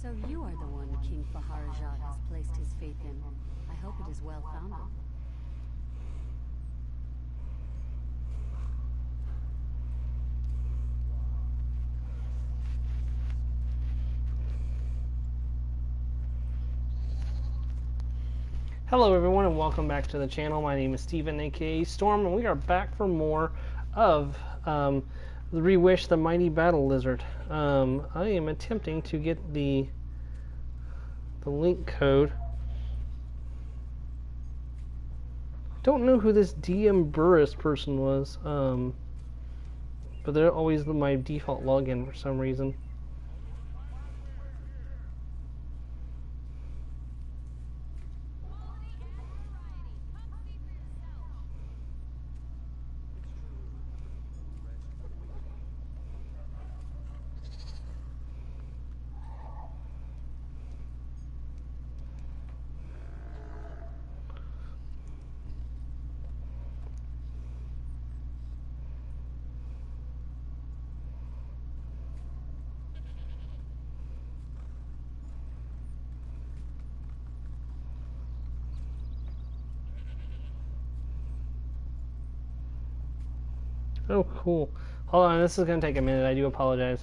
So you are the one King Faharajat has placed his faith in. I hope it is well founded. Hello everyone and welcome back to the channel. My name is Steven aka Storm and we are back for more of the Reewish the Mighty Battle Lizard. I am attempting to get the link code. I don't know who this DM Burris person was, but they're always my default login for some reason. Oh, cool. Hold on, this is going to take a minute. I do apologize.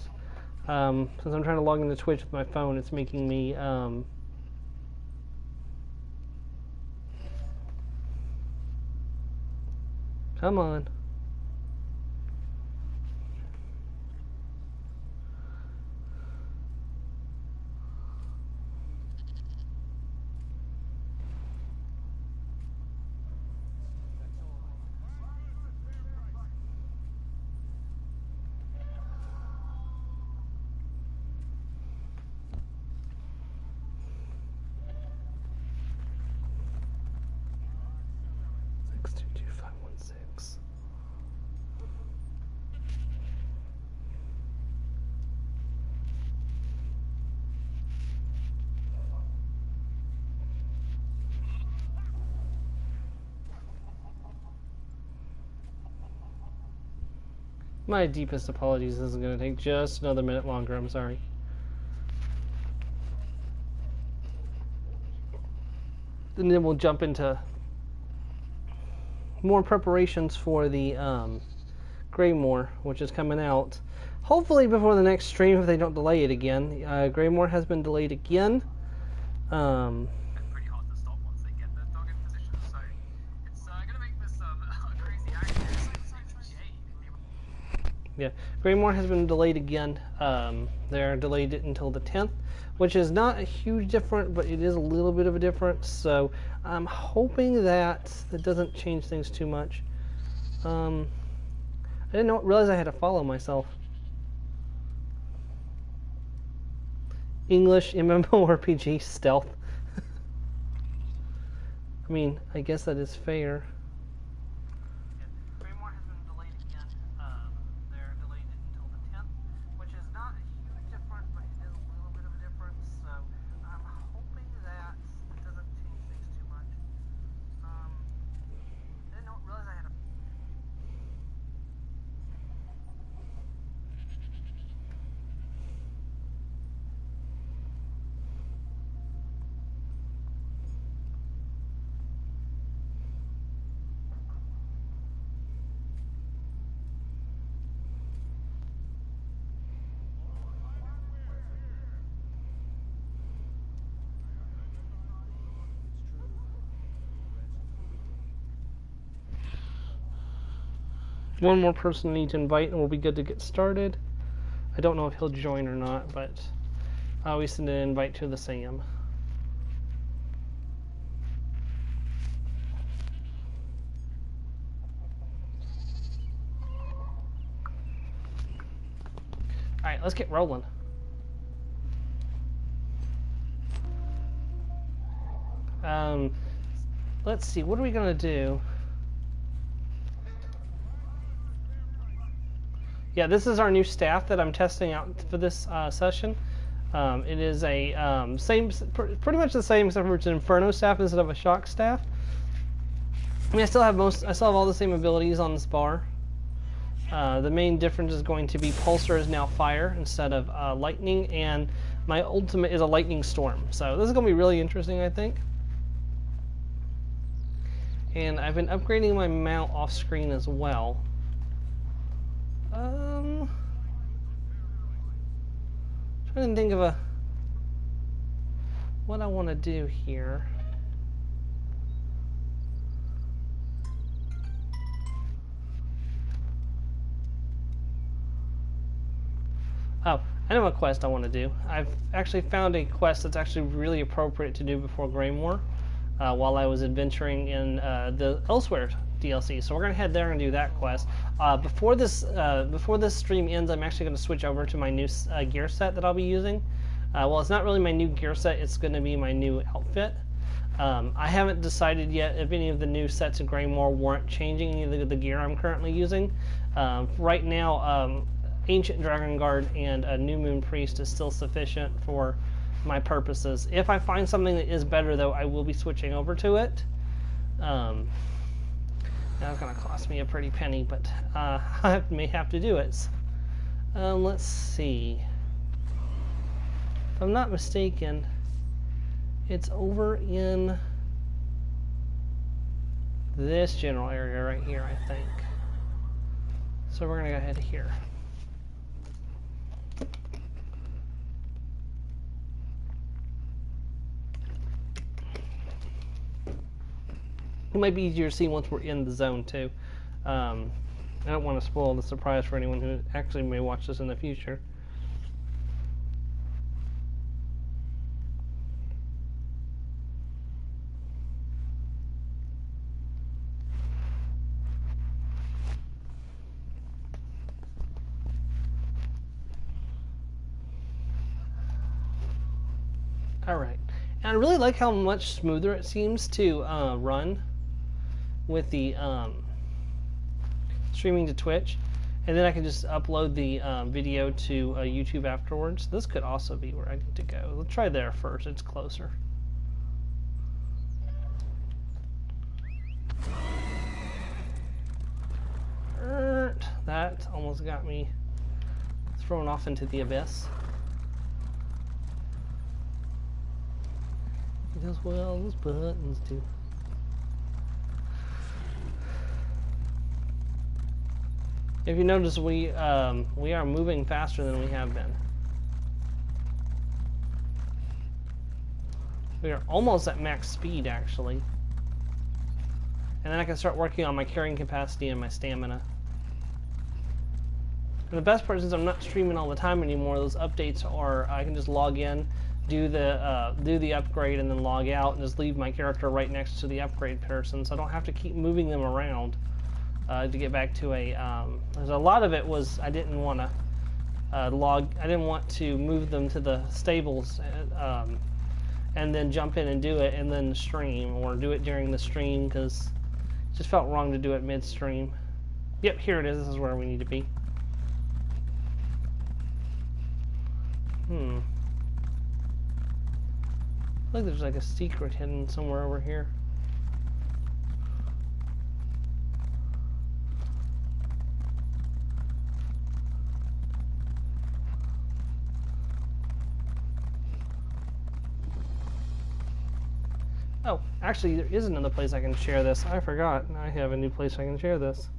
Since I'm trying to log into Twitch with my phone, it's making me, Come on. My deepest apologies. This is going to take just another minute longer. I'm sorry. And then we'll jump into more preparations for the Greymoor, which is coming out hopefully before the next stream if they don't delay it again. Greymoor has been delayed again. Pretty hard to stop once they get their dog in position, so it's going to make this a crazy action. Yeah, Greymoor has been delayed again. They're delayed it until the 10th, which is not a huge difference, but it is a little bit of a difference. So I'm hoping that doesn't change things too much. I didn't realize I had to follow myself. English MMORPG stealth. I mean, I guess that is fair. One more person I need to invite and we'll be good to get started. I don't know if he'll join or not, but I always send an invite to the Sam. Alright, let's get rolling. Let's see, what are we going to do? Yeah, this is our new staff that I'm testing out for this session. It is a pretty much the same except for it's an Inferno staff instead of a Shock staff. I mean, I still have all the same abilities on this bar. The main difference is going to be Pulsar is now fire instead of lightning, and my ultimate is a lightning storm. So this is going to be really interesting, I think. And I've been upgrading my mount off screen as well. Trying to think of what I want to do here. Oh, I know what quest I want to do. I've actually found a quest that's actually really appropriate to do before Greymoor, while I was adventuring in the Elsewhere DLC. So we're gonna head there and do that quest. Before this stream ends, I'm actually going to switch over to my new gear set that I'll be using. Well, it's not really my new gear set; it's going to be my new outfit. I haven't decided yet if any of the new sets in Greymoor warrant changing any of the gear I'm currently using. Right now, Ancient Dragon Guard and a New Moon Priest is still sufficient for my purposes. If I find something that is better, though, I will be switching over to it. That's going to cost me a pretty penny, but I may have to do it. Let's see. If I'm not mistaken, it's over in this general area right here, I think. So we're going to go ahead here. It might be easier to see once we're in the zone, too. I don't want to spoil the surprise for anyone who actually may watch this in the future. Alright. And I really like how much smoother it seems to run with the streaming to Twitch, and then I can just upload the video to YouTube afterwards. This could also be where I need to go. Let's try there first, it's closer. That almost got me thrown off into the abyss. It does well, those buttons do. If you notice, we are moving faster than we have been. We are almost at max speed, actually. And then I can start working on my carrying capacity and my stamina. And the best part is, I'm not streaming all the time anymore. Those updates are, I can just log in, do the upgrade, and then log out, and just leave my character right next to the upgrade person, so I don't have to keep moving them around. To get back to there's a lot of it was I didn't want to I didn't want to move them to the stables and then jump in and do it and then stream, or do it during the stream, because it just felt wrong to do it midstream. Yep, here it is. This is where we need to be. I feel like there's like a secret hidden somewhere over here. Oh, actually, there is another place I can share this. I forgot. I have a new place I can share this.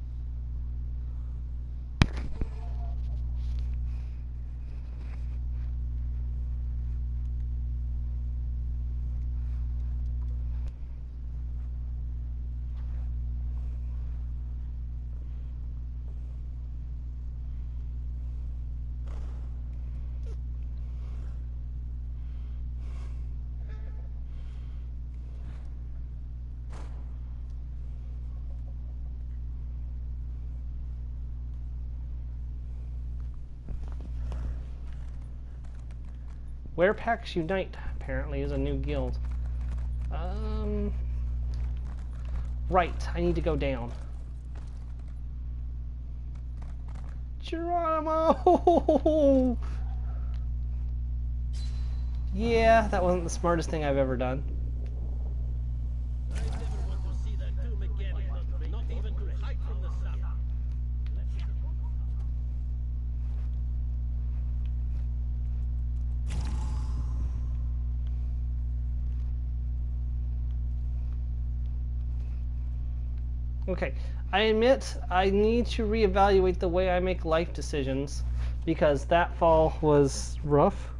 Werepacks Unite, apparently, is a new guild. Right, I need to go down. Geronimo! Yeah, that wasn't the smartest thing I've ever done. Okay, I admit I need to reevaluate the way I make life decisions because that fall was rough.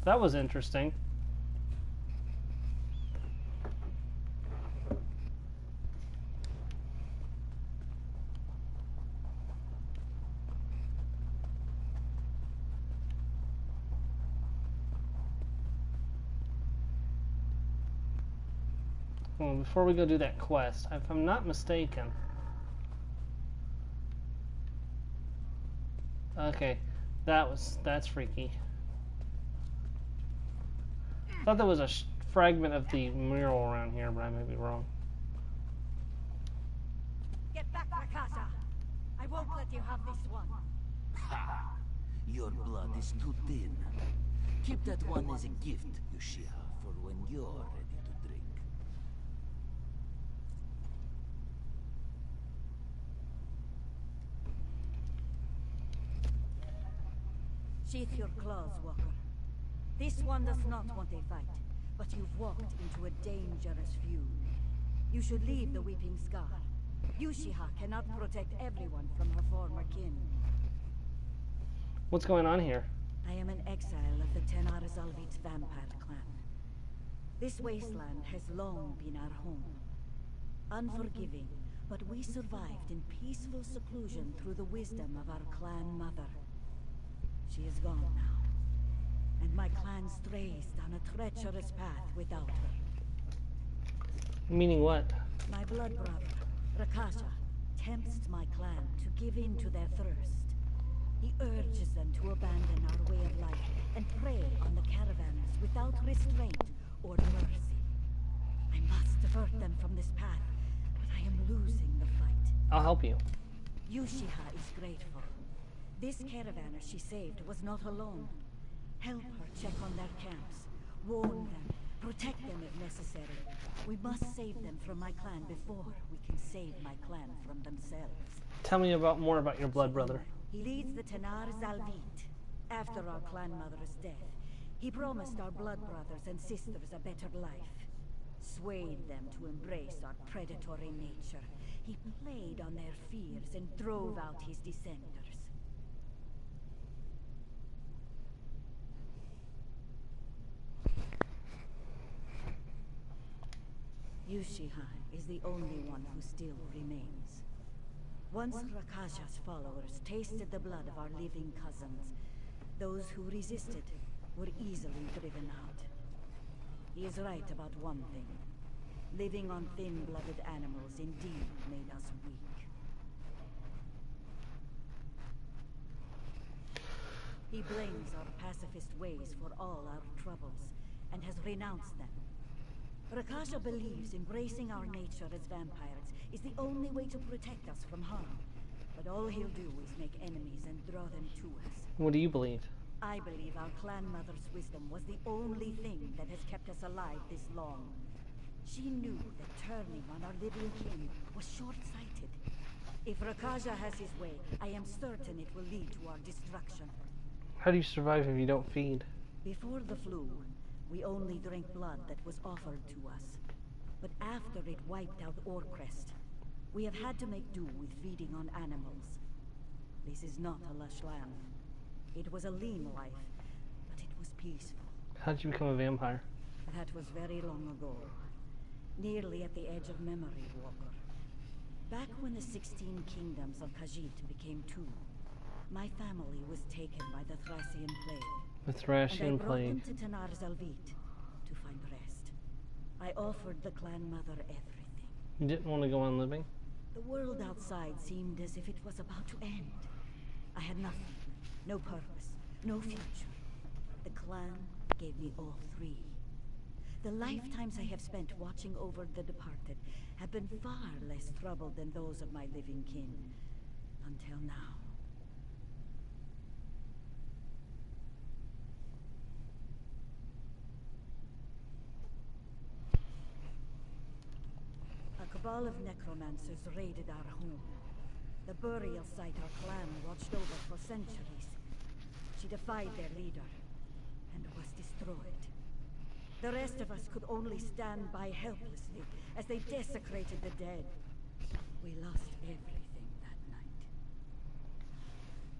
That was interesting. Well, before we go do that quest, if I'm not mistaken. Okay, that's freaky. I thought there was a fragment of the mural around here, but I may be wrong. Get back, Rakasa! I won't let you have this one. Ha! Your blood is too thin. Keep that one as a gift, Yoshiha, for when you're ready to drink. Sheath your claws, Walker. This one does not want a fight, but you've walked into a dangerous feud. You should leave the Weeping Scar. Yoshiha cannot protect everyone from her former kin. What's going on here? I am an exile of the Tenar Zalvit's vampire clan. This wasteland has long been our home. Unforgiving, but we survived in peaceful seclusion through the wisdom of our clan mother. She is gone now, and my clan strays down a treacherous path without her. Meaning what? My blood brother, Rakasha, tempts my clan to give in to their thirst. He urges them to abandon our way of life and prey on the caravans without restraint or mercy. I must divert them from this path, but I am losing the fight. I'll help you. Yoshiha is grateful. This caravaner she saved was not alone. Help her check on their camps. Warn them. Protect them if necessary. We must save them from my clan before we can save my clan from themselves. Tell me more about your blood brother. He leads the Tenar Zalvit. After our clan mother's death, he promised our blood brothers and sisters a better life. Swayed them to embrace our predatory nature. He played on their fears and drove out his dissenters. Yoshiha is the only one who still remains. Once Rakasha's followers tasted the blood of our living cousins, those who resisted were easily driven out. He is right about one thing. Living on thin-blooded animals indeed made us weak. He blames our pacifist ways for all our troubles, and has renounced them. Rakasha believes embracing our nature as vampires is the only way to protect us from harm. But all he'll do is make enemies and draw them to us. What do you believe? I believe our clan mother's wisdom was the only thing that has kept us alive this long. She knew that turning on our living kin was short-sighted. If Rakasha has his way, I am certain it will lead to our destruction. How do you survive if you don't feed? Before the flu, we only drank blood that was offered to us. But after it wiped out Orcrest, we have had to make do with feeding on animals. This is not a lush land. It was a lean life, but it was peaceful. How did you become a vampire? That was very long ago. Nearly at the edge of memory, Walker. Back when the 16 kingdoms of Khajiit became 2, my family was taken by the Thracian plague. The Thracian and I brought plague. them to Tenar Zalvit to find rest. I offered the clan mother everything. You didn't want to go on living? The world outside seemed as if it was about to end. I had nothing. No purpose. No future. The clan gave me all 3. The lifetimes I have spent watching over the departed have been far less troubled than those of my living kin. Until now. A cabal of necromancers raided our home. The burial site our clan watched over for centuries. She defied their leader, and was destroyed. The rest of us could only stand by helplessly as they desecrated the dead. We lost everything that night.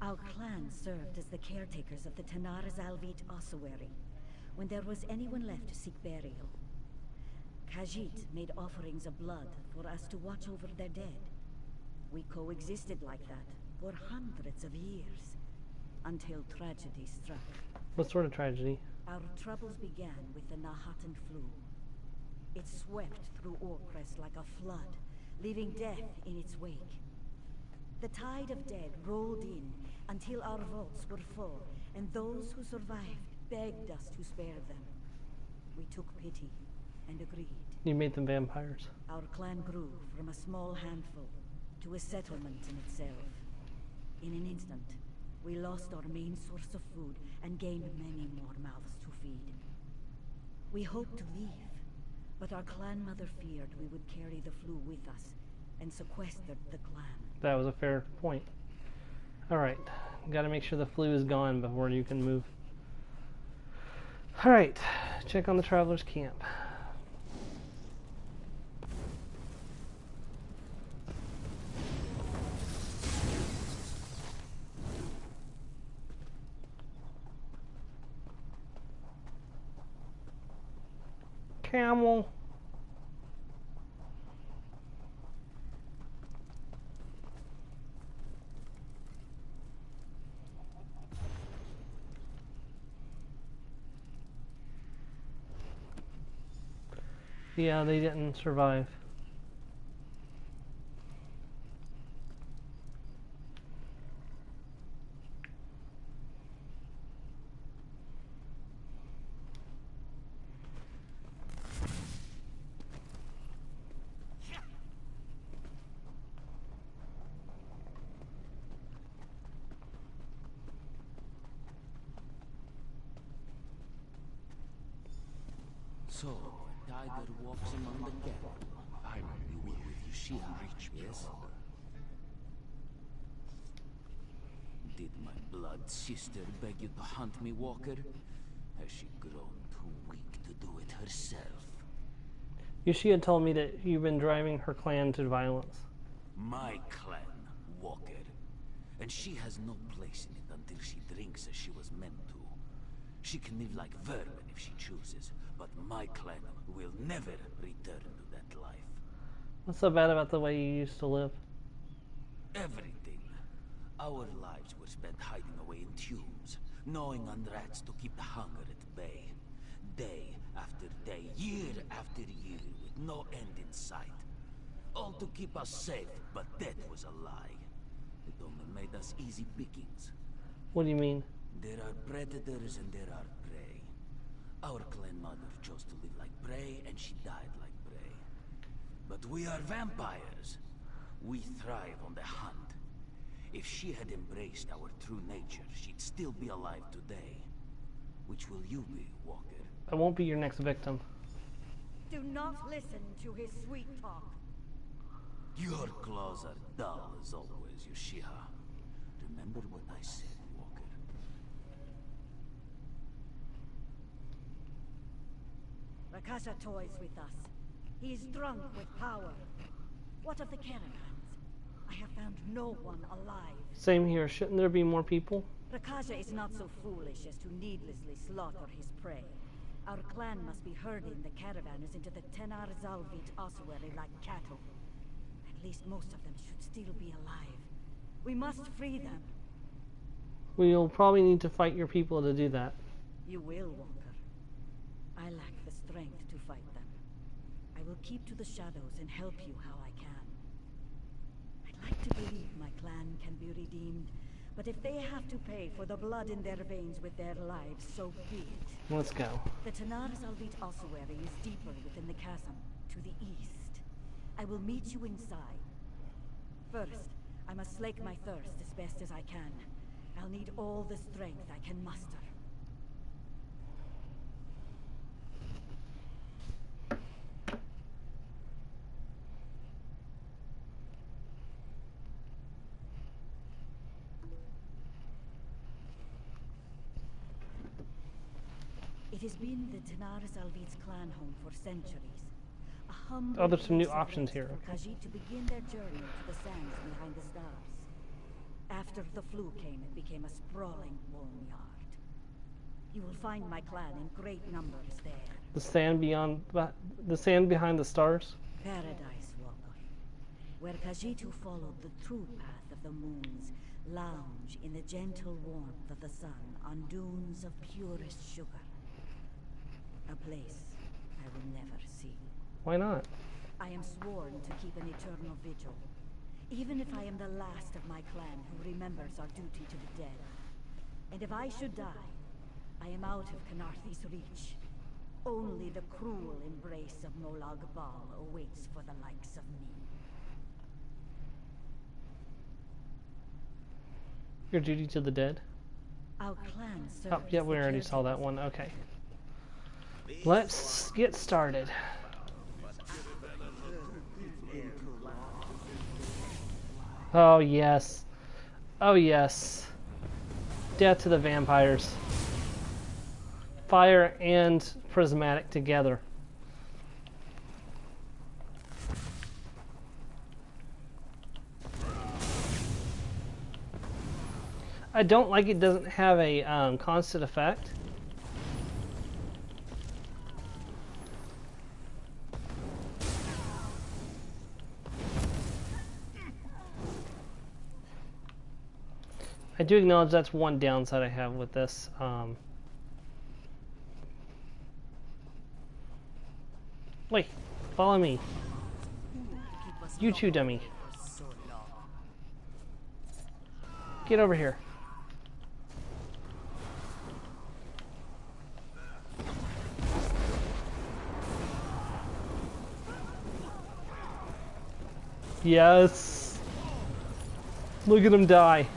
Our clan served as the caretakers of the Tanaras Alvit ossuary, when there was anyone left to seek burial. Khajiit made offerings of blood for us to watch over their dead. We coexisted like that for hundreds of years, until tragedy struck. What sort of tragedy? Our troubles began with the Nahatan flu. It swept through Orcrest like a flood, leaving death in its wake. The tide of dead rolled in until our vaults were full, and those who survived begged us to spare them. We took pity and agreed. You made them vampires. Our clan grew from a small handful to a settlement in itself. In an instant, we lost our main source of food and gained many more mouths to feed. We hoped to leave, but our clan mother feared we would carry the flu with us and sequestered the clan. That was a fair point. Alright, gotta make sure the flu is gone before you can move. Alright, check on the traveler's camp. Camel. Yeah, they didn't survive. So, a tiger walks among the cattle. You were with Yushiha, yes? Did my blood sister beg you to hunt me, Walker? Has she grown too weak to do it herself? Yushiha told me that you've been driving her clan to violence. My clan, Walker. And she has no place in it until she drinks as she was meant to. She can live like vermin if she chooses, but my clan will never return to that life. What's so bad about the way you used to live? Everything. Our lives were spent hiding away in tombs, gnawing on rats to keep the hunger at bay. Day after day, year after year, with no end in sight. All to keep us safe, but that was a lie. It only made us easy pickings. What do you mean? There are predators and there are prey. Our clan mother chose to live like prey, and she died like prey. But we are vampires. We thrive on the hunt. If she had embraced our true nature, she'd still be alive today. Which will you be, Walker? I won't be your next victim. Do not listen to his sweet talk. Your claws are dull as always, Yushiha. Remember what I said, Walker. Rakasha toys with us. He is drunk with power. What of the caravans? I have found no one alive. Same here. Shouldn't there be more people? Rakasha is not so foolish as to needlessly slaughter his prey. Our clan must be herding the caravanners into the Tenar Zalvit ossuary like cattle. At least most of them should still be alive. We must free them. We'll probably need to fight your people to do that. You will, Walker. I lack the strength to fight them. I will keep to the shadows and help you how I can. I'd like to believe my clan can be redeemed, But if they have to pay for the blood in their veins with their lives, so be it. Let's go. The Tanaris Alvit ossuary is deeper within the chasm, to the east. I will meet you inside. First, I must slake my thirst as best as I can. I'll need all the strength I can muster. It has been the Tanaris Alvit's clan home for centuries. A humble Oh, there's some new place of options rest here. for Khajiit to begin their journey to the sands behind the stars. After the flu came, it became a sprawling boneyard. You will find my clan in great numbers there. The sand behind the stars. Paradise Walker, where Khajiit who followed the true path of the moons lounge in the gentle warmth of the sun on dunes of purest sugar. A place I will never see. Why not? I am sworn to keep an eternal vigil, even if I am the last of my clan who remembers our duty to the dead. And if I should die, I am out of Canarthi's reach. Only the cruel embrace of Molag Bal awaits for the likes of me. Your duty to the dead? Our clan serves Oh, yeah, we the already saw that caretakers. one. Okay. Let's get started. Oh, yes. Oh, yes. Death to the vampires. Fire and prismatic together. I don't like it doesn't have a constant effect. I do acknowledge that's one downside I have with this. Wait, follow me. You too, dummy. Get over here. Yes. Look at him die.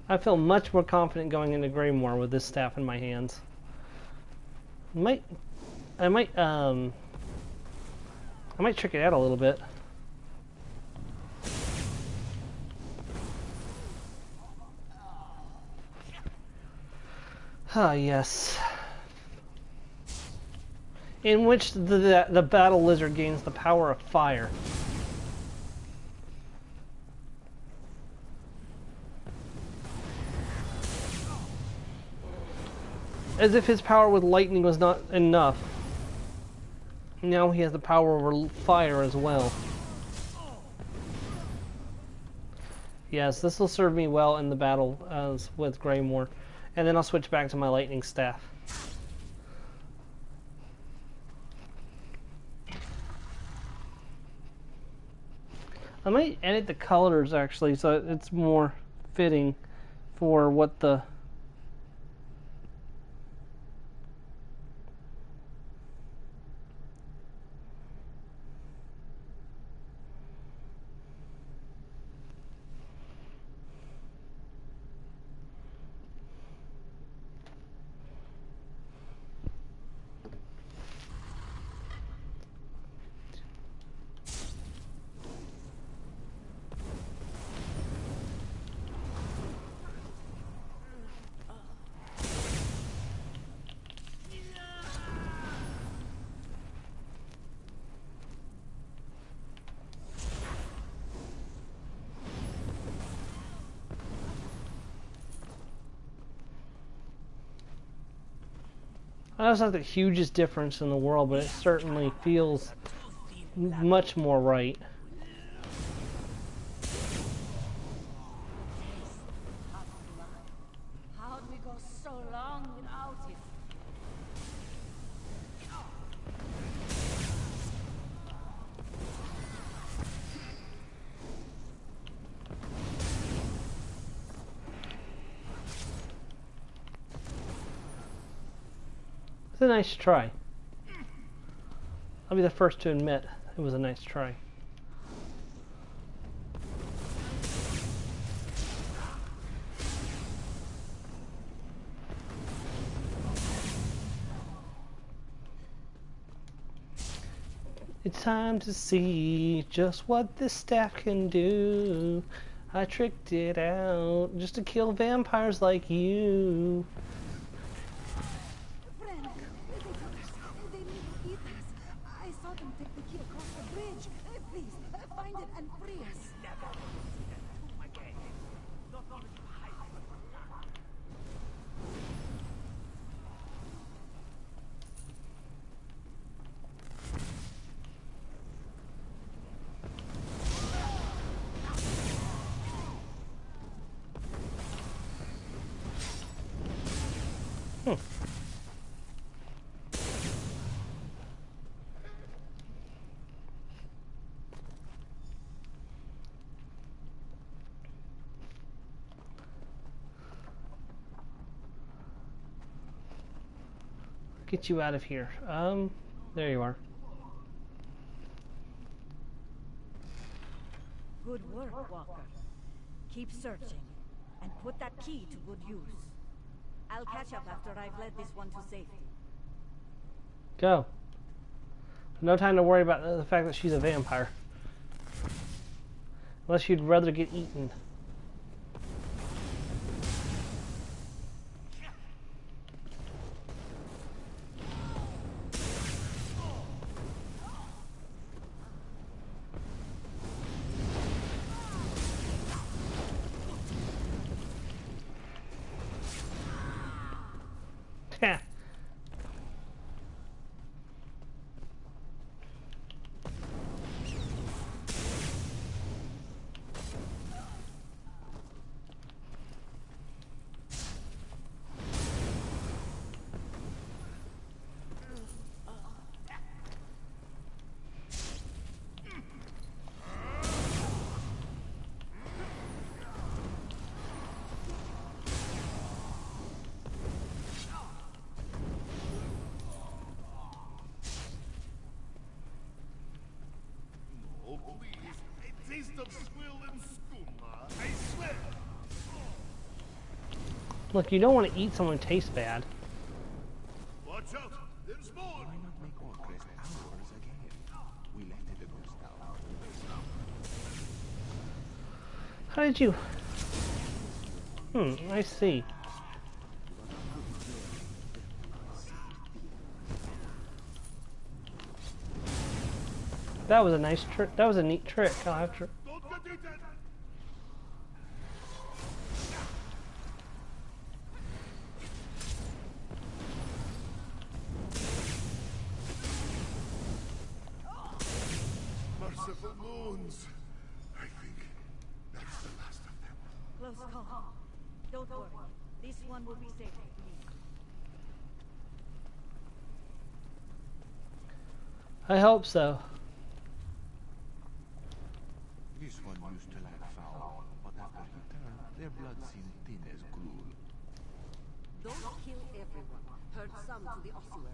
I feel much more confident going into Greymoor with this staff in my hands. I might trick it out a little bit. Ah, yes. In which the battle lizard gains the power of fire. As if his power with lightning was not enough. Now he has the power over fire as well. Yes, this will serve me well in the battle with Greymoor. And then I'll switch back to my lightning staff. I might edit the colors actually so it's more fitting for what the I know it's not the hugest difference in the world, but it certainly feels much more right. How'd we go so long without it? It's a nice try. I'll be the first to admit it was a nice try. It's time to see just what this staff can do. I tricked it out just to kill vampires like you. Friend, they need to eat us. I saw them take the key across the bridge. Please, find it and free us. Get you out of here. There you are. Good work, Walker. Keep searching, and put that key to good use. I'll catch up after I've led this one to safety. Go. No time to worry about the fact that she's a vampire. Unless you'd rather get eaten. Yeah. Oh, please. A taste of swill and skooma, I swear. Look, you don't want to eat someone who tastes bad. Watch out, there's more. Why not make Orcrest ours again? We left it a ghost town. How did you... I see. That was a nice trick. That was a neat trick. I'll have to... Don't get eaten. Merciful moons. I think that's the last of them. Close call. Don't worry. This one will be safe with me. I hope so. This one used to lack foul, but after he turned, their blood seemed thin as gruel. Don't kill everyone. Herd some to the ossuary.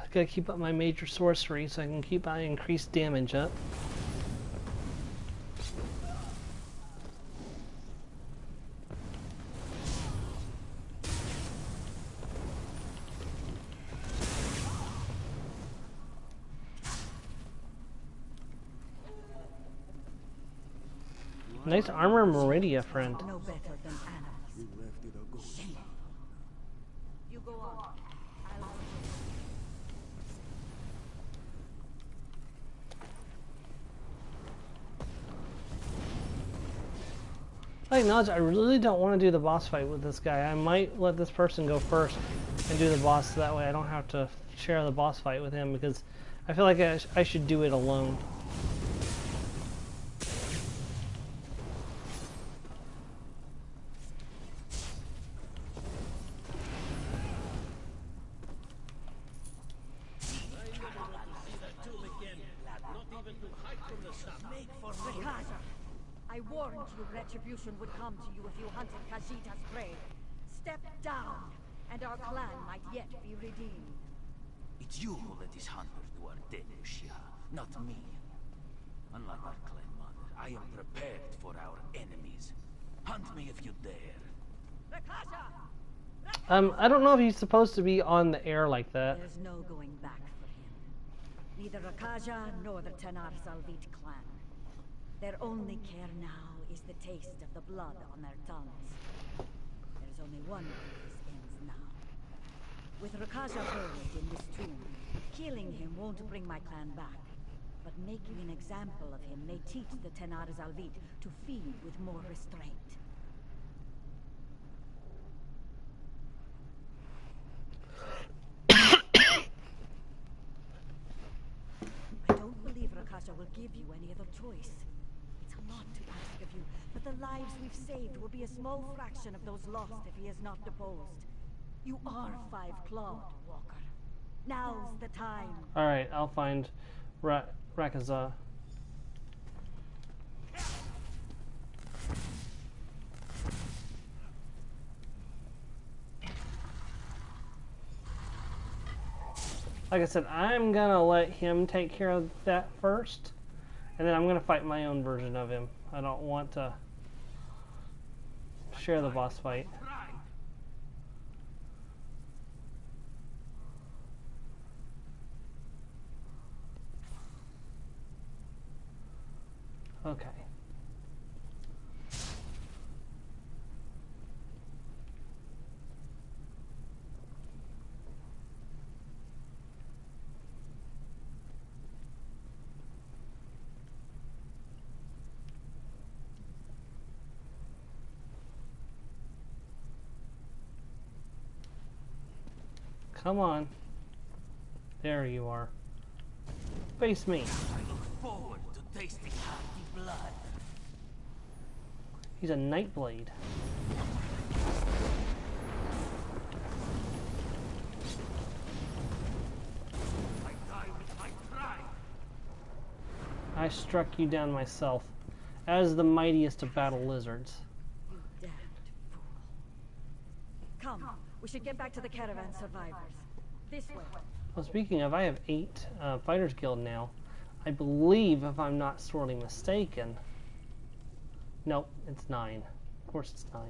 I gotta keep up my major sorcery so I can keep my increased damage up. Nice armor, Meridia, friend. No better than animals. Shame. You go on. I'll... I acknowledge I really don't want to do the boss fight with this guy. I might let this person go first and do the boss, so that way I don't have to share the boss fight with him, because I feel like I should do it alone. I warned you retribution would come to you if you hunted Khajiita's prey. Step down, and our clan might yet be redeemed. It's you who let these hunters do our dead, Shia, not me. Unlike our clan mother, I am prepared for our enemies. Hunt me if you dare. I don't know if he's supposed to be on the air like that. There's no going back for him. Neither Rakaja nor the Tenar Zalvit clan. Their only care now is the taste of the blood on their tongues. There's only one way this ends now. With Rakaja buried in this tomb, killing him won't bring my clan back. But making an example of him may teach the Tenar Zalvit to feed with more restraint. I don't believe Rakaja will give you any other choice. It's a lot to ask of you, but the lives we've saved will be a small fraction of those lost if he is not deposed. You are five-clawed, Walker. Now's the time. Alright, I'll find Rakaza. Like I said, I'm gonna let him take care of that first, and then I'm gonna fight my own version of him. I don't want to share the boss fight. Okay. Come on. There you are. Face me. I look forward to tasting healthy blood. He's a Nightblade. I die with my pride. I struck you down myself, as the mightiest of battle lizards. You damned fool. Come, we should get back to the caravan survivors. This way. Well, speaking of, I have 8 Fighters Guild now. I believe, if I'm not sorely mistaken... Nope, it's 9. Of course it's 9.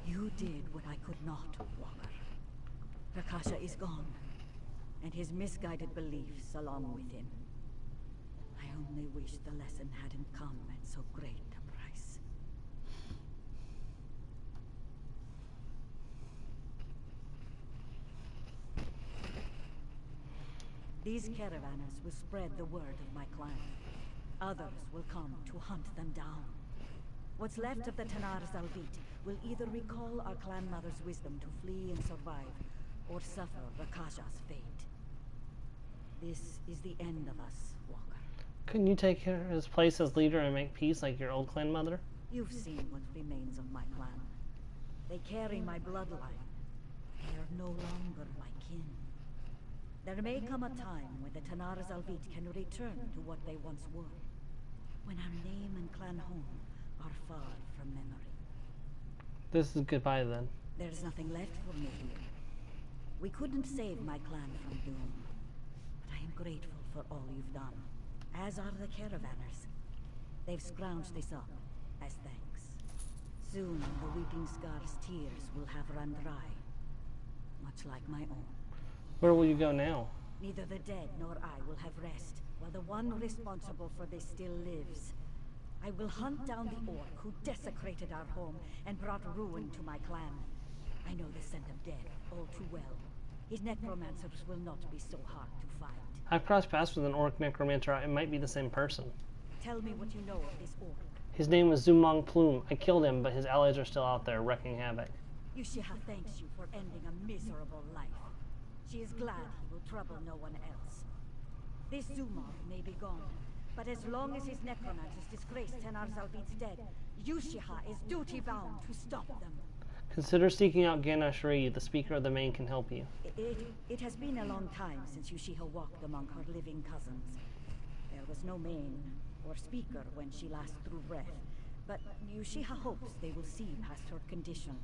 You did what I could not, Walker. Rakasha is gone, and his misguided beliefs along with him. I only wish the lesson hadn't come at so great a price. These caravanners will spread the word of my clan. Others will come to hunt them down. What's left of the Tanar Zalvit will either recall our clan mother's wisdom to flee and survive, or suffer Rakasha's fate. This is the end of us, Walker. Couldn't you take his place as leader and make peace like your old clan mother? You've seen what remains of my clan. They carry my bloodline. They are no longer my kin. There may come a time when the Tanar Zalvit can return to what they once were. When our name and clan home are far from memory. This is goodbye then. There's nothing left for me here. We couldn't save my clan from doom. But I am grateful for all you've done. As are the caravanners. They've scrounged this up as thanks. Soon the Weeping Scar's tears will have run dry. Much like my own. Where will you go now? Neither the dead nor I will have rest, while the one responsible for this still lives. I will hunt down the orc who desecrated our home and brought ruin to my clan. I know the scent of death all too well. His necromancers will not be so hard to find. I've crossed paths with an orc necromancer. It might be the same person. Tell me what you know of this orc. His name was Zumong Plume. I killed him, but his allies are still out there wreaking havoc. Yushiha thanks you for ending a miserable life. She is glad he will trouble no one else. This Zumong may be gone, but as long as his necromancers disgrace Tanar Zalvit's dead, Yushiha is duty-bound to stop them. Consider seeking out Ganashri. The speaker of the Main can help you. It has been a long time since Yushiha walked among her living cousins. There was no Main or speaker when she last drew breath, but Yushiha hopes they will see past her condition.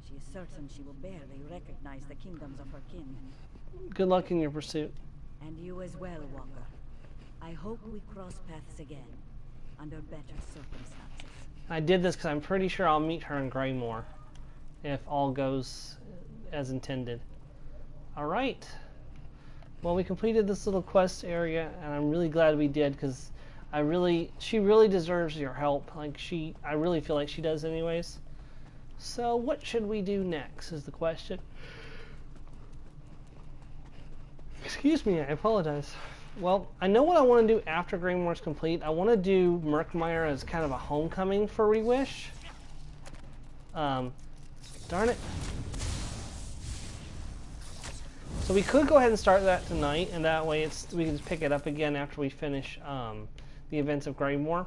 She is certain she will barely recognize the kingdoms of her kin. Good luck in your pursuit. And you as well, Walker. I hope we cross paths again, under better circumstances. I did this because I'm pretty sure I'll meet her in Greymoor, if all goes as intended. Alright. Well, we completed this little quest area, and I'm really glad we did, because she really deserves your help. I really feel like she does anyways. So, what should we do next, is the question. Excuse me, I apologize. Well, I know what I want to do after Greymoor is complete. I want to do Murkmire as kind of a homecoming for Reewish. Darn it. So we could go ahead and start that tonight, and that way we can just pick it up again after we finish the events of Greymoor.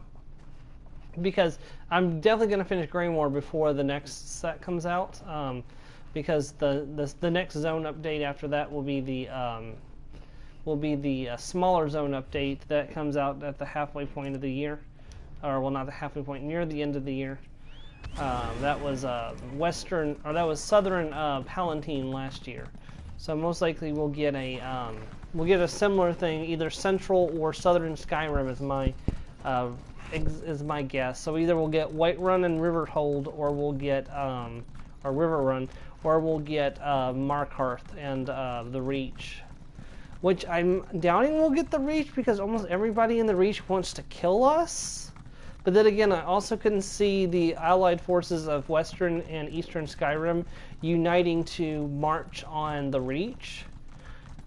Because I'm definitely going to finish Greymoor before the next set comes out. Because the next zone update after that will be the smaller zone update that comes out at the halfway point of the year, or well, not the halfway point, near the end of the year. That was southern Palatine last year, so most likely we'll get a similar thing, either central or southern Skyrim is my guess. So either we'll get Whiterun and Riverhold, or we'll get or Riverrun, or we'll get Markarth and the Reach. Which I'm doubting we'll get the Reach, because almost everybody in the Reach wants to kill us. But then again, I also can see the allied forces of Western and Eastern Skyrim uniting to march on the Reach.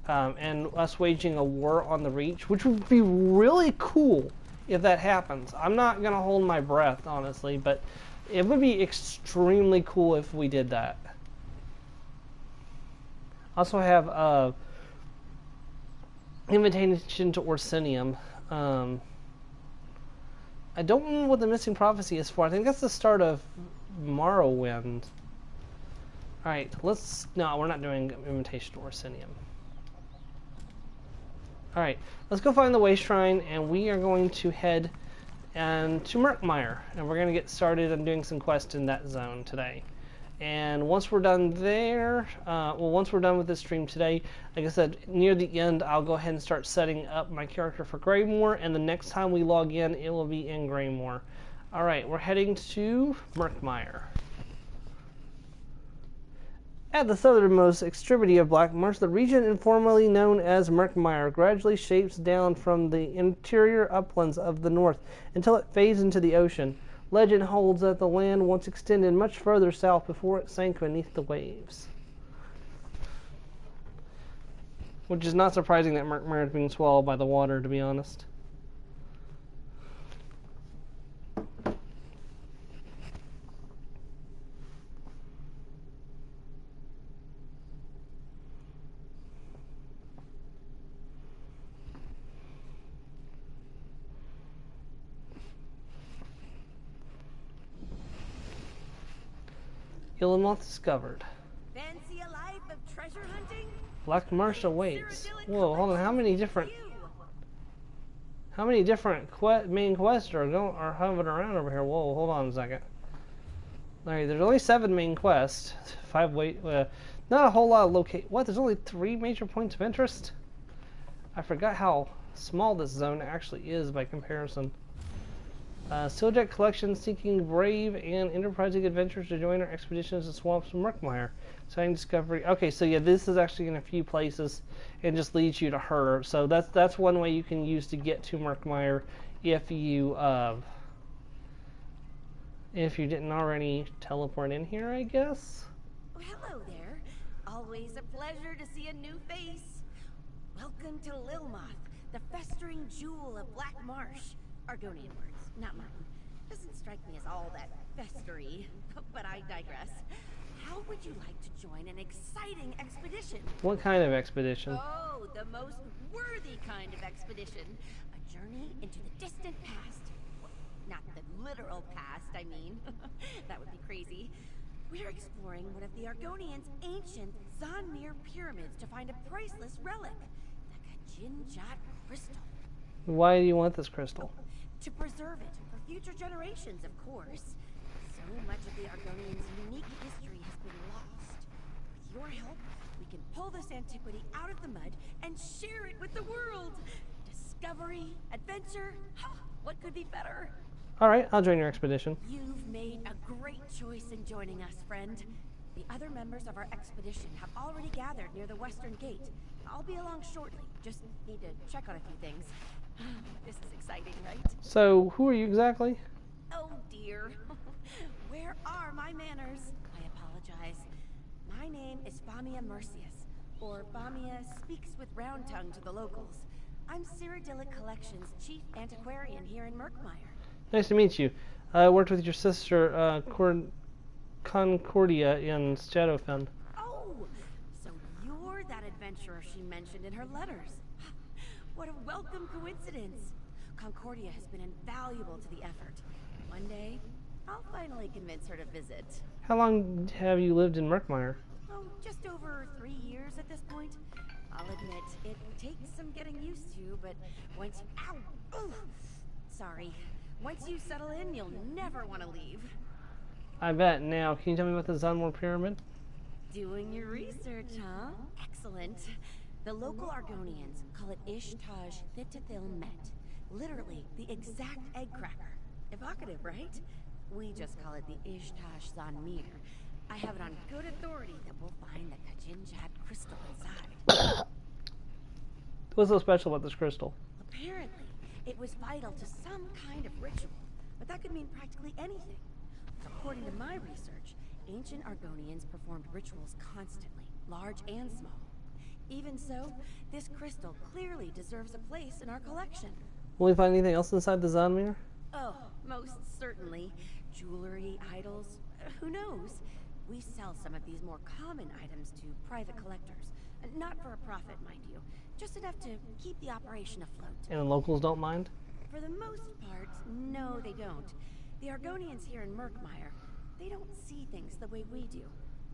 And us waging a war on the Reach, which would be really cool if that happens. I'm not going to hold my breath, honestly, but it would be extremely cool if we did that. Also have Invitation to Orsinium. I don't know what the Missing Prophecy is for. I think that's the start of Morrowind. Alright, no, we're not doing Invitation to Orsinium. Alright, let's go find the Way Shrine, and we are going to head to Murkmire, and we're going to get started on doing some quests in that zone today. And once we're done there, once we're done with this stream today, like I said, near the end, I'll go ahead and start setting up my character for Greymoor, and the next time we log in, it will be in Greymoor. Alright, we're heading to Murkmire. At the southernmost extremity of Black Marsh, the region informally known as Murkmire gradually shapes down from the interior uplands of the north until it fades into the ocean. Legend holds that the land once extended much further south before it sank beneath the waves. Which is not surprising that Murkmire is being swallowed by the water, to be honest. Guillemot discovered. Fancy a life of treasure hunting? Black Marsh awaits. Whoa, hold on. How many different main quests are hovering around over here? Whoa, hold on a second. Alright, there's only 7 main quests. 5 not a whole lot of locate. What? There's only 3 major points of interest? I forgot how small this zone actually is by comparison. Siljet collection seeking brave and enterprising adventurers to join our expeditions to swamps of Murkmire. Exciting discovery. Okay, so yeah, this is actually in a few places and just leads you to her. So that's one way you can use to get to Murkmire if you didn't already teleport in here, I guess. Oh, hello there. Always a pleasure to see a new face. Welcome to Lilmoth, the festering jewel of Black Marsh. Argonian words, not mine. Doesn't strike me as all that festery, but I digress. How would you like to join an exciting expedition? What kind of expedition? Oh, the most worthy kind of expedition. A journey into the distant past. Well, not the literal past, I mean. That would be crazy. We're exploring one of the Argonians' ancient Zanmir pyramids to find a priceless relic. The Kajinjat crystal. Why do you want this crystal? To preserve it for future generations, of course. So much of the Argonians' unique history has been lost. With your help, we can pull this antiquity out of the mud and share it with the world. Discovery, adventure, what could be better? Alright, I'll join your expedition. You've made a great choice in joining us, friend. The other members of our expedition have already gathered near the western gate. I'll be along shortly. Just need to check on a few things. This is exciting, right? So, who are you exactly? Oh dear. Where are my manners? I apologize. My name is Bamia Mercius, or Bamia speaks with round tongue to the locals. I'm Cyrodiilic Collection's chief antiquarian here in Murkmire. Nice to meet you. I worked with your sister, Concordia in Shadowfen. Oh, so you're that adventurer she mentioned in her letters. What a welcome coincidence. Concordia has been invaluable to the effort. One day, I'll finally convince her to visit. How long have you lived in Murkmire? Oh, just over 3 years at this point. I'll admit, it takes some getting used to, but once you... Ow! Ooh, sorry. Once you settle in, you'll never want to leave. I bet. Now, can you tell me about the Zanmir Pyramid? Doing your research, huh? Excellent. The local Argonians call it Ishtaj Thitithil Met. Literally, the exact egg cracker. Evocative, right? We just call it the Ishtaj Zanmir. I have it on good authority that we'll find the Kajinjat crystal inside. What's so special about this crystal? Apparently, it was vital to some kind of ritual, but that could mean practically anything. According to my research, ancient Argonians performed rituals constantly, large and small. Even so, this crystal clearly deserves a place in our collection. Will we find anything else inside the Zanmir? Oh, most certainly. Jewelry, idols, who knows? We sell some of these more common items to private collectors. Not for a profit, mind you. Just enough to keep the operation afloat. And the locals don't mind? For the most part, no they don't. The Argonians here in Murkmire, they don't see things the way we do.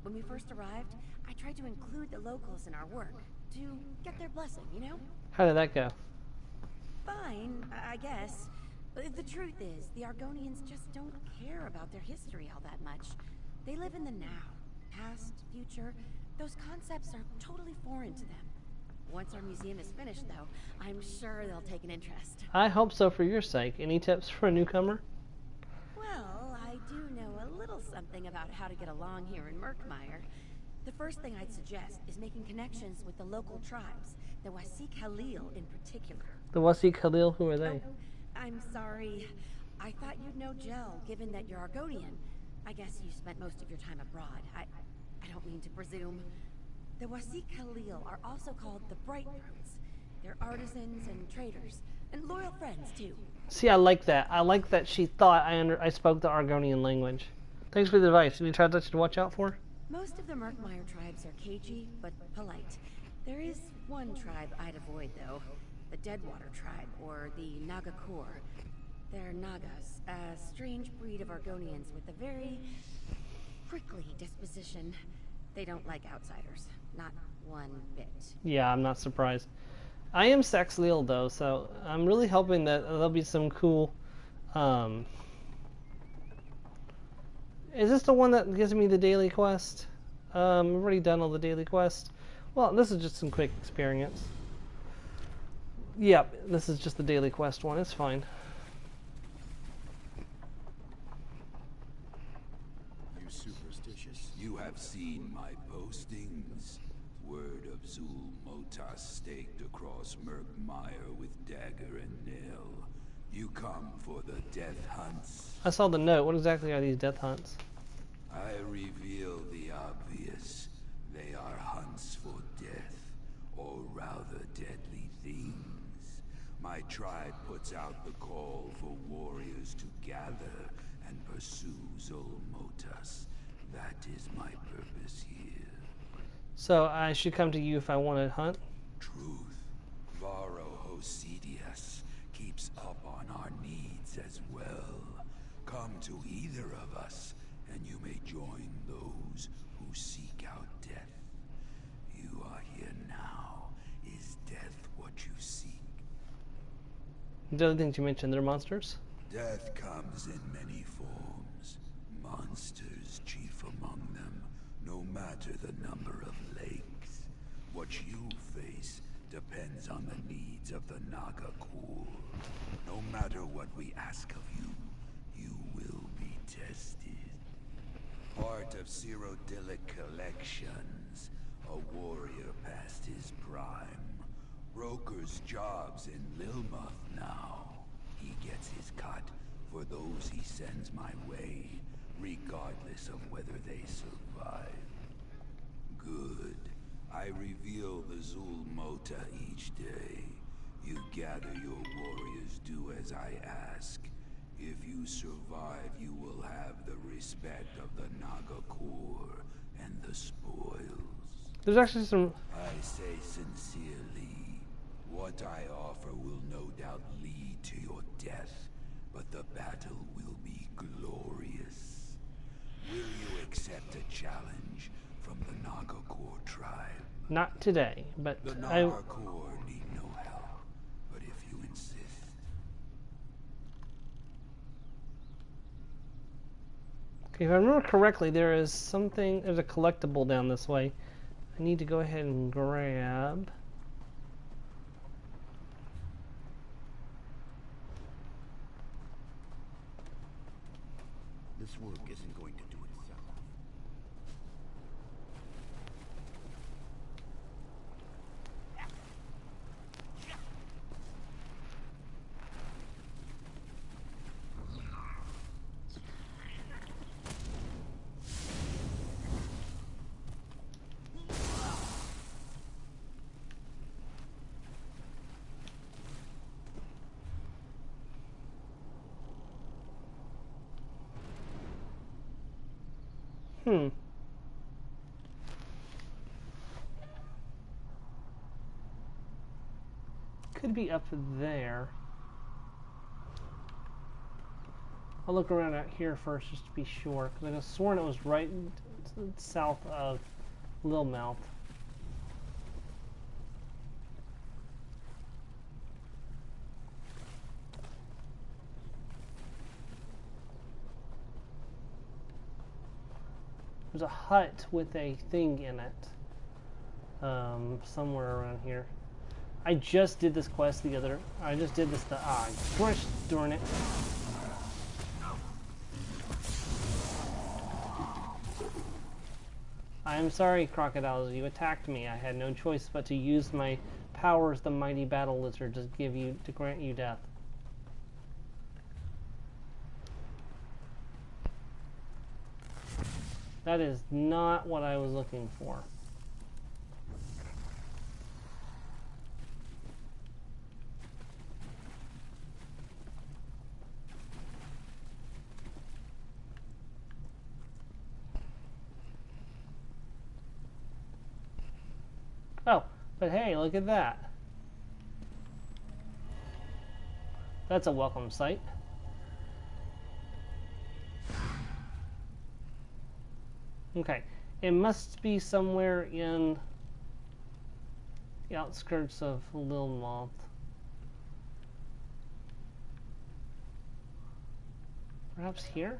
When we first arrived, I tried to include the locals in our work, to get their blessing, you know? How did that go? Fine, I guess. But the truth is, the Argonians just don't care about their history all that much. They live in the now. Past, future, those concepts are totally foreign to them. Once our museum is finished, though, I'm sure they'll take an interest. I hope so for your sake. Any tips for a newcomer? Well, I do know a little something about how to get along here in Murkmire. The first thing I'd suggest is making connections with the local tribes, the Wasik Halil in particular. The Wasi Khalil, who are they? Oh, I'm sorry. I thought you'd know Jel, given that you're Argonian. I guess you spent most of your time abroad. I don't mean to presume. The Wasik Halil are also called the Bright Brutes. They're artisans and traders, and loyal friends, too. See, I like that. I like that she thought I spoke the Argonian language. Thanks for the advice. Any tribes I should watch out for? Most of the Murkmire tribes are cagey, but polite. There is one tribe I'd avoid, though. The Deadwater tribe, or the Nagakur. They're Nagas, a strange breed of Argonians with a very prickly disposition. They don't like outsiders. Not one bit. Yeah, I'm not surprised. I am Saxleel, though, so I'm really hoping that there'll be some cool... Is this the one that gives me the daily quest? I've already done all the daily quests. Well, this is just some quick experience. Yep, this is just the daily quest one. It's fine. You superstitious? You have seen my postings. Word of Zul Motas staked across Murkmire with dagger and nail. You come for the death hunts? I saw the note. What exactly are these death hunts? I reveal the obvious. They are hunts for death, or rather deadly things. My tribe puts out the call for warriors to gather and pursue Zul Motas. That is my purpose here. So I should come to you if I want to hunt? Truth. Varo Hosidius keeps up on our needs as well. Come to either of us, and you may join those who seek out death. You are here now. Is death what you seek? The other things you mentioned, they're monsters? Death comes in many forms. Monsters chief among them, no matter the number of legs. What you face depends on the needs of the Nagakur. No matter what we ask of you, you will be tested. Part of Cyrodiilic collections, a warrior past his prime. Broker's jobs in Lilmuth now. He gets his cut for those he sends my way, regardless of whether they survive. Good. I reveal the Zul Mota each day. You gather your warriors, do as I ask. If you survive, you will have the respect of the Nagakur and the spoils. There's actually some... I say sincerely, what I offer will no doubt lead to your death, but the battle will be glorious. Will you accept a challenge from the Nagakur tribe? Not today, but The I... Nagakur need no help, but if you insist. Okay, if I remember correctly, there's a collectible down this way. I need to go ahead and grab... This work isn't going to do itself. Could be up there. I'll look around out here first just to be sure, because I was sworn it was right south of Lilmouth. There's a hut with a thing in it. Somewhere around here. I just did this quest I just did this gosh darn it. I'm sorry, crocodiles. You attacked me. I had no choice but to use my powers, the mighty battle lizard, to grant you death. That is not what I was looking for. Oh, but hey, look at that. That's a welcome sight. Okay, it must be somewhere in the outskirts of Lilmoth. Perhaps here?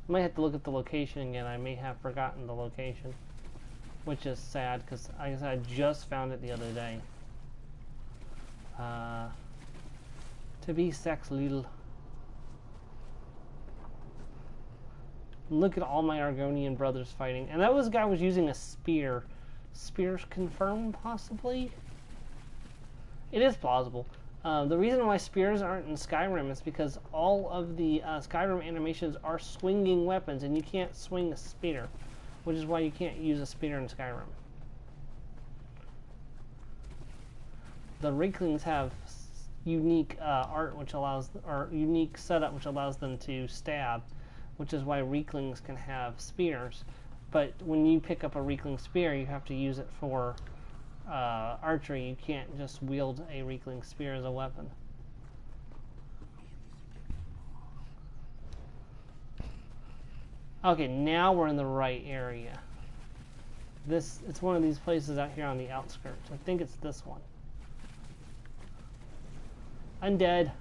I might have to look at the location again. I may have forgotten the location, which is sad because I guess I just found it the other day. To be sex little. Look at all my Argonian brothers fighting, and that was a guy was using a spear. Spears confirmed, possibly. It is plausible. The reason why spears aren't in Skyrim is because all of the Skyrim animations are swinging weapons, and you can't swing a spear, which is why you can't use a spear in Skyrim. The Reeklings have unique art, which allows, or unique setup, which allows them to stab, which is why Reeklings can have spears. But when you pick up a Reekling spear, you have to use it for archery. You can't just wield a Reekling spear as a weapon. Okay, now we're in the right area. It's one of these places out here on the outskirts. I think it's this one. Undead.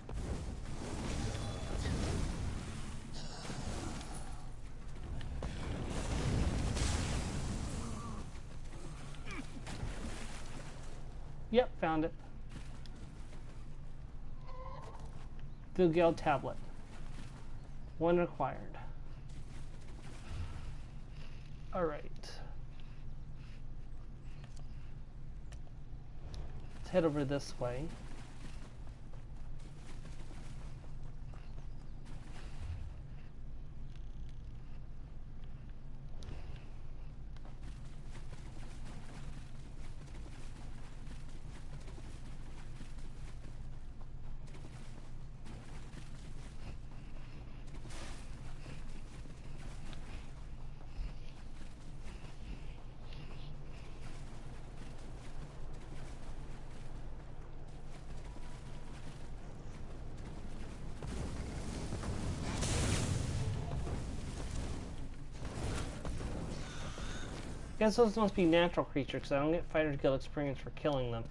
Yep, found it. Vilgale tablet. One required. Alright. Let's head over this way. I guess those must be natural creatures, because I don't get Fighter's Guild experience for killing them.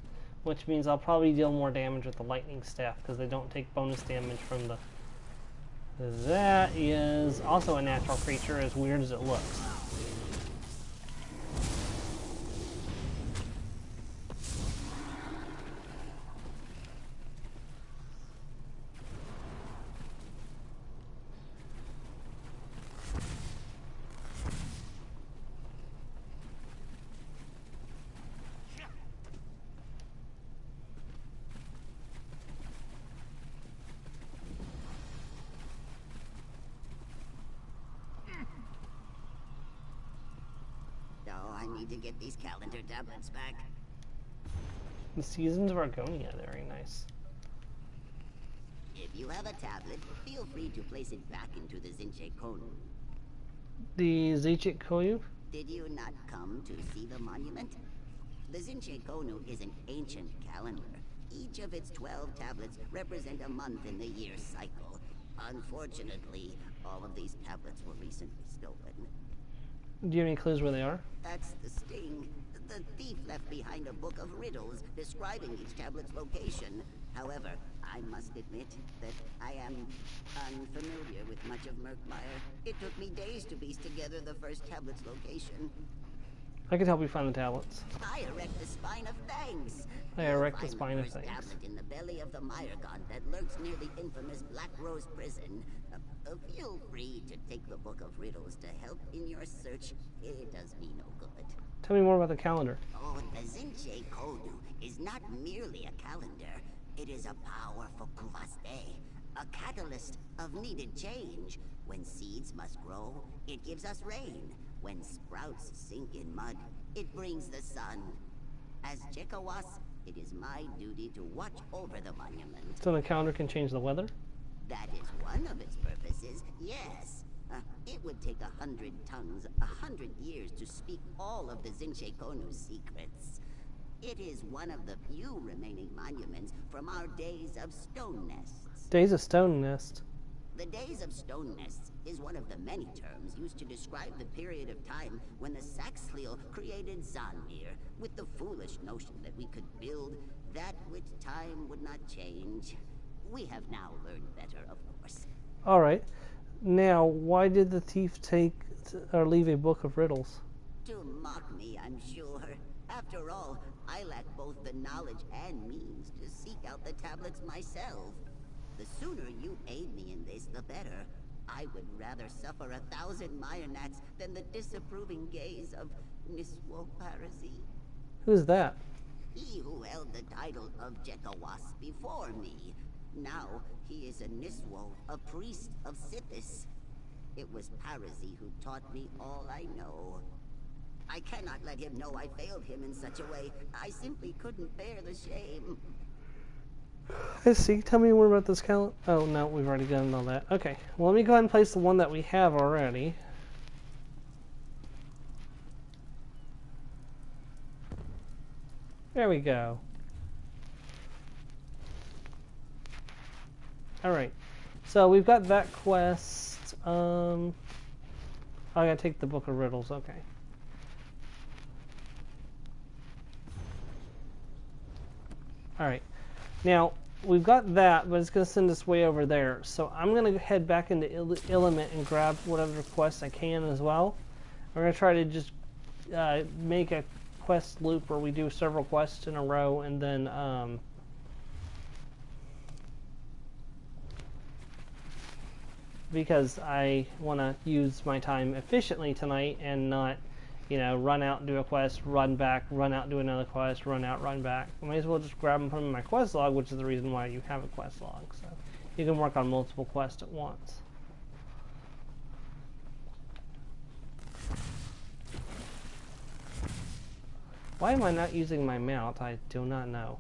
Which means I'll probably deal more damage with the lightning staff, because they don't take bonus damage from the... That is also a natural creature, as weird as it looks. To get these calendar tablets back. The Seasons of Argonia, very nice. If you have a tablet, feel free to place it back into the Zinche Konu. The Zinche Koyu? Did you not come to see the monument? The Zinche Konu is an ancient calendar. Each of its 12 tablets represent a month in the year cycle. Unfortunately, All of these tablets were recently stolen. Do you have any clues where they are? That's the sting. The thief left behind a book of riddles describing each tablet's location. However, I must admit that I am unfamiliar with much of Murkmire. It took me days to piece together the first tablet's location. I can help you find the tablets. I erect the spine of thanks. I erect the spine of thanks. Tablet in the belly of the Myregon that lurks near the infamous Black Rose prison. Feel free to take the book of riddles to help in your search. It does me no good. Tell me more about the calendar. Oh, the Zinche Kodu is not merely a calendar. It is a powerful kuvaste, a catalyst of needed change. When seeds must grow, it gives us rain. When sprouts sink in mud, it brings the sun. As Jekawas, it is my duty to watch over the monument. So the calendar can change the weather? That is one of its purposes, yes. It would take 100 tongues, 100 years to speak all of the Zinche Konu's secrets. It is one of the few remaining monuments from our days of stone nests. Days of Stone Nest. The Days of Stone Nests is one of the many terms used to describe the period of time when the Saxhleel created Zanmir, with the foolish notion that we could build that which time would not change. We have now learned better, of course. All right. Now, why did the thief take or leave a book of riddles? To mock me, I'm sure. After all, I lack both the knowledge and means to seek out the tablets myself. The sooner you aid me in this, the better. I would rather suffer 1,000 Myonats than the disapproving gaze of Niswo Parasi. Who's that? He who held the title of Jekawas before me. Now, he is a Niswo, a priest of Sithis. It was Parasi who taught me all I know. I cannot let him know I failed him in such a way. I simply couldn't bear the shame. I see. Tell me more about this calendar. Oh, no, we've already done all that. Okay. Well, let me go ahead and place the one that we have already. There we go. Alright. So we've got that quest. I gotta take the Book of Riddles. Okay. Alright. Now, we've got that, but it's going to send us way over there. So I'm going to head back into Illimit and grab whatever quests I can as well. We're going to try to just make a quest loop where we do several quests in a row, and then because I want to use my time efficiently tonight and not, you know, run out and do a quest, run back, run out and do another quest, run out, run back. I might as well just grab them from my quest log, which is the reason why you have a quest log. So you can work on multiple quests at once. Why am I not using my mount? I do not know.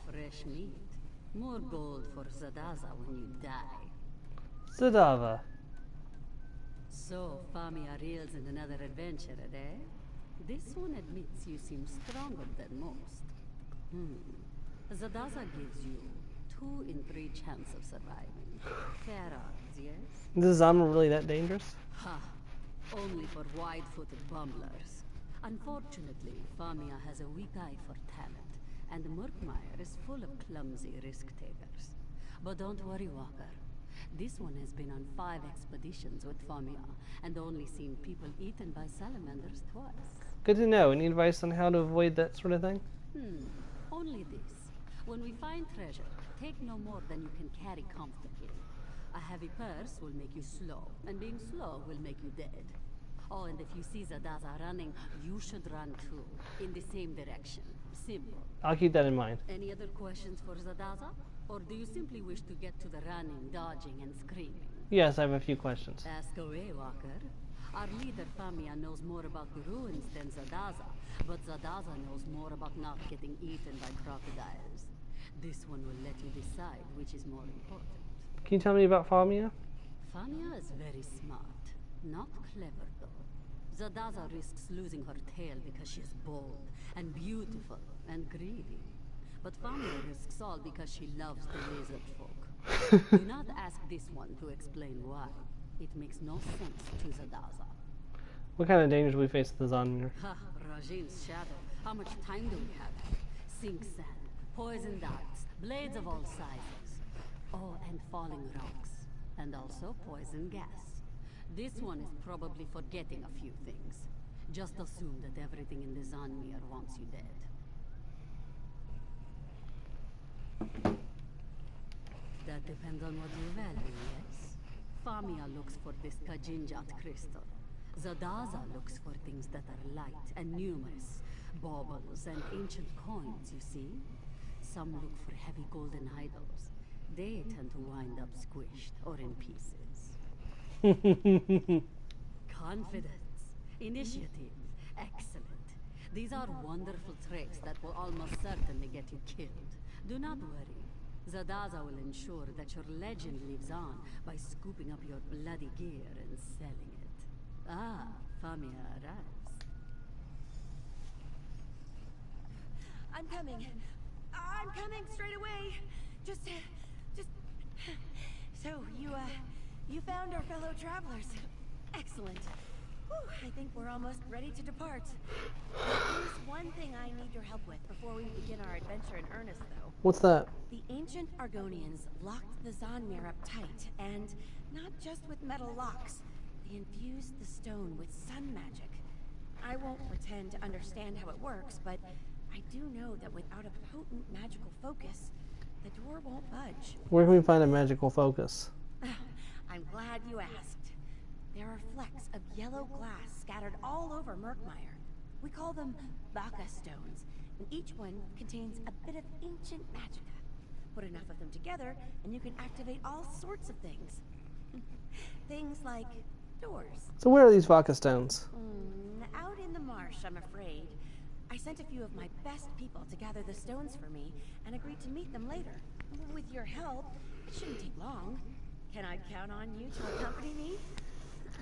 Fresh meat. More gold for Zadaza when you die. Zadava. So, Famia reels in another adventure, eh? This one admits you seem stronger than most. Zadaza gives you 2 in 3 chance of surviving. Fair odds, yes? Is Zama really that dangerous? Ha! Only for wide-footed bumblers. Unfortunately, Famia has a weak eye for talent. And Murkmire is full of clumsy risk-takers. But don't worry, Walker. This one has been on 5 expeditions with Famia, and only seen people eaten by salamanders twice. Good to know. Any advice on how to avoid that sort of thing? Only this. When we find treasure, take no more than you can carry comfortably. A heavy purse will make you slow, and being slow will make you dead. Oh, and if you see Zadaza running, you should run too, in the same direction. Simple. I'll keep that in mind. Any other questions for Zadaza? Or do you simply wish to get to the running, dodging, and screaming? Yes, I have a few questions. Ask away, Walker. Our leader Famia knows more about the ruins than Zadaza, but Zadaza knows more about not getting eaten by crocodiles. This one will let you decide which is more important. Can you tell me about Famia? Famia is very smart, not clever though. Zadaza risks losing her tail because she is bold and beautiful and greedy. But Famia risks all because she loves the lizard folk. Do not ask this one to explain why. It makes no sense to Zadaza. What kind of dangers do we face with the Zonmir? Ha, Rajin's shadow. How much time do we have? Sink sand, poison darts, blades of all sizes. Oh, and falling rocks. And also poison gas. This one is probably forgetting a few things. Just assume that everything in the Zonmir wants you dead. That depends on what you value, yes? Famia looks for this Kajinjat crystal. Zadaza looks for things that are light and numerous. Baubles and ancient coins, you see? Some look for heavy golden idols. They tend to wind up squished or in pieces. Confidence, initiative, excellent. These are wonderful traits that will almost certainly get you killed. Do not worry. Zadaza will ensure that your legend lives on by scooping up your bloody gear and selling it. Ah, Famia arrives. I'm coming. I'm coming straight away. Just. So, you found our fellow travelers. Excellent. Whew, I think we're almost ready to depart. There's one thing I need your help with before we begin our adventure in earnest, though. What's that? The ancient Argonians locked the Zonmir up tight, and not just with metal locks. They infused the stone with sun magic. I won't pretend to understand how it works, but I do know that without a potent magical focus, the door won't budge. Where can we find a magical focus? I'm glad you asked. There are flecks of yellow glass scattered all over Murkmire. We call them Baka stones, and each one contains a bit of ancient magicka. Put enough of them together, and you can activate all sorts of things. Things like doors. So where are these Vodka stones? Out in the marsh, I'm afraid. I sent a few of my best people to gather the stones for me, and agreed to meet them later. With your help, it shouldn't take long. Can I count on you to accompany me?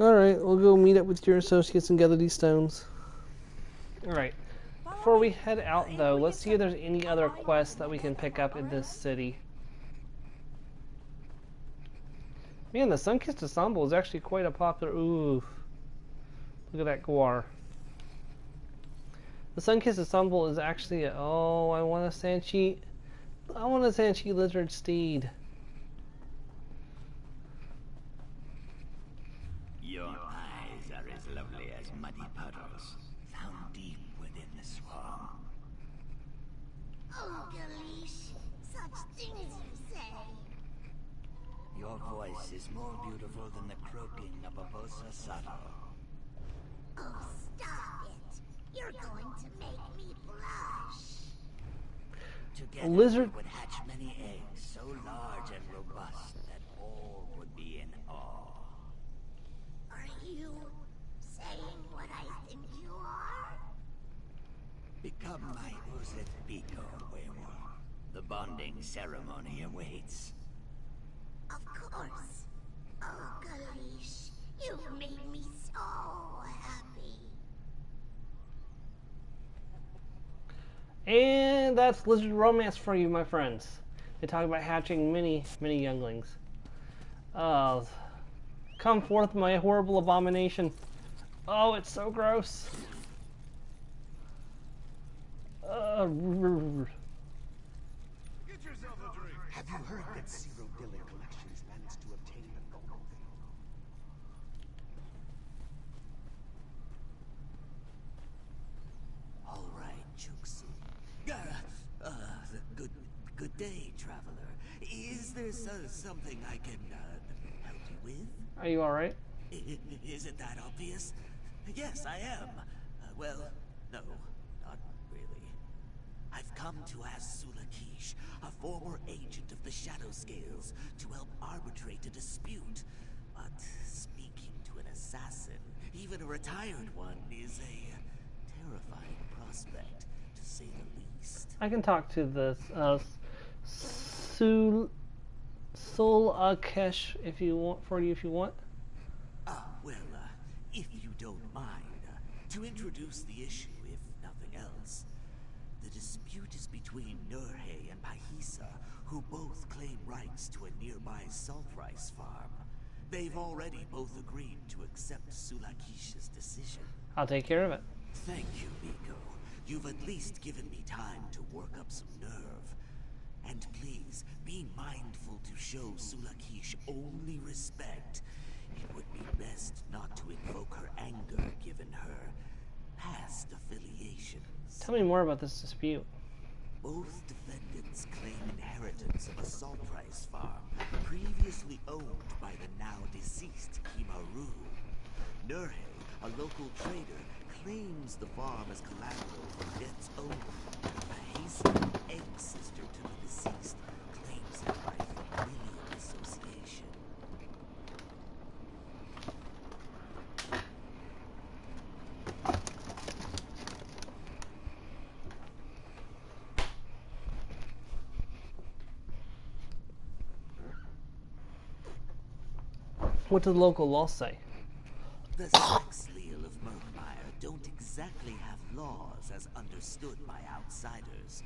Alright, we'll go meet up with your associates and gather these stones. Alright. Before we head out, though, let's see if there's any other quests that we can pick up in this city. Man, the Sun-Kissed Ensemble is actually quite a popular... Ooh. Look at that Guar. The Sun-Kissed Ensemble is actually... Oh, I want a Sanchi... I want a Sanchi Lizard Steed. Your eyes are as lovely as muddy puddles, found deep within the swamp. Oh, Galish, such things you say. Your voice is more beautiful than the croaking of a bosa sato. Oh, stop it. You're going to make me blush. Together Lizard... we would hatch many eggs so large and robust that all would be in awe. Are you saying what I think you are? Become my Uzet Biko, werewolf. The bonding ceremony awaits. Of course. Oh, Galish, you've made me so happy. And that's Lizard Romance for you, my friends. They talk about hatching many, many younglings. Come forth, my horrible abomination. Oh, it's so gross. Get yourself a drink. Have you heard that Zero Dilla Collections managed to obtain the golden veil? All right, Juxi. Good day, traveler. Is there something I can help you with? Are you alright? Is it that obvious? Yes, I am. Well, no, not really. I've come to ask Sulakish, a former agent of the Shadow Scales, to help arbitrate a dispute. But speaking to to an assassin, even a retired one, is a terrifying prospect, to say the least. I can talk to the Akesh if you want. If you don't mind, to introduce the issue, if nothing else. The dispute is between Nurhe and Pahisa, who both claim rights to a nearby salt rice farm. They've already both agreed to accept Sulakish's decision. I'll take care of it. Thank you, Miko. You've at least given me time to work up some nerve. And please, be mindful to show Sulakish only respect. It would be best not to invoke her anger given her past affiliations. Tell me more about this dispute. Both defendants claim inheritance of a salt rice farm previously owned by the now deceased Kimaru. Nurhe, a local trader, claims the farm as collateral for debts owed. Pahisa, ex-sister to the deceased, claims it by familial association. What does the local law say? The Saxleal of Murkmire don't exactly have laws as understood by outsiders.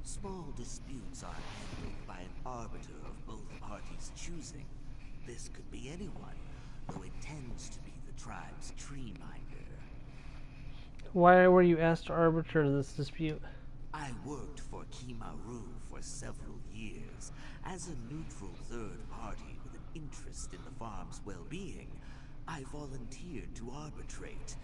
Small disputes are handled by an arbiter of both parties' choosing. This could be anyone, though it tends to be the tribe's tree minder. Why were you asked to arbiter this dispute? I worked for Kimaru for several years as a neutral third party with an interest in the farm's well-being. I volunteered to arbitrate.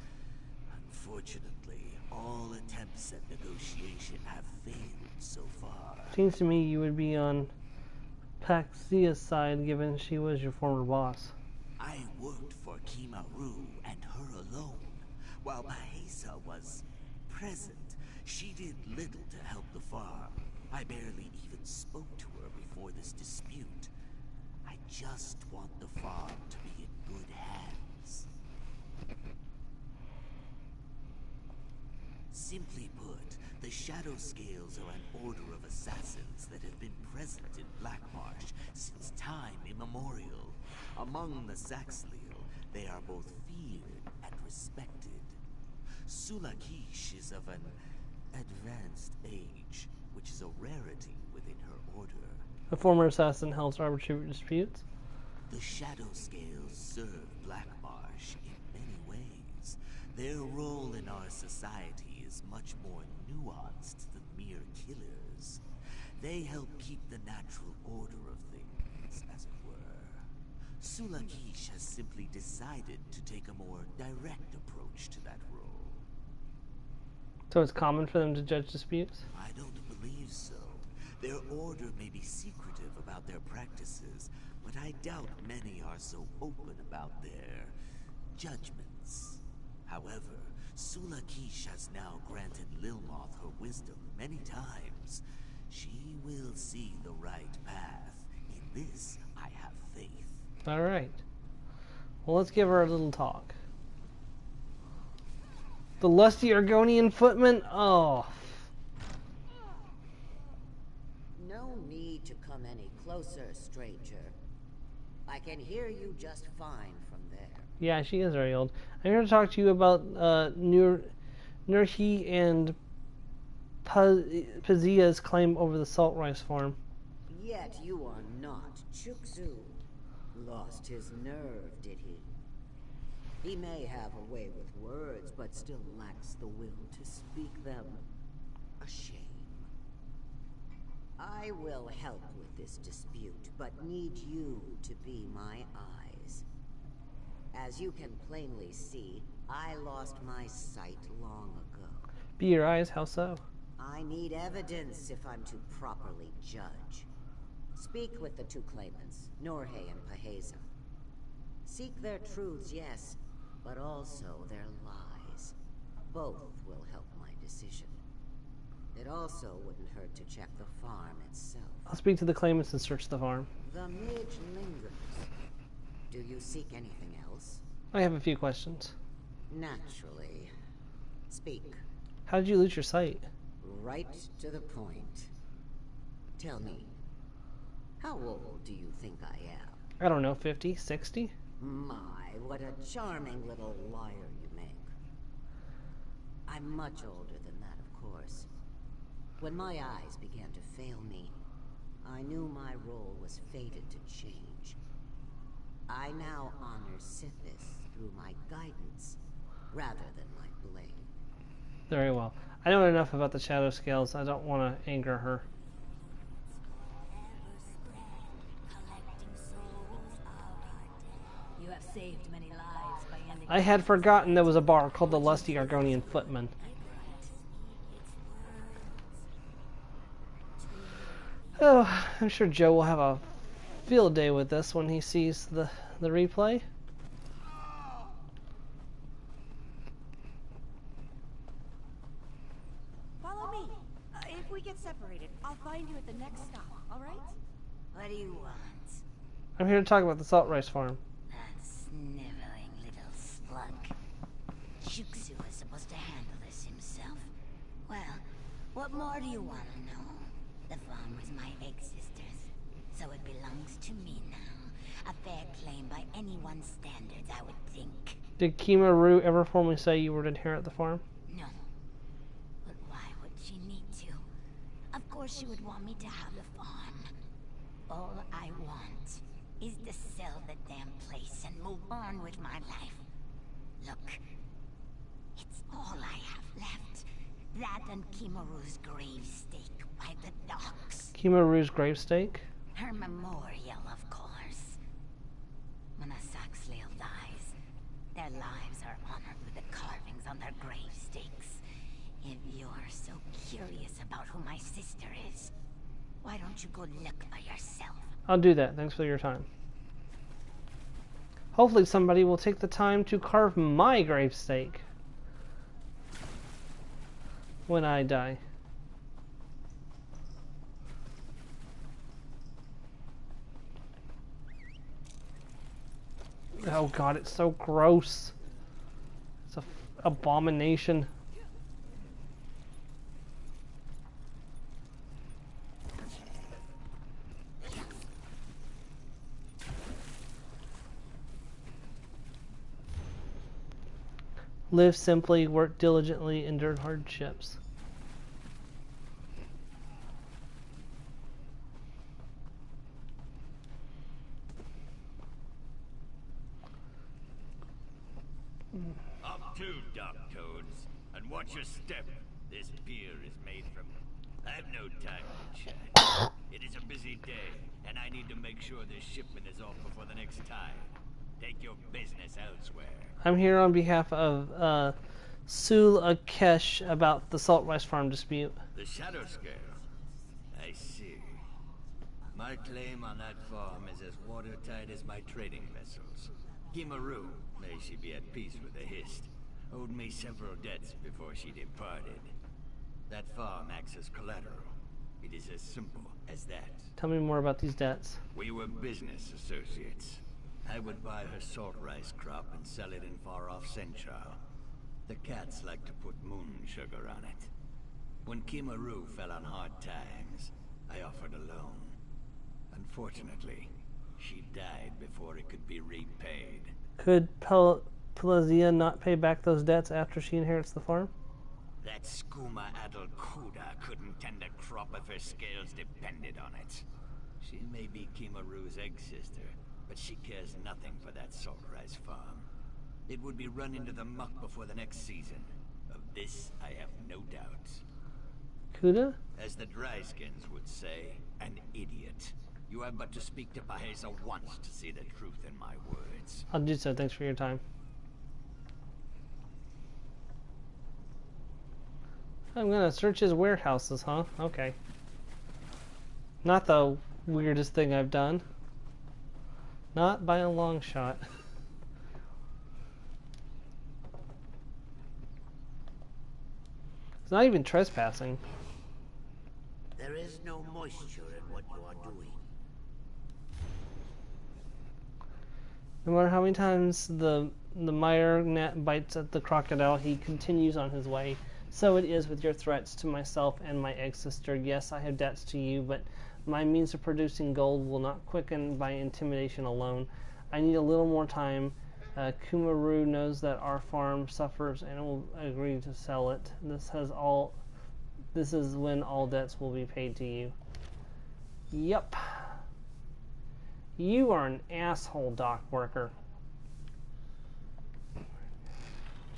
Unfortunately, all attempts at negotiation have failed so far. Seems to me you would be on Paxia's side given she was your former boss. I worked for Kimaru and her alone. While Pahisa was present, she did little to help the farm. I barely even spoke to her before this dispute. I just want the farm to be in good hands. Simply put, the Shadow Scales are an order of assassins that have been present in Blackmarsh since time immemorial. Among the Saxleal, they are both feared and respected. Sulakish is of an advanced age, which is a rarity within her order. A former assassin helps arbitrate disputes. The Shadow Scales serve Blackmarsh in many ways. Their role in our society is much more nuanced than mere killers. They help keep the natural order of things, as it were. Sulakish has simply decided to take a more direct approach to that role. So it's common for them to judge disputes? I don't believe so. Their order may be secretive about their practices, but I doubt many are so open about their judgments. However, Sulakish has now granted Lilmoth her wisdom many times. She will see the right path. In this, I have faith. Alright. Well, let's give her a little talk. The lusty Argonian footman? Oh. No need to come any closer, stranger. I can hear you just fine from there. Yeah, she is very old. I'm here to talk to you about Nurhi and Pazia's claim over the salt rice farm. Yet you are not Chukzu. Lost his nerve, did he? He may have a way with words, but still lacks the will to speak them. A shame. I will help with this dispute, but need you to be my eyes. As you can plainly see, I lost my sight long ago. Be your eyes, how so? I need evidence if I'm to properly judge. Speak with the two claimants, Norhe and Pahesa. Seek their truths, yes, but also their lies. Both will help my decision. It also wouldn't hurt to check the farm itself. I'll speak to the claimants and search the farm. The midge lingers. Do you seek anything else? I have a few questions. Naturally. Speak. How did you lose your sight? Right to the point. Tell me, how old do you think I am? I don't know, 50, 60? My, what a charming little liar you make. I'm much older than that, of course. When my eyes began to fail me, I knew my role was fated to change. I now honor Sithis through my guidance, rather than my blade. Very well. I know enough about the Shadow Scales. I don't want to anger her. You have saved many lives by ending. I had forgotten there was a bar called the Lusty Argonian Footman. Oh, I'm sure Joe will have a field day with this when he sees the replay. Follow me. If we get separated, I'll find you at the next stop, alright? What do you want? I'm here to talk about the Salt Rice Farm. That sniveling little slug. Shuksu is supposed to handle this himself. Well, what more do you want to know? The farm was my ex-sister's, so it belongs to me now. A fair claim by anyone's standards, I would think. Did Kimaru ever formally say you were to inherit the farm? No. But why would she need to? Of course she would want me to have the farm. All I want is to sell the damn place and move on with my life. Look, it's all I have left. That and Kimaru's grave stake by the docks. Kimaru's gravestake? Her memorial, of course. When a Saxleal dies, their lives are honored with the carvings on their grave stakes. If you're so curious about who my sister is, why don't you go look for yourself? I'll do that. Thanks for your time. Hopefully somebody will take the time to carve my gravestake when I die. Oh god, it's so gross. It's a abomination. Live simply, work diligently, endure hardships. Up to, Dark Toads, and watch your step. This beer is made from... I have no time to chat. It is a busy day, and I need to make sure this shipment is off before the next tide. Take your business elsewhere. I'm here on behalf of Sul Akesh about the Salt Rice Farm dispute. The Shadow Scale? I see. My claim on that farm is as watertight as my trading vessels. Kimaru, may she be at peace with the Hist, owed me several debts before she departed. That farm acts as collateral. It is as simple as that. Tell me more about these debts. We were business associates. I would buy her salt rice crop and sell it in far-off Senchal. The cats like to put moon sugar on it. When Kimaru fell on hard times, I offered a loan. Unfortunately, she died before it could be repaid. Could Pelazia not pay back those debts after she inherits the farm? That skooma Adel Kuda couldn't tend a crop if her scales depended on it. She may be Kimaru's egg-sister, but she cares nothing for that salt rice farm. It would be run into the muck before the next season. Of this, I have no doubt. Kuda? As the Dryskins would say, an idiot. You have but to speak to Pahesa once to see the truth in my words. I'll do so. Thanks for your time. I'm gonna search his warehouses, huh? Okay. Not the weirdest thing I've done. Not by a long shot. It's not even trespassing. There is no moisture in what you are doing. No matter how many times the mire gnat bites at the crocodile, he continues on his way. So it is with your threats to myself and my egg sister. Yes, I have debts to you, but my means of producing gold will not quicken by intimidation alone. I need a little more time. Kumaru knows that our farm suffers and will agree to sell it. This is when all debts will be paid to you. Yep. You are an asshole, dock worker.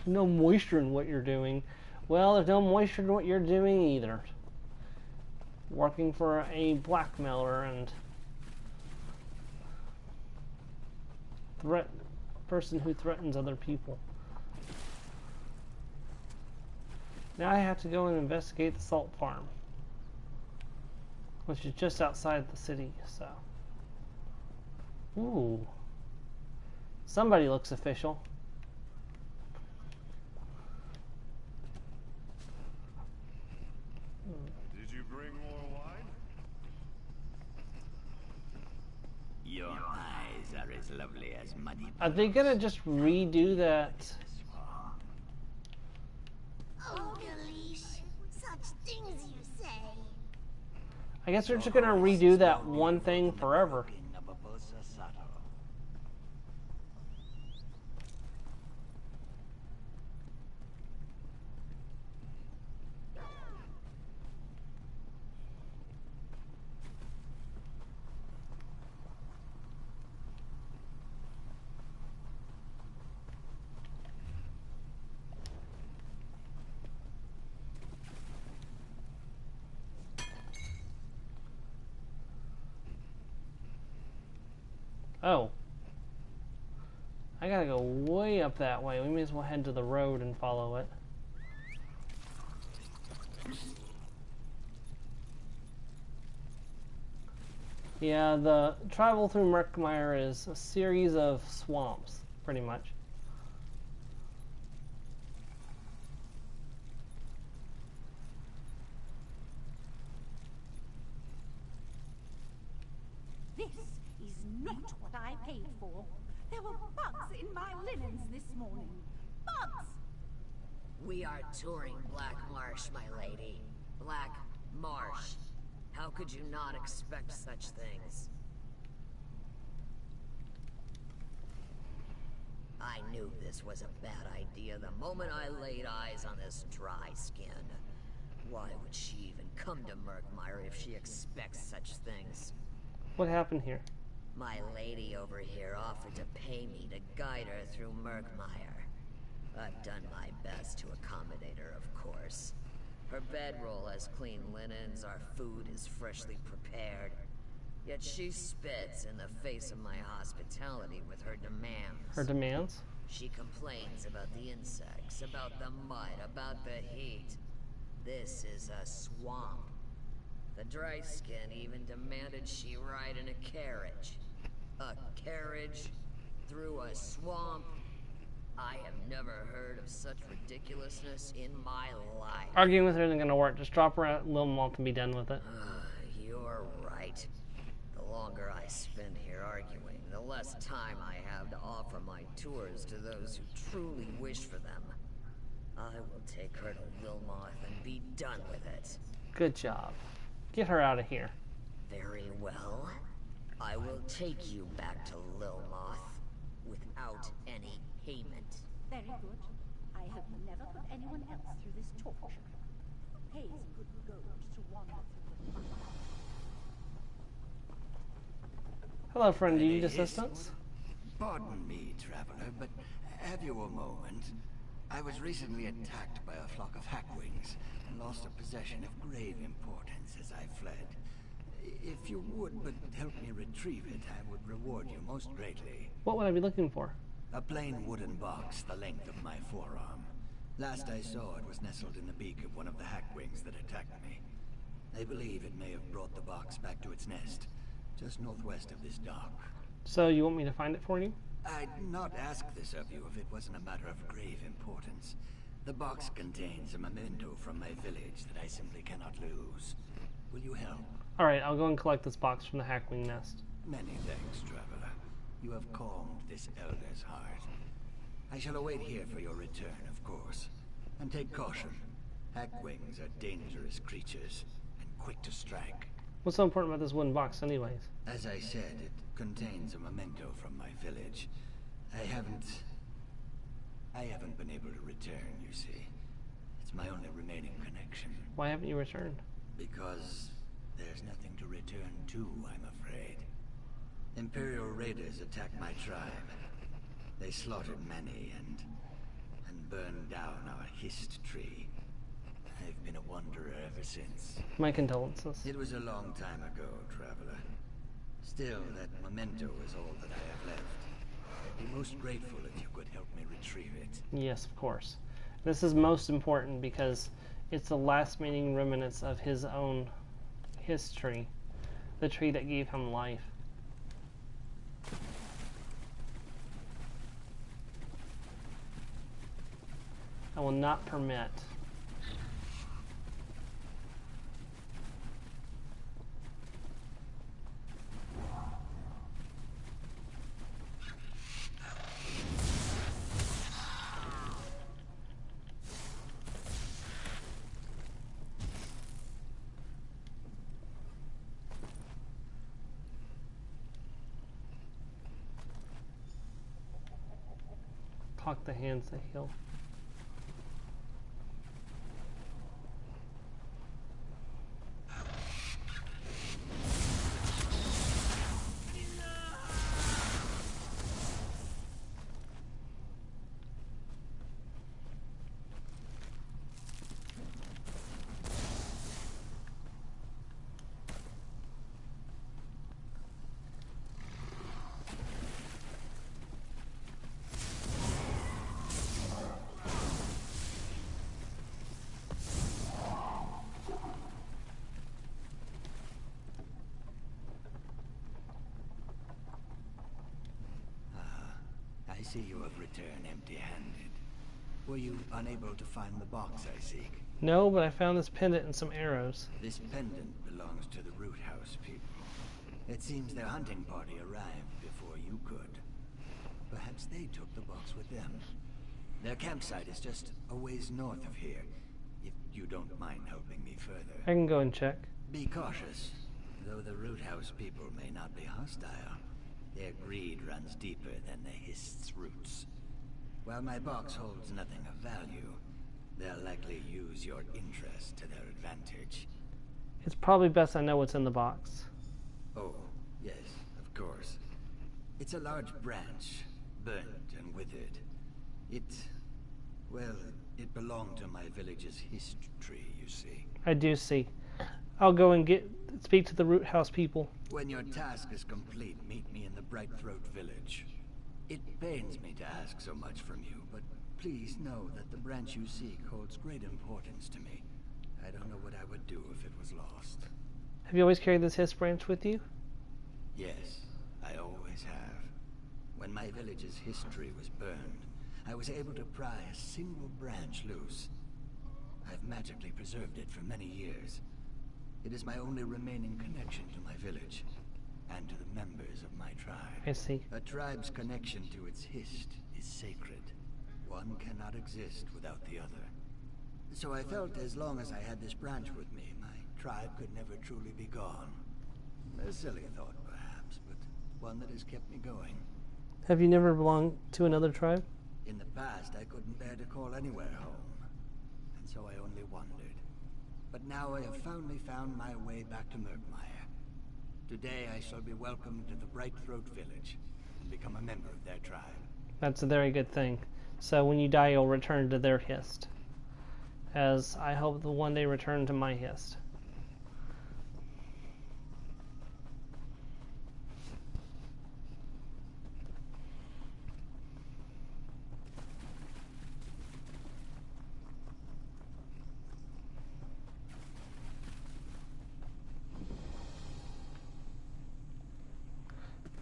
No moisture in what you're doing. Well, there's no moisture in what you're doing either. Working for a blackmailer and person who threatens other people. Now I have to go and investigate the salt farm, which is just outside the city, so. Ooh. Somebody looks official. Did you bring more wine? Your eyes are as lovely as muddy. Are they gonna just redo that? Oh, Galish, such things you say. I guess they're just gonna redo that one thing forever. Oh. I gotta go way up that way. We may as well head to the road and follow it. Yeah, the travel through Murkmire is a series of swamps, pretty much. This is not what I paid for. There were bugs in my linens this morning. Bugs! We are touring Black Marsh, my lady. Black Marsh. How could you not expect such things? I knew this was a bad idea the moment I laid eyes on this dry skin. Why would she even come to Murkmire if she expects such things? What happened here? My lady over here offered to pay me to guide her through Murkmire. I've done my best to accommodate her, of course. Her bedroll has clean linens, our food is freshly prepared. Yet she spits in the face of my hospitality with her demands. Her demands? She complains about the insects, about the mud, about the heat. This is a swamp. The dry skin even demanded she ride in a carriage. A carriage through a swamp? I have never heard of such ridiculousness in my life. Arguing with her isn't gonna work. Just drop her at Lil Moth and be done with it. You're right. The longer I spend here arguing, the less time I have to offer my tours to those who truly wish for them. I will take her to Lil Moth and be done with it. Good job. Get her out of here. Very well. I will take you back to Lil Moth without any payment. Very good. I have never put anyone else through this torture. Who pays good gold to wander through the fire? Hello, friend. Do you need assistance? Pardon me, traveler, but have you a moment? I was recently attacked by a flock of hackwings and lost a possession of grave importance as I fled. If you would but help me retrieve it, I would reward you most greatly. What would I be looking for? A plain wooden box the length of my forearm. Last I saw, it was nestled in the beak of one of the hackwings that attacked me. I believe it may have brought the box back to its nest, just northwest of this dock. So you want me to find it for you? I'd not ask this of you if it wasn't a matter of grave importance. The box contains a memento from my village that I simply cannot lose. Will you help? Alright, I'll go and collect this box from the hackwing nest. Many thanks, traveler. You have calmed this elder's heart. I shall await here for your return, of course. And take caution. Hackwings are dangerous creatures, and quick to strike. What's so important about this wooden box anyways? As I said, it contains a memento from my village. I haven't been able to return, you see. It's my only remaining connection. Why haven't you returned? Because there's nothing to return to, I'm afraid. Imperial raiders attacked my tribe. They slaughtered many and burned down our hist tree. I've been a wanderer ever since. My condolences. It was a long time ago, traveler. Still, that memento is all that I have left. I'd be most grateful if you could help me retrieve it. Yes, of course. This is most important because it's the last remaining remnants of his own history. The tree that gave him life. I will not permit clock the hands that heal. I see you have returned empty-handed. Were you unable to find the box I seek? No, but I found this pendant and some arrows. This pendant belongs to the Root House people. It seems their hunting party arrived before you could. Perhaps they took the box with them. Their campsite is just a ways north of here, if you don't mind helping me further. I can go and check. Be cautious. Though the Root House people may not be hostile, their greed runs deeper than the Hist's roots. While my box holds nothing of value, they'll likely use your interest to their advantage. It's probably best I know what's in the box. Oh, yes, of course. It's a large branch, burnt and withered. It belonged to my village's hist tree, you see. I do see. I'll go and speak to the Root House people. When your task is complete, meet me in the Brightthroat village. It pains me to ask so much from you, but please know that the branch you seek holds great importance to me. I don't know what I would do if it was lost. Have you always carried this hist branch with you? Yes, I always have. When my village's history was burned, I was able to pry a single branch loose. I've magically preserved it for many years. It is my only remaining connection to my village, and to the members of my tribe. I see. A tribe's connection to its hist is sacred. One cannot exist without the other. So I felt as long as I had this branch with me, my tribe could never truly be gone. A silly thought, perhaps, but one that has kept me going. Have you never belonged to another tribe? In the past, I couldn't bear to call anywhere home, and so I only wandered. But now I have finally found my way back to Murkmire. Today I shall be welcomed to the Brightthroat village and become a member of their tribe. That's a very good thing. So when you die, you'll return to their hist. As I hope to one day return to my hist.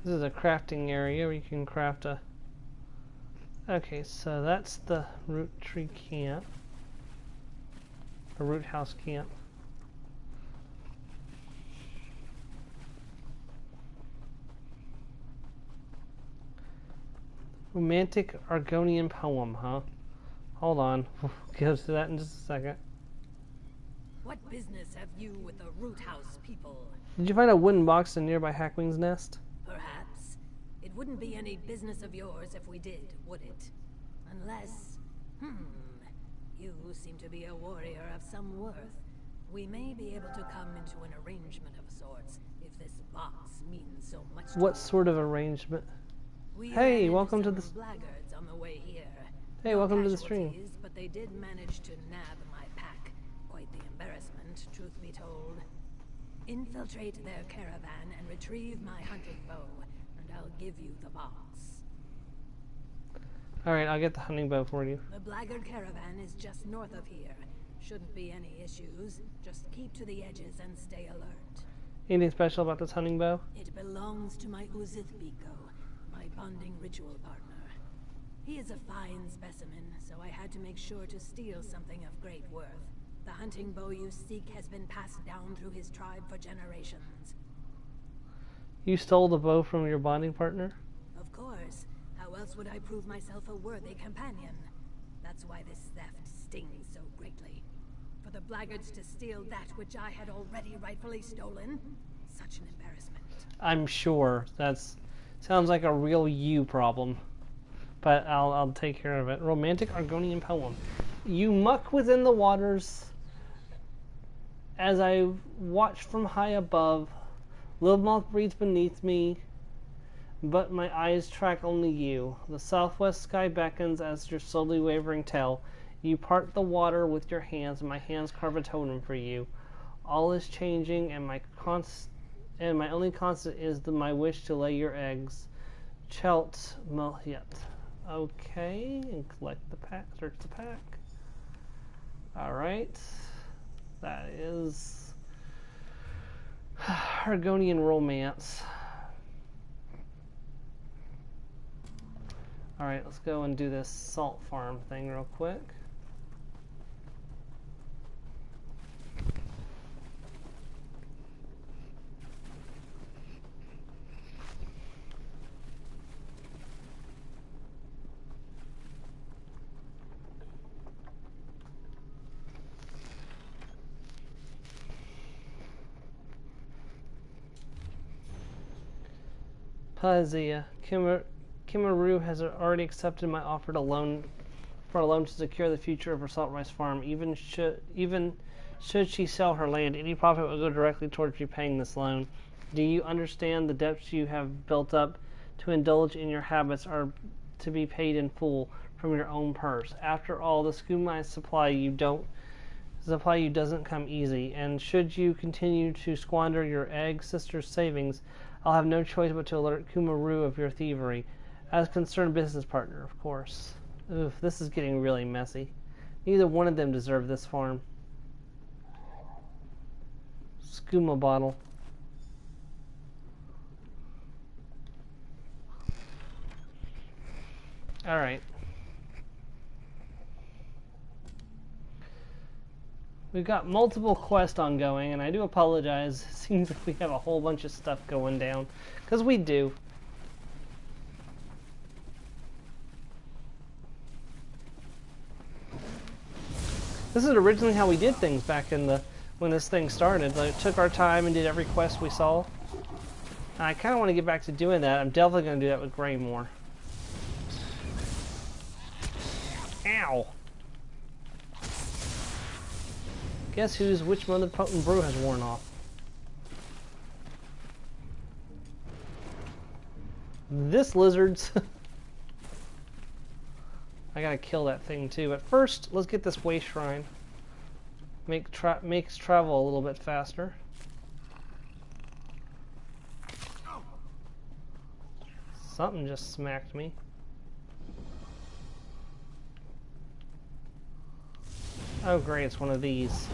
This is a crafting area where you can craft a... Okay, so that's the root tree camp. A root house camp. Romantic Argonian poem, huh? Hold on. We'll get to that in just a second. What business have you with the Root House people? Did you find a wooden box in nearby Hackwing's nest? Perhaps. It wouldn't be any business of yours if we did, would it? Unless... You seem to be a warrior of some worth. We may be able to come into an arrangement of sorts if this box means so much to What you. sort of arrangement? We Hey, ran welcome into to the... some blackguards on the way here. Hey, No welcome to the stream. casualties, but they did manage to nab my pack. Quite the embarrassment, truth be told. Infiltrate their caravan and retrieve my hunting bow, and I'll give you the box. Alright, I'll get the hunting bow for you. The blackguard caravan is just north of here. Shouldn't be any issues. Just keep to the edges and stay alert. Anything special about this hunting bow? It belongs to my Uzith Biko, my bonding ritual partner. He is a fine specimen, so I had to make sure to steal something of great worth. The hunting bow you seek has been passed down through his tribe for generations. You stole the bow from your bonding partner? Of course. How else would I prove myself a worthy companion? That's why this theft stings so greatly. For the blackguards to steal that which I had already rightfully stolen? Such an embarrassment. I'm sure. That's... sounds like a real you problem. But I'll take care of it. Romantic Argonian poem. You muck within the waters as I watch from high above. Love moth breathes beneath me, but my eyes track only you. The southwest sky beckons as your slowly wavering tail. You part the water with your hands, and my hands carve a totem for you. All is changing, and my only constant is my wish to lay your eggs. Chelt Melhiet. Okay, and collect the pack, search the pack. Alright. That is Argonian romance. Alright, let's go and do this salt farm thing real quick. Pazia, Kimaru has already accepted my offer to loan to secure the future of her salt rice farm. Even should she sell her land, any profit will go directly towards repaying this loan. Do you understand the debts you have built up to indulge in your habits are to be paid in full from your own purse? After all, the Skumai supply you doesn't come easy, and should you continue to squander your egg sister's savings, I'll have no choice but to alert Kumaru of your thievery. As concerned business partner, of course. Oof, this is getting really messy. Neither one of them deserve this farm. Skooma bottle. Alright. We've got multiple quests ongoing, and I do apologize. It seems like we have a whole bunch of stuff going down. Because we do. This is originally how we did things back in when this thing started. Like, took our time and did every quest we saw. And I kind of want to get back to doing that. I'm definitely going to do that with Gray more. Ow! Guess which mother potent brew has worn off. This lizard's... I gotta kill that thing too, but first, let's get this waste shrine. Makes travel a little bit faster. Something just smacked me. Oh great, it's one of these.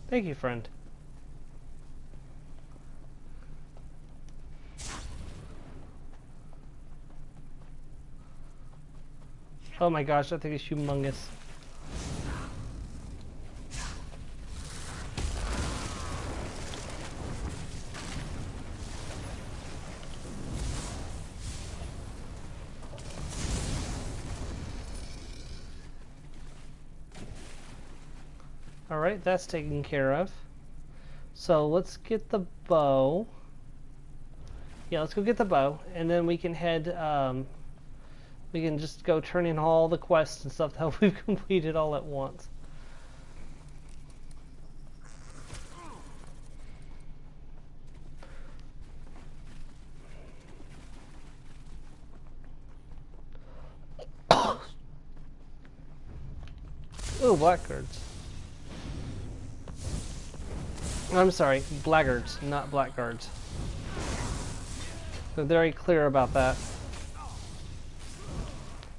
Thank you, friend. Oh my gosh, that thing is humongous. Alright, that's taken care of. So let's get the bow. Yeah, let's go get the bow, and then we can head, we can just go turn in all the quests and stuff that we've completed all at once. Ooh, blackguards. I'm sorry, blackguards, not blackguards. They're very clear about that.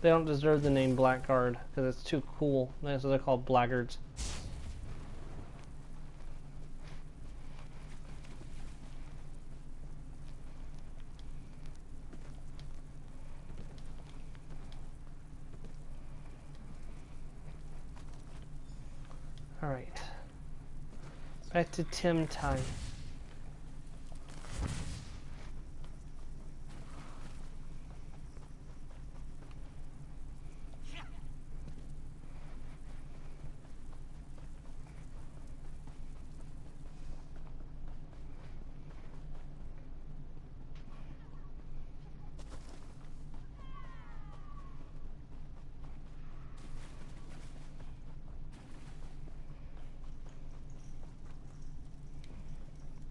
They don't deserve the name Blackguard because it's too cool. So they're called blackguards. Alright. Back to Tim time.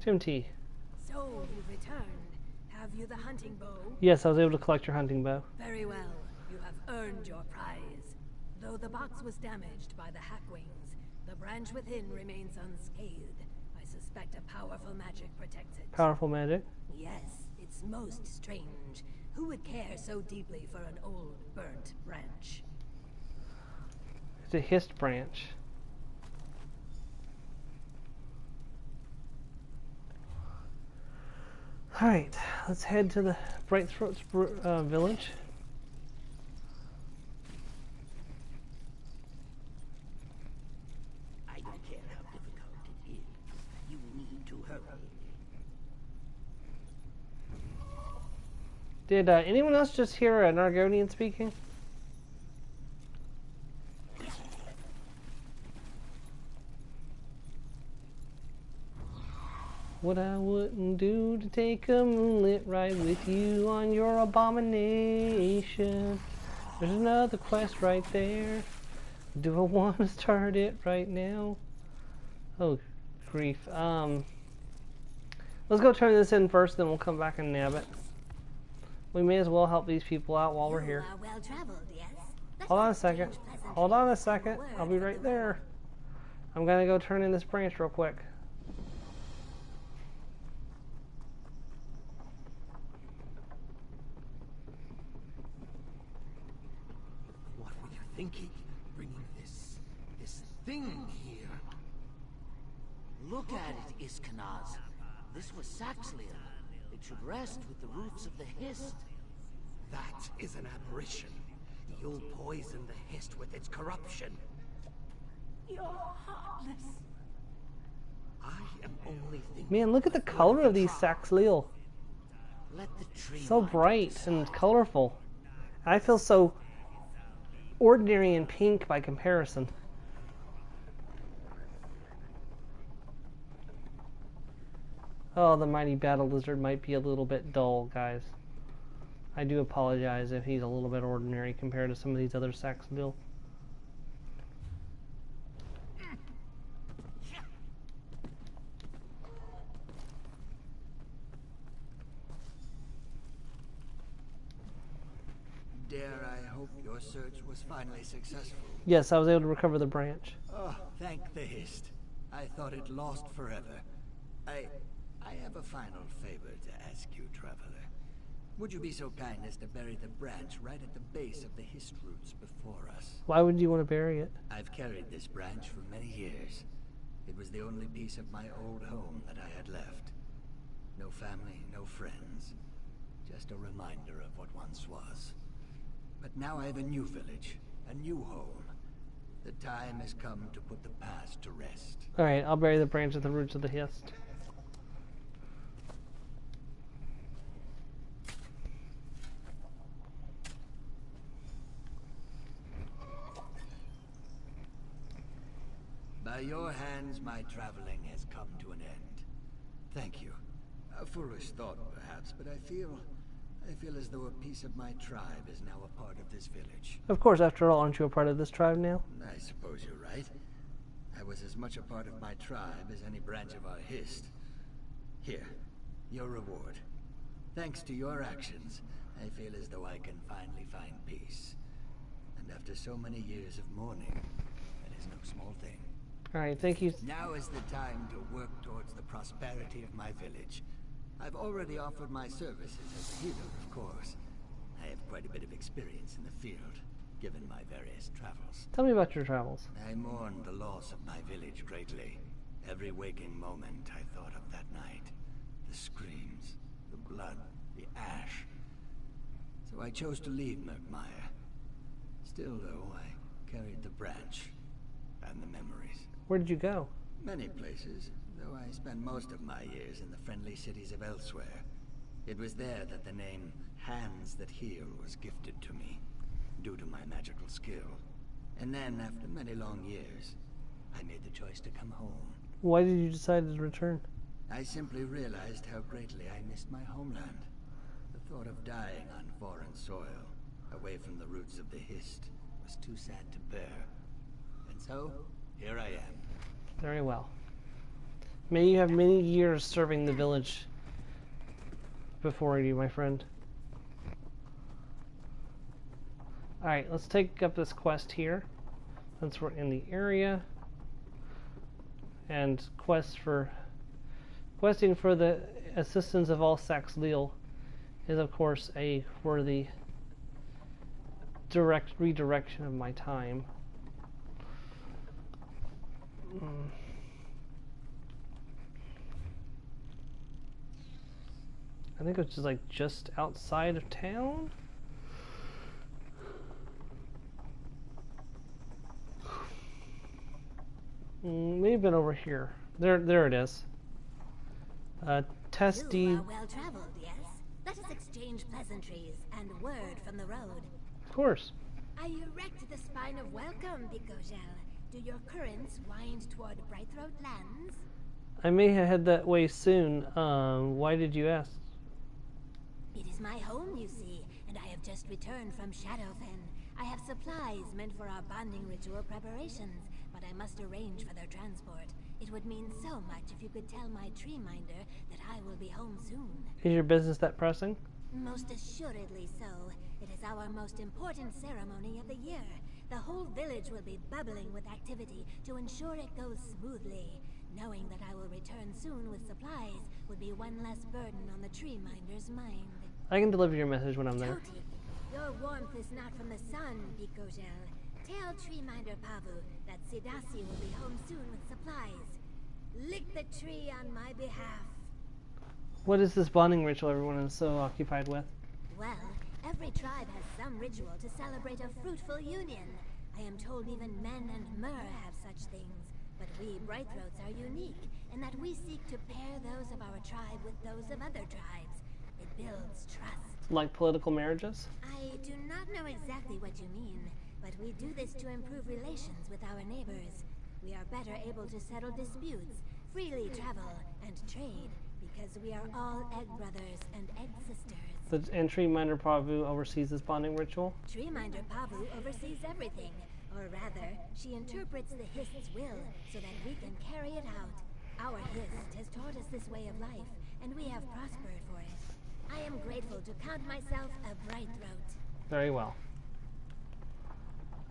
Tim T. So, you've returned. Have you the hunting bow? Yes, I was able to collect your hunting bow. Very well. You have earned your prize. Though the box was damaged by the Hackwings, the branch within remains unscathed. I suspect a powerful magic protects it. Powerful magic? Yes, it's most strange. Who would care so deeply for an old, burnt branch? It's a hissed branch. Alright, let's head to the Bright Throats village. I don't care how difficult it is. You need to hurry. Did anyone else just hear an Argonian speaking? What I wouldn't do to take a moonlit ride with you on your abomination. There's another quest right there. Do I want to start it right now? Oh, grief. Let's go turn this in first, then we'll come back and nab it. We may as well help these people out while we're here. Well traveled, yes? Hold on a second. Hold on a second. I'll be right there. I'm gonna go turn in this branch real quick. What were you thinking, bringing this thing here? Look at it, Iskanaz. This was Saxliel. It should rest with the roots of the Hist. That is an aberration. You'll poison the Hist with its corruption. You're heartless. I am only thinking. Man, look at the color of these Saxliel. Let the tree So bright and colorful. I feel so ordinary and pink by comparison. Oh, the mighty battle lizard might be a little bit dull, guys. I do apologize if he's a little bit ordinary compared to some of these other Saxliel. Dare I hope your search was finally successful? Yes, I was able to recover the branch. Oh, thank the Hist. I thought it lost forever. I have a final favor to ask you, traveler. Would you be so kind as to bury the branch right at the base of the Hist roots before us? Why would you want to bury it? I've carried this branch for many years. It was the only piece of my old home that I had left. No family, no friends. Just a reminder of what once was. But now I have a new village, a new home. The time has come to put the past to rest. Alright, I'll bury the branch at the roots of the Hist. By your hands, my traveling has come to an end. Thank you. A foolish thought, perhaps, but I feel as though a piece of my tribe is now a part of this village. Of course, after all, aren't you a part of this tribe now? I suppose you're right. I was as much a part of my tribe as any branch of our hist. Here, your reward. Thanks to your actions, I feel as though I can finally find peace. And after so many years of mourning, that is no small thing. Alright, thank you. Now is the time to work towards the prosperity of my village. I've already offered my services as a healer, of course. I have quite a bit of experience in the field, given my various travels. Tell me about your travels. I mourned the loss of my village greatly. Every waking moment I thought of that night. The screams, the blood, the ash. So I chose to leave Murkmire. Still, though, I carried the branch and the memories. Where did you go? Many places, though I spent most of my years in the friendly cities of elsewhere. It was there that the name Hands That Heal was gifted to me, due to my magical skill. And then, after many long years, I made the choice to come home. Why did you decide to return? I simply realized how greatly I missed my homeland. The thought of dying on foreign soil, away from the roots of the Hist, was too sad to bear. And so, here I am. Very well. May you have many years serving the village before you, my friend. Alright, let's take up this quest here, since we're in the area. And questing for the assistance of all Saxleal is, of course, a worthy redirection of my time. I think it's just outside of town. May have been over here. There it is. Test You deed. are well traveled, yes? Let us exchange pleasantries and word from the road. Of course. I erect the spine of welcome, Bicogel. Do your currents wind toward Brightthroat lands? I may head that way soon. Why did you ask? It is my home, you see, and I have just returned from Shadowfen. I have supplies meant for our bonding ritual preparations, but I must arrange for their transport. It would mean so much if you could tell my tree minder that I will be home soon. Is your business that pressing? Most assuredly so. It is our most important ceremony of the year. The whole village will be bubbling with activity to ensure it goes smoothly. Knowing that I will return soon with supplies would be one less burden on the tree minder's mind. I can deliver your message when I'm there. Toti, your warmth is not from the sun, Bicogel. Tell tree minder Pavu that Sidasi will be home soon with supplies. Lick the tree on my behalf. What is this bonding ritual everyone is so occupied with? Well, every tribe has some ritual to celebrate a fruitful union. I am told even men and Mer have such things, but we Brightthroats are unique in that we seek to pair those of our tribe with those of other tribes. It builds trust. Like political marriages? I do not know exactly what you mean, but we do this to improve relations with our neighbors. We are better able to settle disputes, freely travel, and trade, because we are all egg brothers and egg sisters. And Tree Minder Pavu oversees this bonding ritual? Tree Minder Pavu oversees everything, or rather, she interprets the Hist's will so that we can carry it out. Our Hist has taught us this way of life, and we have prospered for it. I am grateful to count myself a Brightthroat. Very well.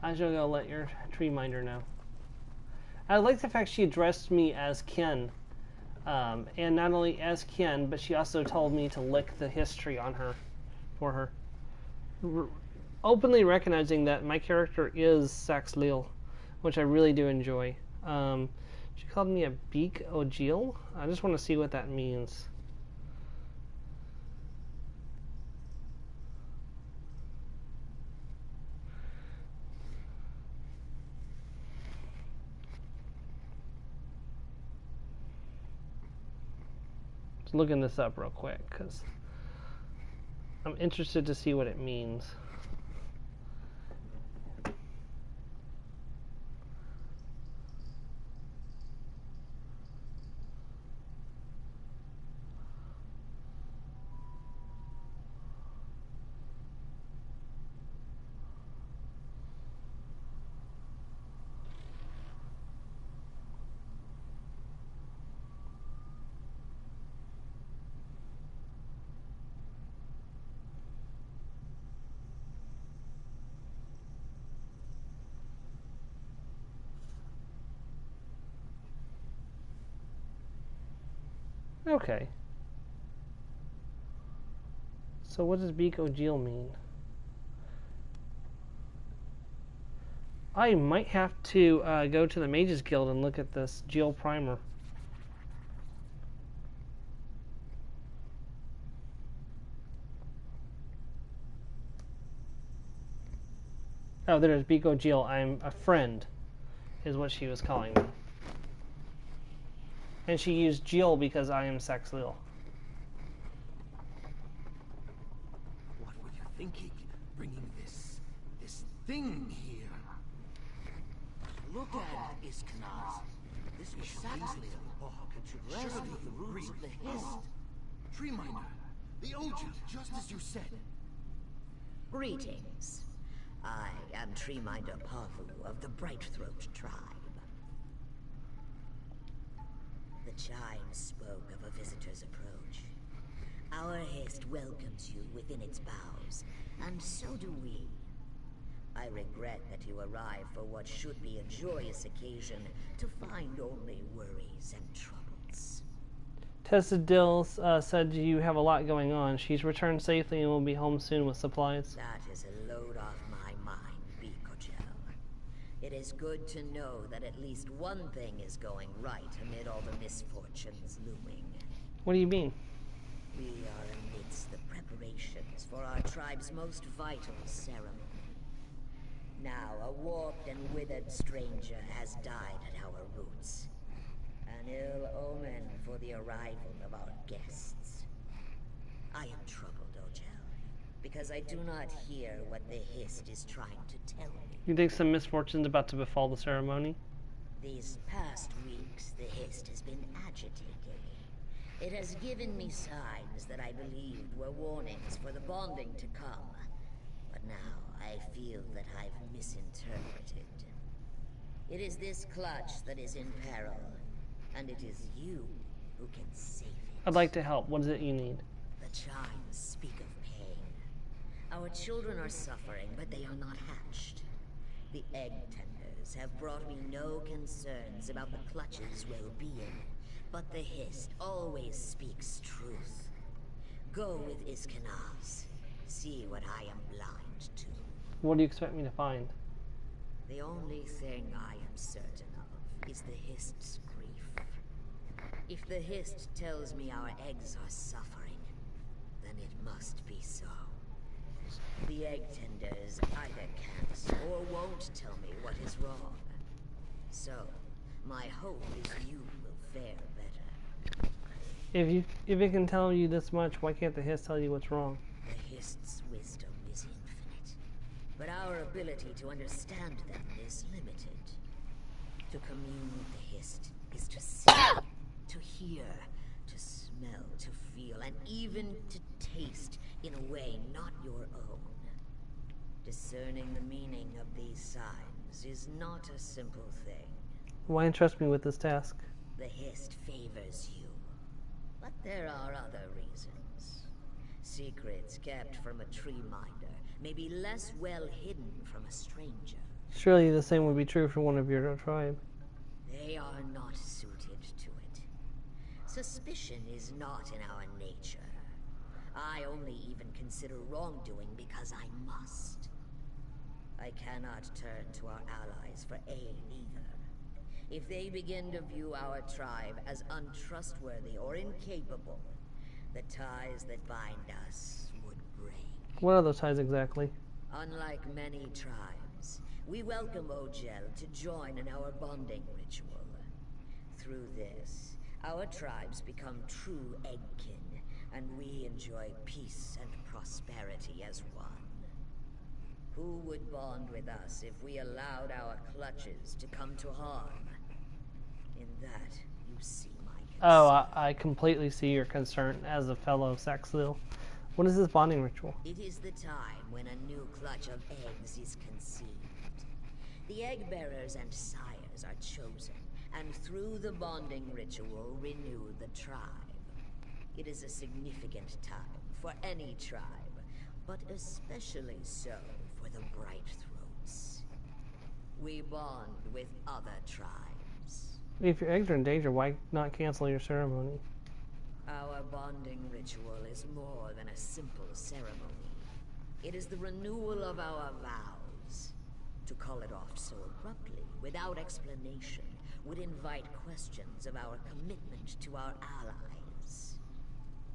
I shall go let your tree minder know. I like the fact she addressed me as Ken. And not only as Ken, but she also told me to lick the history on her, for her. Openly recognizing that my character is Saxleal, which I really do enjoy. She called me a Beak Ojil. I just want to see what that means. Just looking this up real quick because I'm interested to see what it means. Okay. So what does Biko Jill mean? I might have to go to the Mages Guild and look at this Jill primer. Oh, there's Biko Jill. I'm a friend, is what she was calling me. And she used Jill because I am Saxlil. What were you thinking, bringing this thing here? Look at it, Iskanaz. This was Saxley. Surely the roots of the Hist. Tree Minder, the Ojin, just as you said. Greetings. I am Tree Minder Parvu of the Brightthroat tribe. The chime spoke of a visitor's approach. Our Hist welcomes you within its boughs, and so do we. I regret that you arrive for what should be a joyous occasion to find only worries and troubles. Tessa Dills said you have a lot going on. She's returned safely and will be home soon with supplies. That is a load off my mind, Bikojel. It is good to know that at least one thing is going right amid all the misfortunes looming. What do you mean? We are amidst the preparations for our tribe's most vital ceremony. Now, a warped and withered stranger has died at our roots. An ill omen for the arrival of our guests. I am troubled, Ojel, because I do not hear what the Hist is trying to tell me. You think some misfortune's about to befall the ceremony? These past weeks, the Hist has been agitating. It has given me signs that I believed were warnings for the bonding to come. But now, I feel that I've misinterpreted. It is this clutch that is in peril, and it is you who can save it. I'd like to help. What is it you need? The chimes speak of pain. Our children are suffering, but they are not hatched. The egg tenders have brought me no concerns about the clutch's well-being, but the Hist always speaks truth. Go with Iskanaz. See what I am blind to. What do you expect me to find? The only thing I am certain of is the Hist's grief. If the Hist tells me our eggs are suffering, then it must be so. The egg tenders either can't or won't tell me what is wrong. So, my hope is you will fare better. If it can tell you this much, why can't the Hist tell you what's wrong? The Hist's wisdom is infinite, but our ability to understand them is limited. To commune with the Hist is to see, to hear, to smell, to feel, and even to taste in a way not your own. Discerning the meaning of these signs is not a simple thing. Why entrust me with this task? The Hist favors you, but there are other reasons. Secrets kept from a tree minder may be less well hidden from a stranger. Surely the same would be true for one of your tribe. They are not suited to it. Suspicion is not in our nature. I only even consider wrongdoing because I must. I cannot turn to our allies for aid either. If they begin to view our tribe as untrustworthy or incapable, the ties that bind us would break. What are those ties exactly? Unlike many tribes, we welcome Ojel to join in our bonding ritual. Through this, our tribes become true eggkin, and we enjoy peace and prosperity as one. Who would bond with us if we allowed our clutches to come to harm? In that, you see my concern. Oh, I completely see your concern as a fellow Saxlil. What is this bonding ritual? It is the time when a new clutch of eggs is conceived. The egg bearers and sires are chosen, and through the bonding ritual renew the tribe. It is a significant time for any tribe, but especially so for the Brightthroats. We bond with other tribes. If your eggs are in danger, why not cancel your ceremony? Our bonding ritual is more than a simple ceremony. It is the renewal of our vows. To call it off so abruptly, without explanation, would invite questions of our commitment to our allies.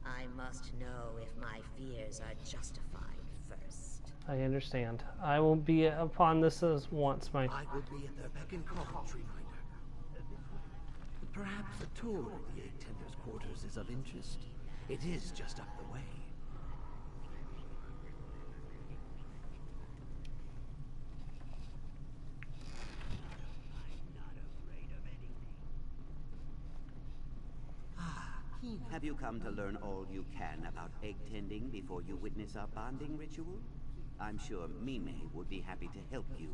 I must know if my fears are justified first. I understand. I will be upon this as once, my... I will be at their beck and call, Treeminder. Perhaps a tour of the Egg Tender's quarters is of interest. It is just up the way. Have you come to learn all you can about egg tending before you witness our bonding ritual? I'm sure Mime would be happy to help you.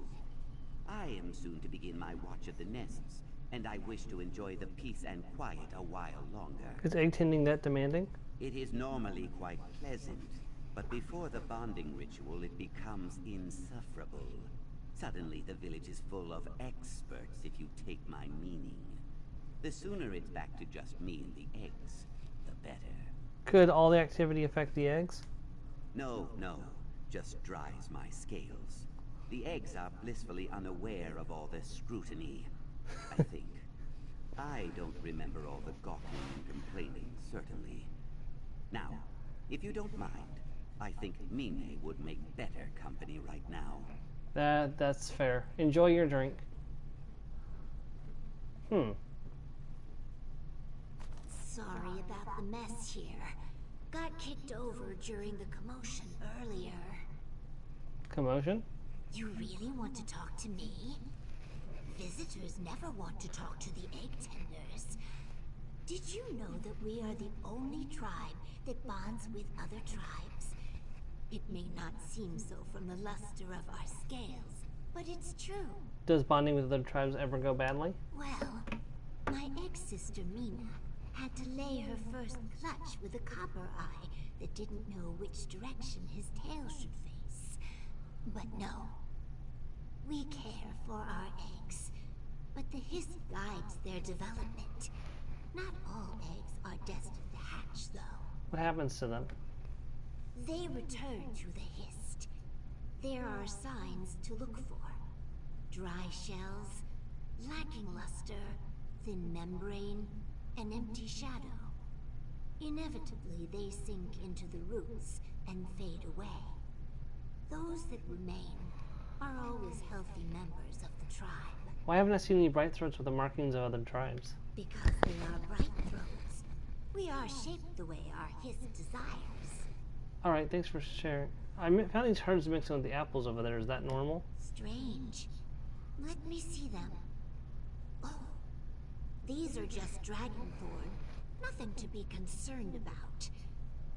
I am soon to begin my watch of the nests, and I wish to enjoy the peace and quiet a while longer. Is egg tending that demanding? It is normally quite pleasant, but before the bonding ritual it becomes insufferable. Suddenly the village is full of experts, if you take my meaning. The sooner it's back to just me and the eggs, the better. Could all the activity affect the eggs? No, just dries my scales. The eggs are blissfully unaware of all the scrutiny, I think. I don't remember all the gawking and complaining, certainly. Now, if you don't mind, I think Mime would make better company right now. That's fair. Enjoy your drink. Sorry about the mess here. Got kicked over during the commotion earlier. Commotion? You really want to talk to me? Visitors never want to talk to the Egg Tenders. Did you know that we are the only tribe that bonds with other tribes? It may not seem so from the luster of our scales, but it's true. Does bonding with other tribes ever go badly? Well, my ex-sister Mina had to lay her first clutch with a copper eye that didn't know which direction his tail should face. But no, we care for our eggs, but the Hist guides their development. Not all eggs are destined to hatch, though. What happens to them? They return to the Hist. There are signs to look for. Dry shells, lacking luster, thin membrane, an empty shadow. Inevitably, they sink into the roots and fade away. Those that remain are always healthy members of the tribe. Why haven't I seen any bright throats with the markings of other tribes? Because they are bright throats. We are shaped the way our Hist desires. Alright, thanks for sharing. I found these herbs mixing with the apples over there. Is that normal? Strange. Let me see them. Oh, these are just dragonthorn. Nothing to be concerned about.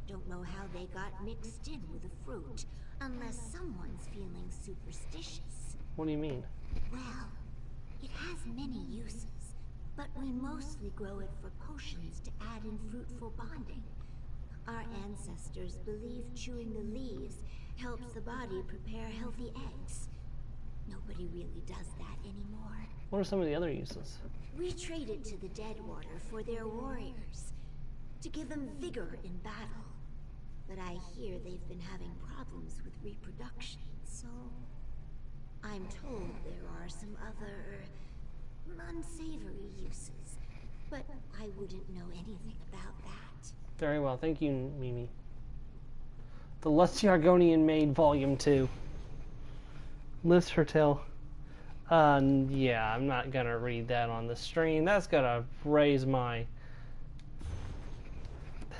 Don't know how they got mixed in with the fruit, unless someone's feeling superstitious. What do you mean? Well, it has many uses, but we mostly grow it for potions to add in fruitful bonding. Our ancestors believed chewing the leaves helps the body prepare healthy eggs. Nobody really does that anymore. What are some of the other uses? We trade it to the Deadwater for their warriors, to give them vigor in battle. But I hear they've been having problems with reproduction, so I'm told there are some other unsavory uses, but I wouldn't know anything about that. Very well, thank you, Mimi. The Lusty Argonian Maid, Volume 2. Lifts her tail. Yeah, I'm not gonna read that on the stream. That's gonna raise my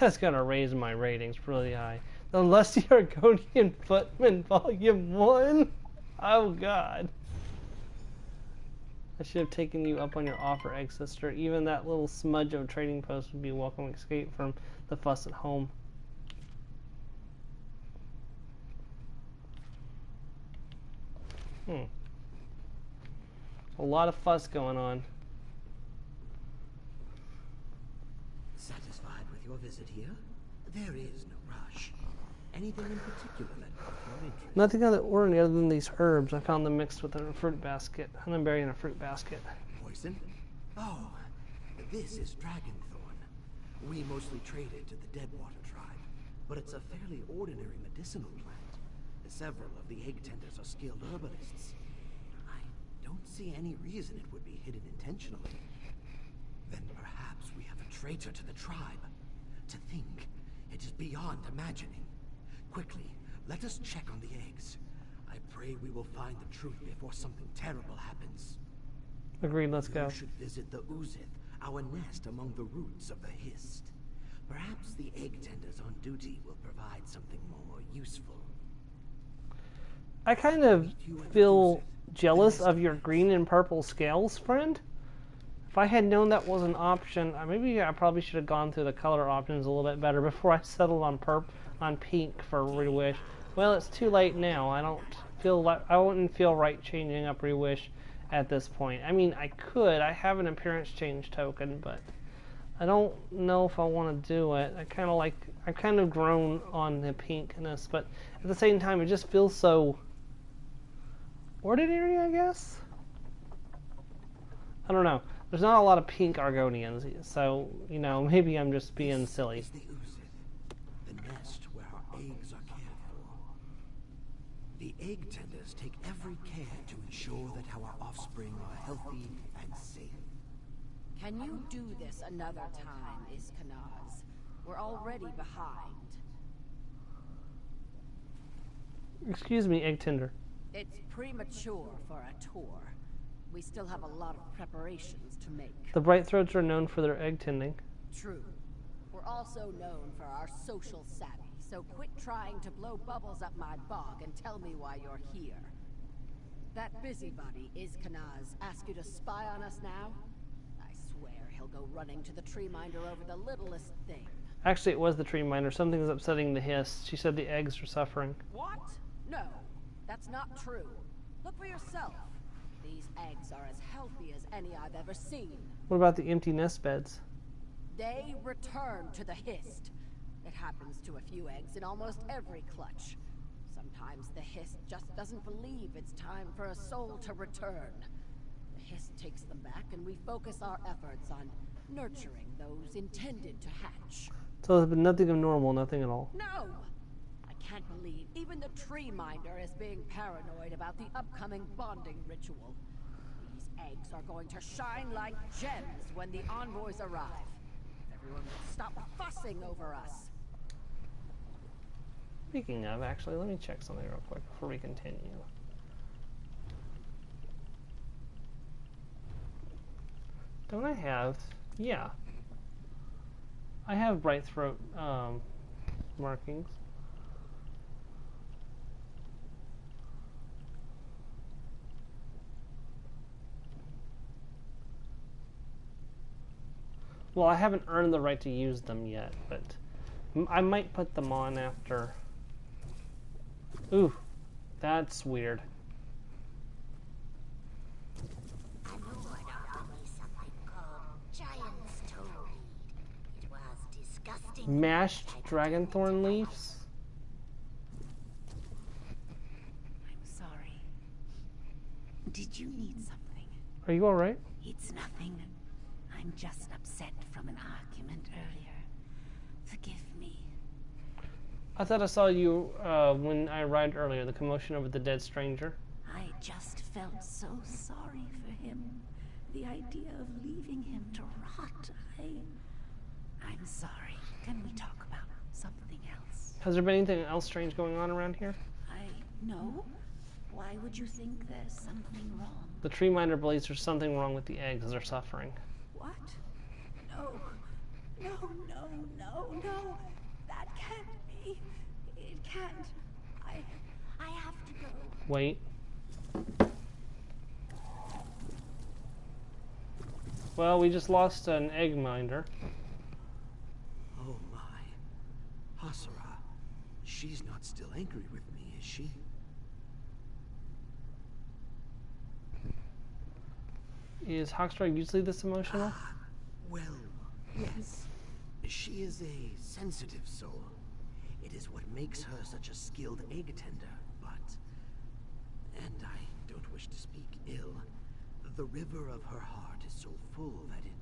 ratings really high. The Lusty Argonian Footman, Volume 1. Oh God. I should have taken you up on your offer, egg sister. Even that little smudge of a trading post would be a welcome escape from the fuss at home. A lot of fuss going on. Satisfied with your visit here? There is no rush. Anything in particular that caught your interest? Nothing out of the ordinary other than these herbs. I found them mixed with a fruit basket. And I'm burying a fruit basket. Poison? Oh, this is dragonthorn. We mostly trade it to the Deadwater tribe, but it's a fairly ordinary medicinal plant. Several of the egg tenders are skilled herbalists. I don't see any reason it would be hidden intentionally. Then perhaps we have a traitor to the tribe. To think, it is beyond imagining. Quickly, let us check on the eggs. I pray we will find the truth before something terrible happens. Agreed, let's go. You should visit the Uzith, our nest among the roots of the Hist. Perhaps the egg tenders on duty will provide something more useful. I kind of feel jealous of your green and purple scales, friend. If I had known that was an option, maybe I probably should have gone through the color options a little bit better before I settled on pink for Reewish. Well, it's too late now. I wouldn't feel right changing up Reewish at this point. I mean, I could. I have an appearance change token, but I don't know if I want to do it. I've kind of grown on the pinkness, but at the same time, it just feels so ordinary, I guess? I don't know. There's not a lot of pink Argonians, so, maybe I'm just being silly. This is the Uzith, the nest where our eggs are cared for. The egg tenders take every care to ensure that our offspring are healthy and safe. Can you do this another time, Iskanaz? We're already behind. Excuse me, egg tender. It's premature for a tour. We still have a lot of preparations to make. The bright throats are known for their egg tending. True. We're also known for our social savvy, so quit trying to blow bubbles up my bog and tell me why you're here. That busybody, Iskanaz, ask you to spy on us now? I swear he'll go running to the tree minder over the littlest thing. Actually, it was the tree minder. Something's upsetting the Hist. She said the eggs are suffering. What? No, that's not true. Look for yourself. These eggs are as healthy as any I've ever seen. What about the empty nest beds? They return to the Hist. It happens to a few eggs in almost every clutch. Sometimes the Hist just doesn't believe it's time for a soul to return. The Hist takes them back and we focus our efforts on nurturing those intended to hatch. So there's been nothing abnormal, nothing at all. No! I can't believe even the tree minder is being paranoid about the upcoming bonding ritual. These eggs are going to shine like gems when the envoys arrive. Everyone will stop fussing over us. Speaking of, actually, let me check something real quick before we continue. Don't I have... Yeah. I have bright throat markings. Well, I haven't earned the right to use them yet, but I might put them on after. Ooh, that's weird. Mashed dragonthorn leaves? I'm sorry. Did you need something? Are you alright? It's nothing. I'm just upset from an argument earlier. Forgive me. I thought I saw you when I arrived earlier, the commotion over the dead stranger. I just felt so sorry for him. The idea of leaving him to rot. I'm sorry. Can we talk about something else? Has there been anything else strange going on around here? No. Why would you think there's something wrong? The tree minder believes there's something wrong with the eggs as they're suffering. What? No. No. That can't be. It can't. I have to go. Wait. Well, we just lost an egg minder. Oh my. Hasara. She's not still angry with me, is she? Is Hawkstrike usually this emotional? Well, yes. She is a sensitive soul. It is what makes her such a skilled egg tender, but... And I don't wish to speak ill. The river of her heart is so full that it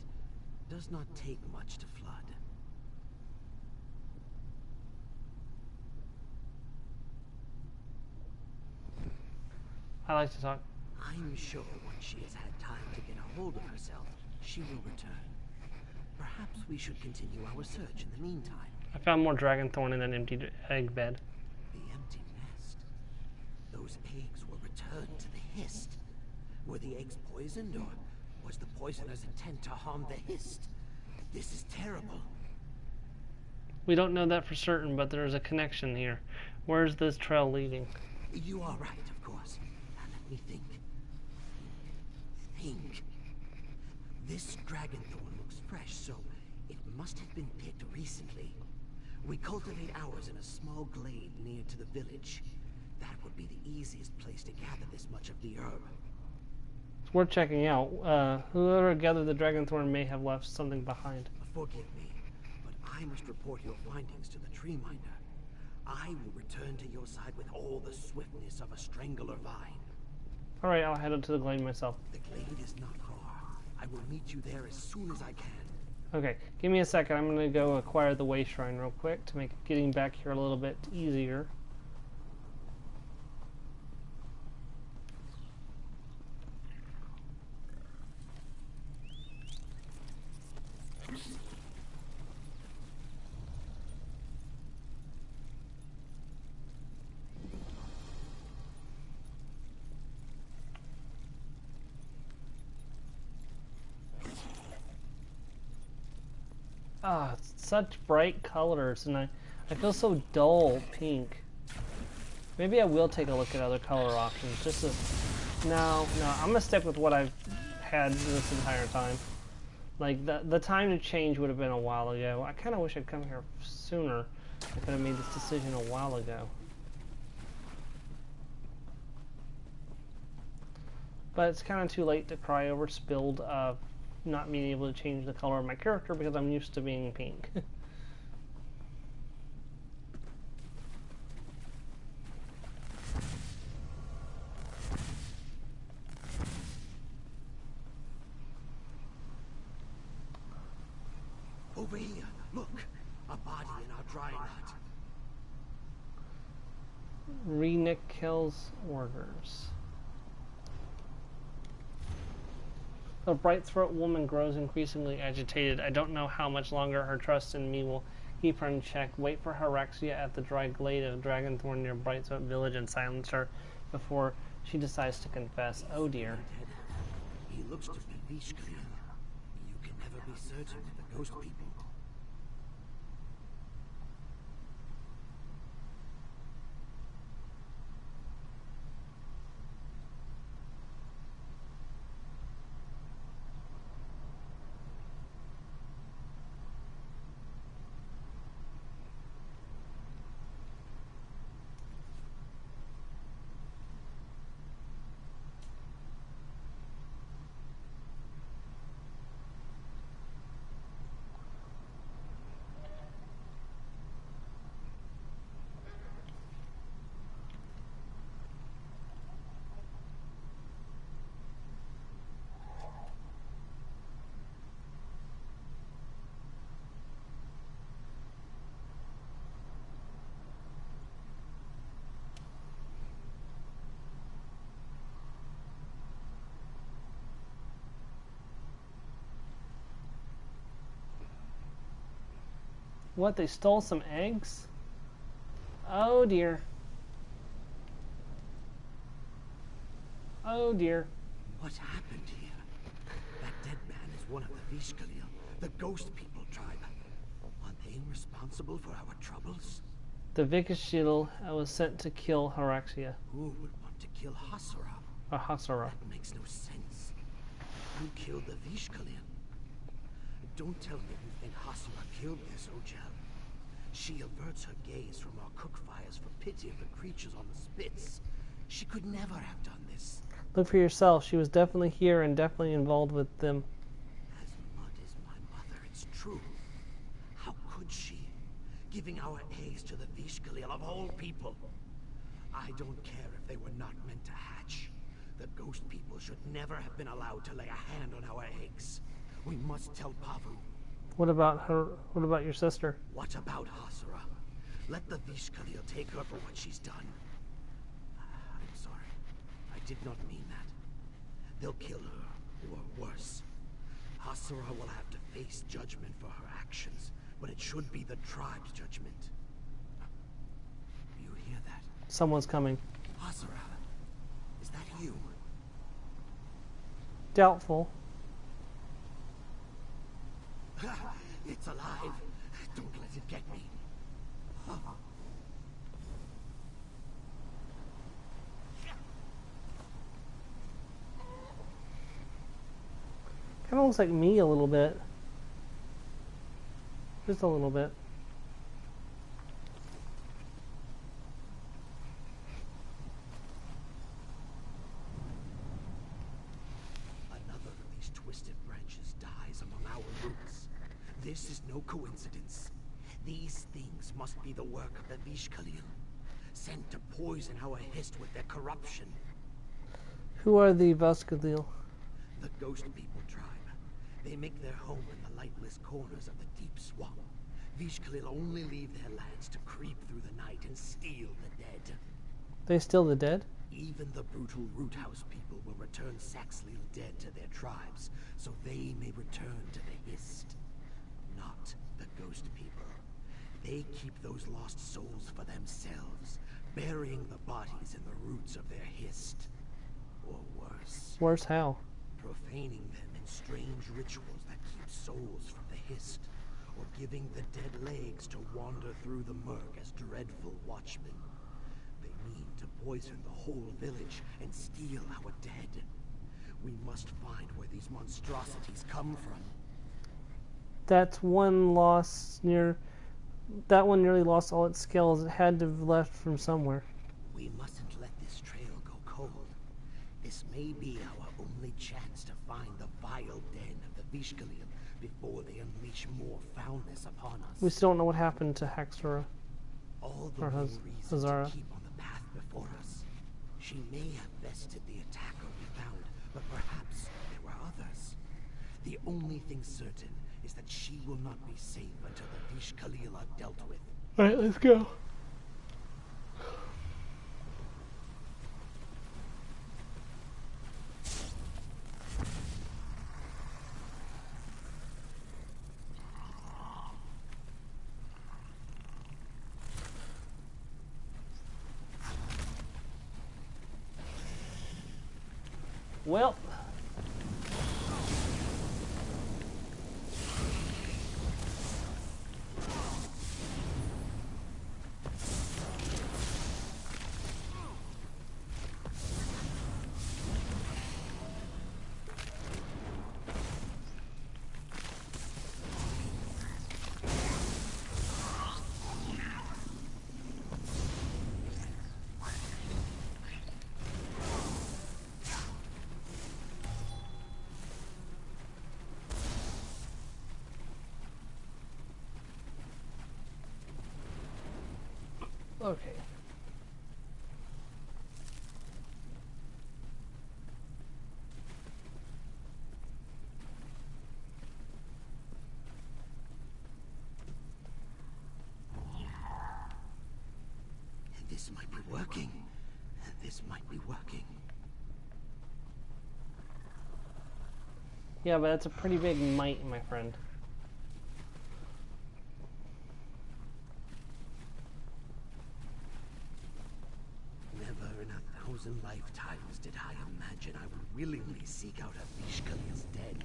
does not take much to flood. I like to talk. I'm sure once she has had time to get a hold of herself, she will return. Perhaps we should continue our search in the meantime. I found more dragonthorn in an empty egg bed. The empty nest. Those eggs were returned to the Hist. Were the eggs poisoned, or was the poisoner's intent to harm the Hist? This is terrible. We don't know that for certain, but there is a connection here. Where's this trail leading? You are right, of course. Now let me think. This dragonthorn looks fresh, so it must have been picked recently. We cultivate ours in a small glade near to the village. That would be the easiest place to gather this much of the herb. It's worth checking out. Whoever gathered the dragonthorn may have left something behind. Forgive me, but I must report your findings to the tree minder. I will return to your side with all the swiftness of a strangler vine. Alright, I'll head up to the glade myself. The glade is not far. I will meet you there as soon as I can. Okay, give me a second. I'm going to go acquire the way shrine real quick to make getting back here a little bit easier. Ah, such bright colors, and I feel so dull pink. Maybe I will take a look at other color options. Just to, no, I'm gonna stick with what I've had this entire time. Like the time to change would have been a while ago. I kind of wish I'd come here sooner. I could have made this decision a while ago. But it's kind of too late to cry over spilled not being able to change the color of my character because I'm used to being pink. Over here, look! A body in our drying hut. Reewish orders. The bright throat woman grows increasingly agitated. I don't know how much longer her trust in me will keep her in check. Wait for Haraxia at the dry glade of Dragonthorn near Brightthroat Village and silence her before she decides to confess. Oh dear. He looks to be Vishkalian. You can never be certain with the ghost people. What, they stole some eggs? Oh dear. Oh dear. What happened here? That dead man is one of the Vishkalian, the ghost people tribe. Are they responsible for our troubles? The Vikashil was sent to kill Haraxia. Who would want to kill Hasura? Or Hasura. That makes no sense. Who killed the Vishkalian? Don't tell me you think Hasura killed this Ojel. She averts her gaze from our cook fires for pity of the creatures on the spits. She could never have done this. Look for yourself. She was definitely here and definitely involved with them. As mud as my mother, it's true. How could she? Giving our eggs to the Vishkalian of all people. I don't care if they were not meant to hatch. The ghost people should never have been allowed to lay a hand on our eggs. We must tell Pavu. What about her? What about your sister? What about Hasura? Let the Vishkalian take her for what she's done. I'm sorry. I did not mean that. They'll kill her, or worse. Hasura will have to face judgment for her actions, but it should be the tribe's judgment. You hear that? Someone's coming. Hasura, is that you? Doubtful. It's alive. Don't let it get me. Kind of looks like me a little bit. Just a little bit. Another of these twisted branches dies among our roots. This is no coincidence. These things must be the work of the Vishkalil, sent to poison our Hist with their corruption. Who are the Vaskalil? The Ghost People tribe. They make their home in the lightless corners of the deep swamp. Vishkalil only leave their lands to creep through the night and steal the dead. They steal the dead? Even the brutal Root House people will return Saxlil dead to their tribes, so they may return to the Hist. Not the Ghost People. They keep those lost souls for themselves, burying the bodies in the roots of their Hist. Or worse. Worse how? Profaning them in strange rituals that keep souls from the Hist, or giving the dead legs to wander through the murk as dreadful watchmen. They mean to poison the whole village and steal our dead. We must find where these monstrosities come from. That's one lost near... That one nearly lost all its scales. It had to have left from somewhere. We mustn't let this trail go cold. This may be our only chance to find the vile den of the Vishkalil before they unleash more foulness upon us. We still don't know what happened to Haxora. All the Or more reason Hazara. to keep on the path before us. She may have bested the attacker we found, but perhaps there were others. The only thing certain is that she will not be safe until the Vishkalil are dealt with. Alright, let's go. Well, okay. This might be working. This might be working. Yeah, but that's a pretty big might, my friend. Never in 1,000 lifetimes did I imagine I would willingly seek out a Vishkalil's dead.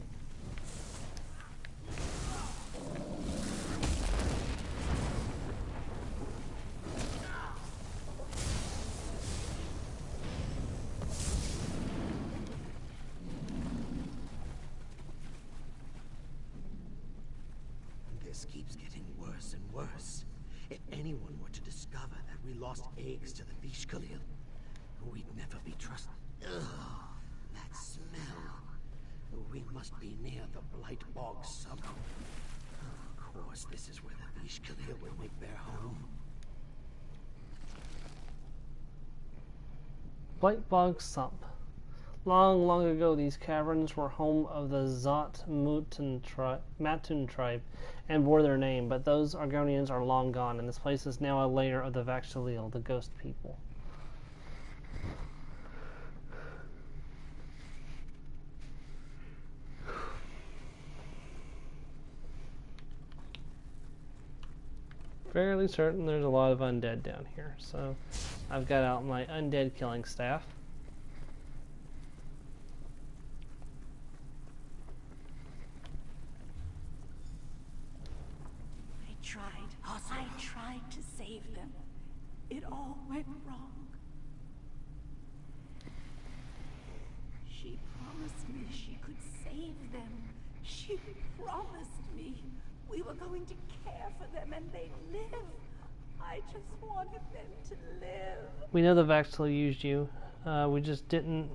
This keeps getting worse and worse. If anyone were to discover that we lost eggs to the Vishkalil, we'd never be trusted. Ugh, that smell. We must be near the Blight Bog Sump. Of course, this is where the Vishkalil would make their home. Blight Bog Sump. Long, long ago, these caverns were home of the Matun tribe and bore their name, but those Argonians are long gone, and this place is now a lair of the Vax'ilil, the ghost people. fairly certain there's a lot of undead down here, so I've got out my undead killing staff. I tried to save them. It all went wrong. She promised me she could save them. She promised me we were going to care for them and they'd live. I just wanted them to live. We know the Vaxel used you. We just didn't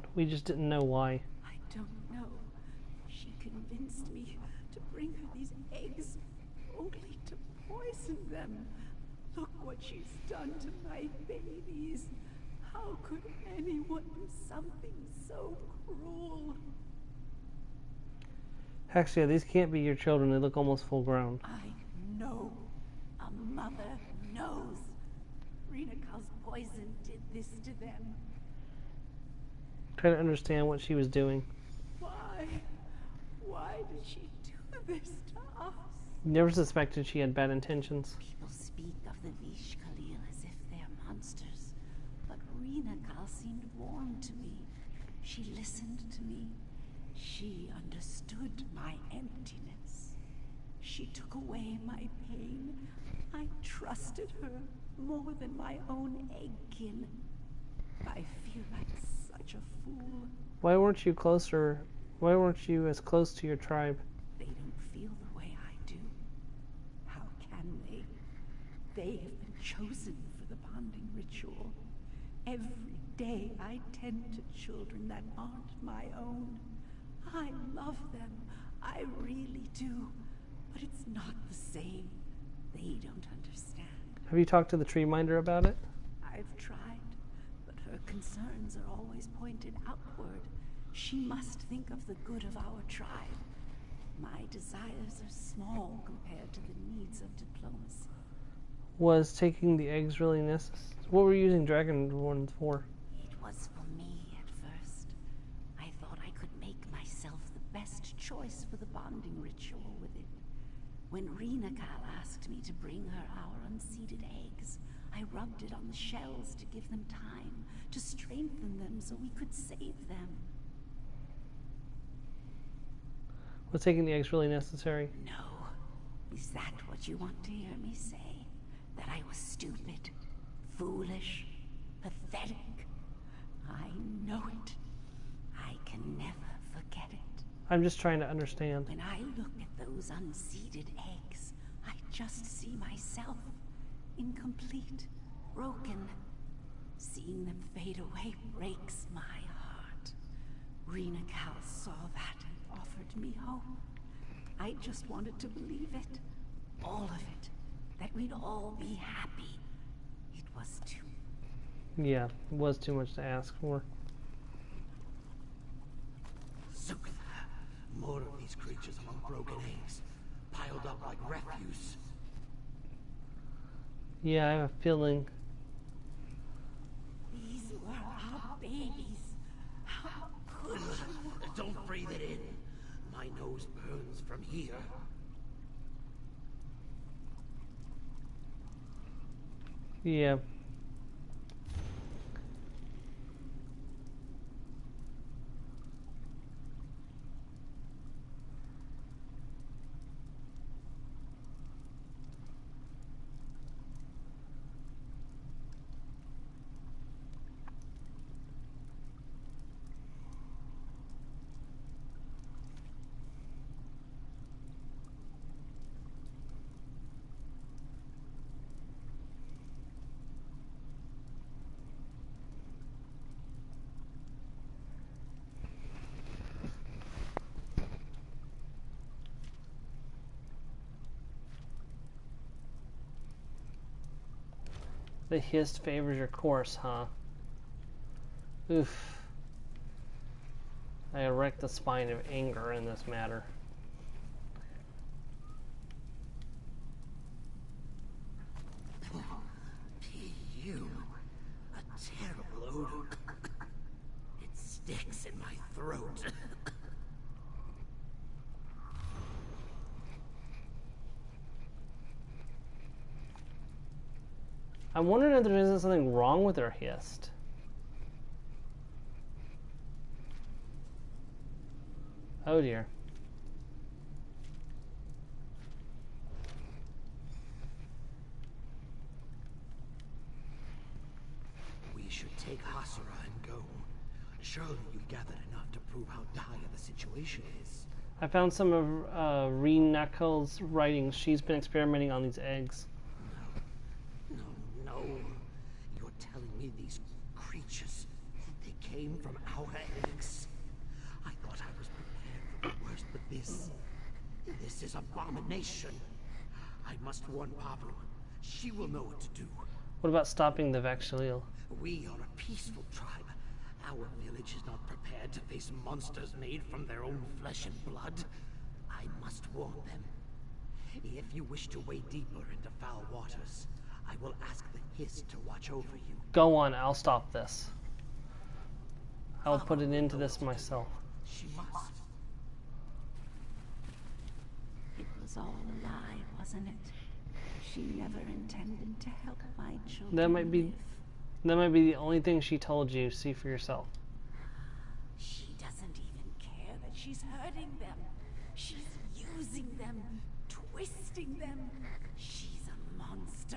know why. I don't know. She convinced me to bring her these eggs only to poison them. Look what she's done to my babies. How could anyone do something so cruel? Hexia, these can't be your children. They look almost full grown. I know. A mother knows. Renekal's poison did this to them. Try to understand what she was doing. Why? Why did she do this to us? Never suspected she had bad intentions. People speak of the Vish Khalil as if they're monsters, but Renekal seemed warm to me. She listened to me. She understood my emptiness. She took away my pain. I trusted her more than my own eggkin. I feel like such a fool. Why weren't you closer? Why weren't you as close to your tribe? They don't feel the way I do. How can they? They have been chosen for the bonding ritual. Every day I tend to children that aren't my own. I love them. I really do. But it's not the same. They don't understand. Have you talked to the tree minder about it? I've tried, but her concerns are always pointed outward. She must think of the good of our tribe. My desires are small compared to the needs of diplomacy. Was taking the eggs really necessary? What were you using Dragonborn for? It was for me at first. I thought I could make myself the best choice for the bonding ritual with it. When Renekal asked me to bring her our unseeded eggs, I rubbed it on the shells to give them time, to strengthen them so we could save them. Was taking the eggs really necessary? No. Is that what you want to hear me say? That I was stupid, foolish, pathetic? I know it. I can never forget it. I'm just trying to understand. When I look at those unseeded eggs, I just see myself, incomplete, broken. Seeing them fade away breaks my heart. Renekal saw that and offered me hope. I just wanted to believe it. All of it. That we'd all be happy. It was too... Yeah, it was too much to ask for. Zuka. More of these creatures among broken eggs, piled up like refuse. Yeah, I have a feeling. These were our babies. How could you? Don't breathe it in. My nose burns from here. Yeah. The hist favors your course, huh? Oof. I erect the spine of anger in this matter. You, a terrible odor. It sticks in my throat. I'm wondering if there isn't something wrong with her hist. Oh dear. We should take Hasura and go. Surely you've gathered enough to prove how dire the situation is. I found some of Reewish writings. She's been experimenting on these eggs. No. You're telling me these creatures, they came from our eggs? I thought I was prepared for the worst, but this is abomination. I must warn Pablo. She will know what to do. What about stopping the Vaxhalil? We are a peaceful tribe. Our village is not prepared to face monsters made from their own flesh and blood. I must warn them. If you wish to wade deeper into foul waters, I will ask the Hist to watch over you. Go on, I'll stop this. I'll put an end to this myself. She must. It was all a lie, wasn't it? She never intended to help my children. That might be the only thing she told you. See for yourself. She doesn't even care that she's hurting them. She's using them, twisting them. She's a monster.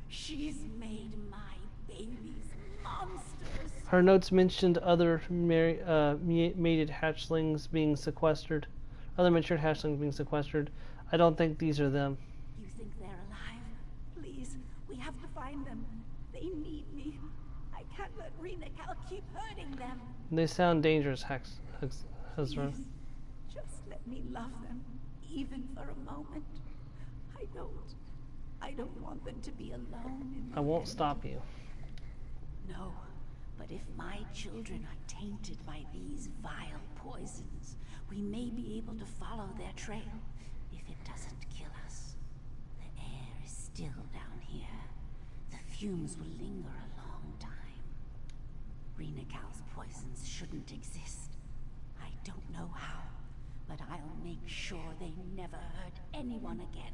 She's made my babies monsters. Her notes mentioned other mated hatchlings being sequestered. Other matured hatchlings being sequestered. I don't think these are them. You think they're alive? Please, we have to find them. They need me. I can't let Reewish keep hurting them. They sound dangerous, Hazra. Please, just let me love them, even for a moment. I don't want them to be alone in the I won't end. stop you. No, but if my children are tainted by these vile poisons, we may be able to follow their trail if it doesn't kill us. The air is still down here. The fumes will linger a long time. Reewish's poisons shouldn't exist. I don't know how, but I'll make sure they never hurt anyone again.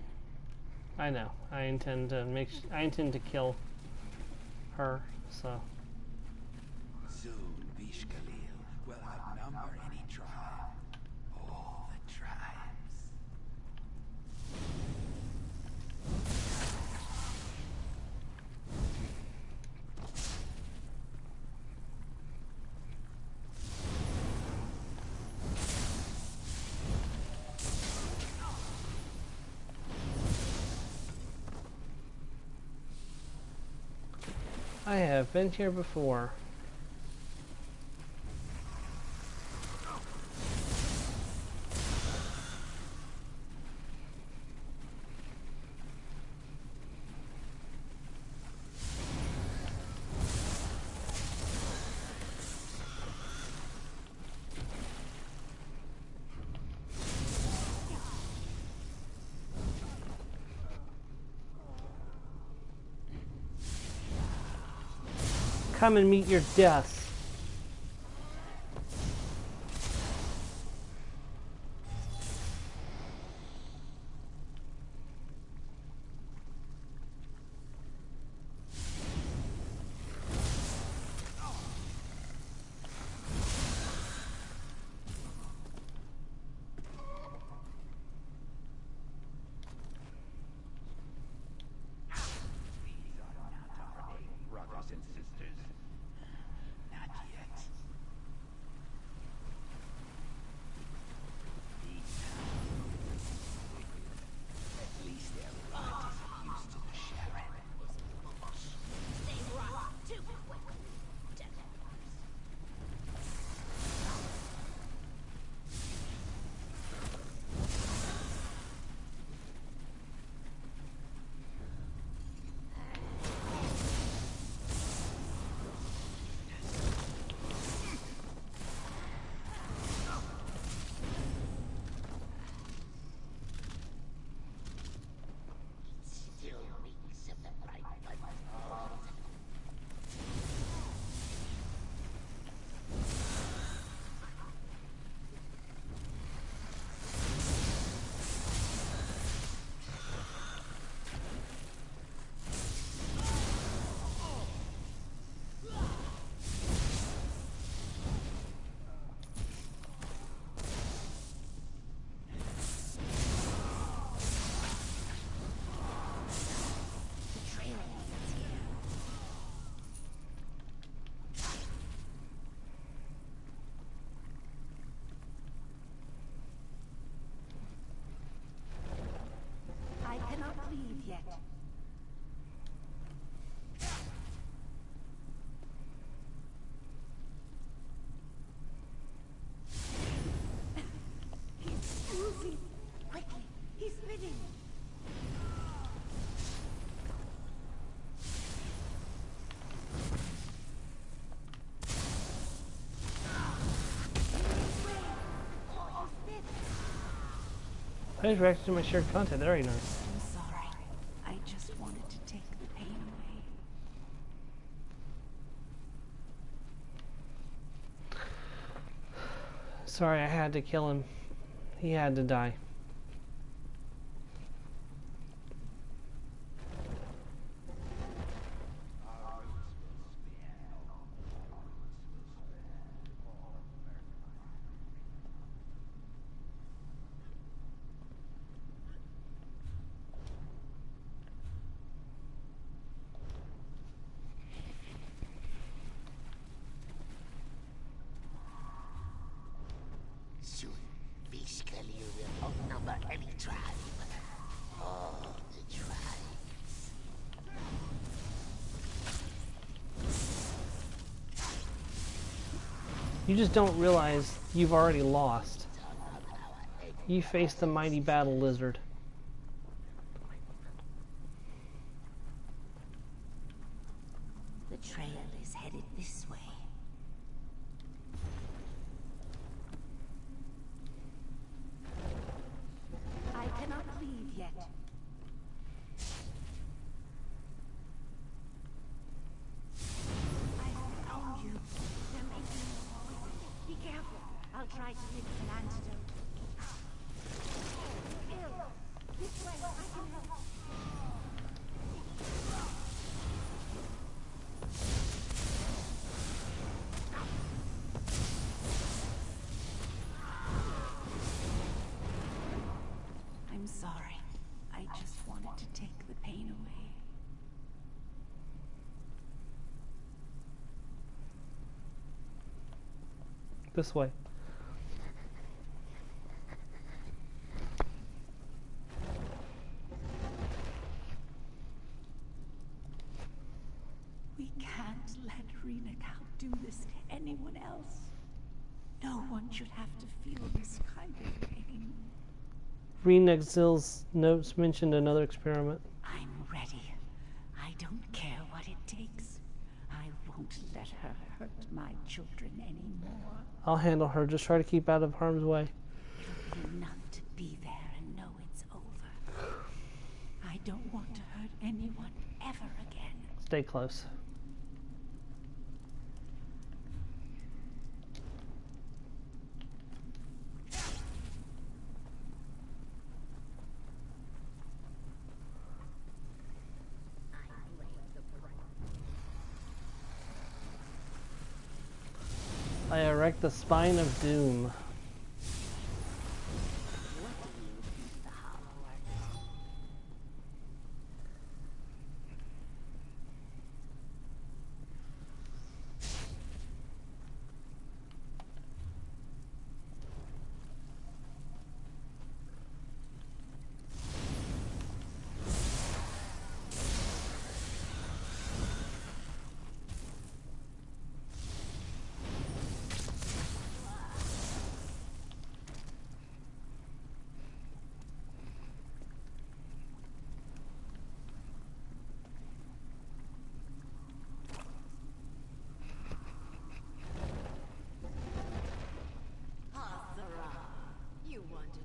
I know. I intend to kill her. So. Soon, Vishkalil will outnumber any tribe. All the tribes. I have been here before. Come and meet your death. Brothers and sisters, now I just reacted to my shared content. Very nice. I'm sorry. I just wanted to take the pain away. Sorry, I had to kill him. He had to die. Soon, basically you will outnumber any tribe. All the tribes. You just don't realize you've already lost. You face the mighty battle lizard. The trail is headed this way. I cannot leave yet. I found you. They're making poison. Be careful. I'll try to mix an antidote. Ill. This way. I can help. I'm sorry. I just wanted to take the pain away. This way. We can't let Reewish do this to anyone else. No one should have to feel this kind of pain. Renexil's notes mentioned another experiment. I'm ready. I don't care what it takes. I won't let her hurt my children anymore. I'll handle her. Just try to keep out of harm's way. It'll be enough to be there and know it's over. I don't want to hurt anyone ever again. Stay close. I erect the spine of doom.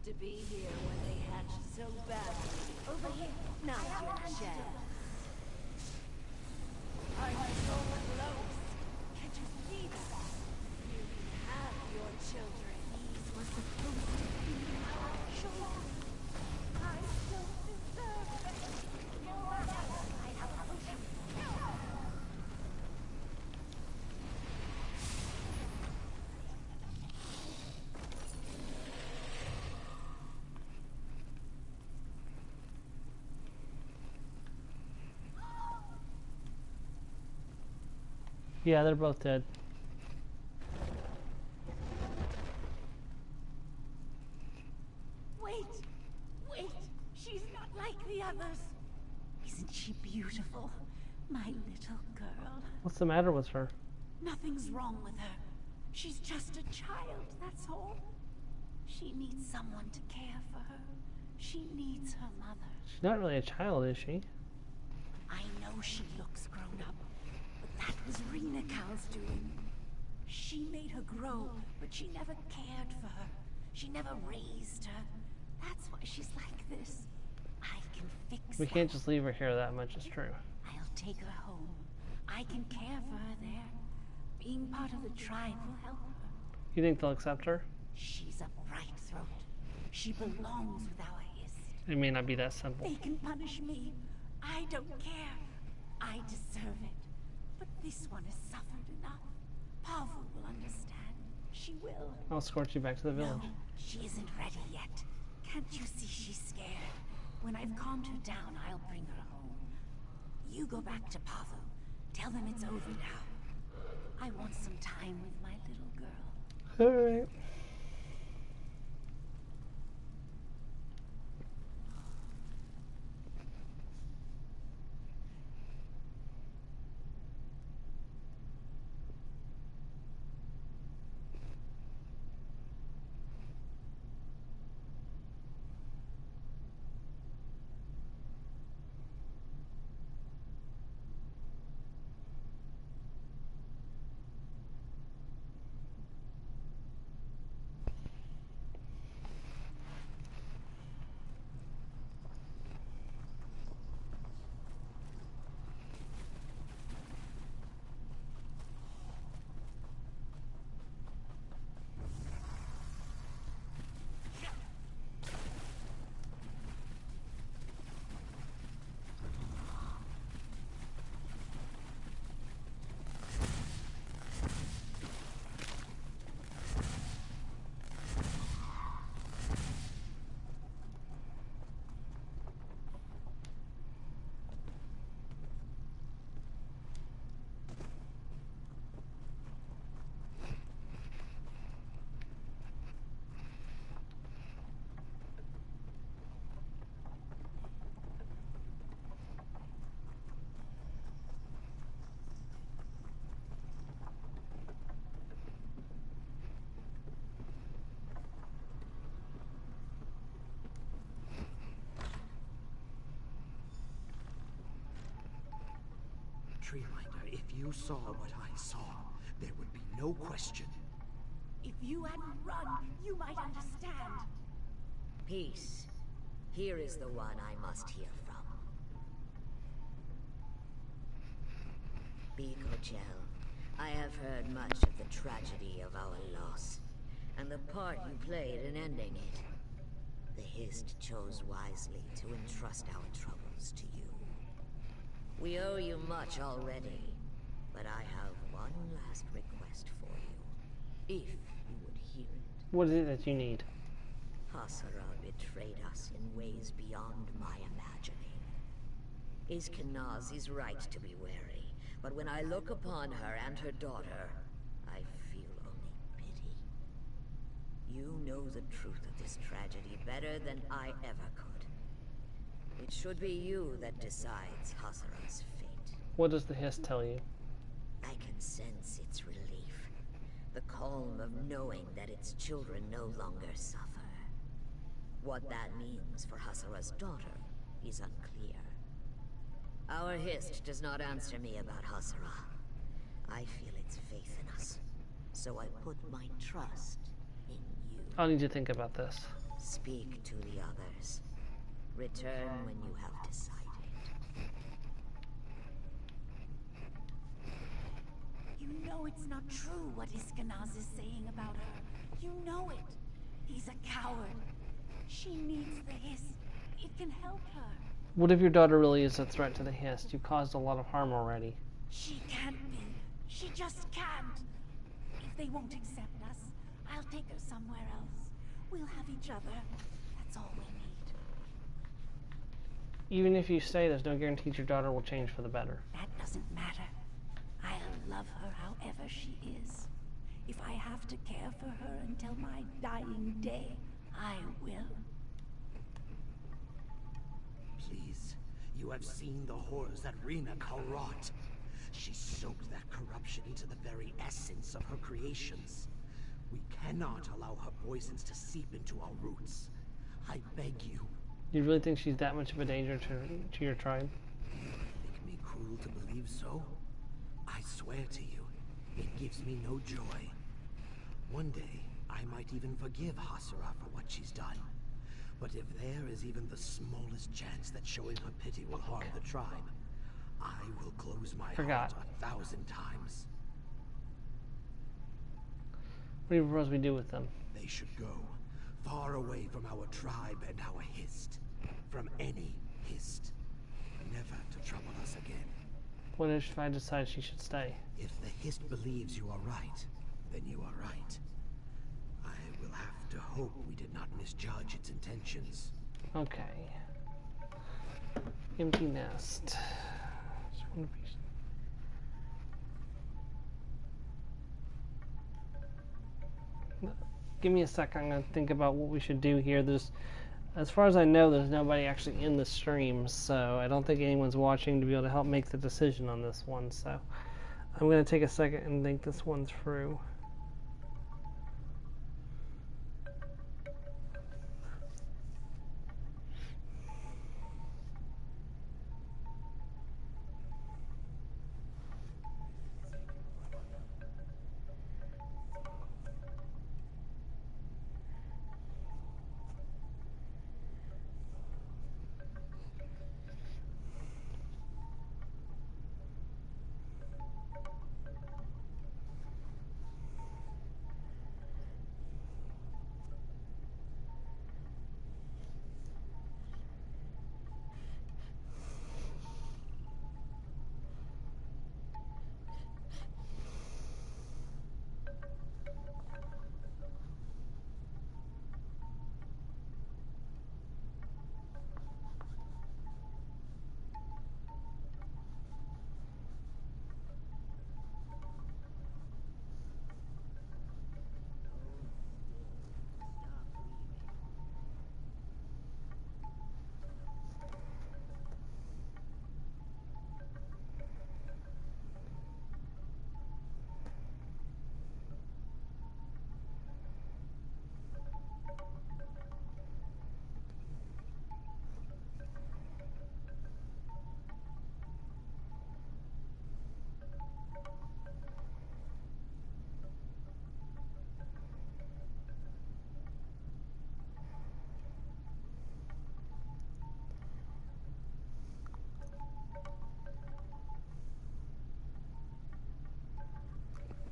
To be here when they hatched so badly. Over here. Now's your chance. I'm so close. Can't you see that? You have your children. These were supposed to be our children. I don't deserve them. I have a potion. Yeah, they're both dead. Wait! She's not like the others. Isn't she beautiful? My little girl. What's the matter with her? Nothing's wrong with her. She's just a child, that's all. She needs someone to care for her. She needs her mother. She's not really a child, is she? I know she looks grown up, but that was Reewish's doing. She made her grow, but she never cared for her. She never raised her. That's why she's like this. I can fix We can't just leave her here that much, it's true. I'll take her home. I can care for her there. Being part of the tribe will help her. You think they'll accept her? She's a bright throat. She belongs with our Hist. It may not be that simple. They can punish me. I don't care. I deserve it. But this one has suffered enough. Pavu will understand. She will. I'll escort you back to the village. No, she isn't ready yet. Can't you see she's scared? When I've calmed her down, I'll bring her home. You go back to Pavu. Tell them it's over now. I want some time with my little girl. Alright. Treefinder, if you saw what I saw, there would be no question. If you hadn't run, you might understand. Peace. Here is the one I must hear from. Bikochel, I have heard much of the tragedy of our loss, and the part you played in ending it. The Hist chose wisely to entrust our troubles to you. We owe you much already, but I have one last request for you, if you would hear it. What is it that you need? Hasara betrayed us in ways beyond my imagining. Iskenaz is right to be wary, but when I look upon her and her daughter, I feel only pity. You know the truth of this tragedy better than I ever could. It should be you that decides Hasara's fate. What does the Hist tell you? I can sense its relief. The calm of knowing that its children no longer suffer. What that means for Hasara's daughter is unclear. Our Hist does not answer me about Hasara. I feel its faith in us, so I put my trust in you. I'll need to think about this. Speak to the others. Return when you have decided. You know it's not true what Iskenaz is saying about her. You know it. He's a coward. She needs the Hist. It can help her. What if your daughter really is a threat to the Hist? You've caused a lot of harm already. She can't be. She just can't. If they won't accept us, I'll take her somewhere else. We'll have each other. That's all we need. Even if you stay, there's no guarantee your daughter will change for the better. That doesn't matter. I'll love her however she is. If I have to care for her until my dying day, I will. Please, you have seen the horrors that Reewish wrought. She soaked that corruption into the very essence of her creations. We cannot allow her poisons to seep into our roots. I beg you. You really think she's that much of a danger to your tribe? Think me cruel to believe so? I swear to you, it gives me no joy. One day, I might even forgive Hasara for what she's done. But if there is even the smallest chance that showing her pity will harm the tribe, I will close my heart 1,000 times. What do you propose we do with them? They should go far away from our tribe and our hist. From any hist. Never to trouble us again. What if I decide she should stay? If the hist believes you are right, then you are right. I will have to hope we did not misjudge its intentions. Okay. Empty nest. Give me a sec. I'm going to think about what we should do here. As far as I know, there's nobody actually in the stream, so I don't think anyone's watching to be able to help make the decision on this one. So I'm going to take a second and think this one through.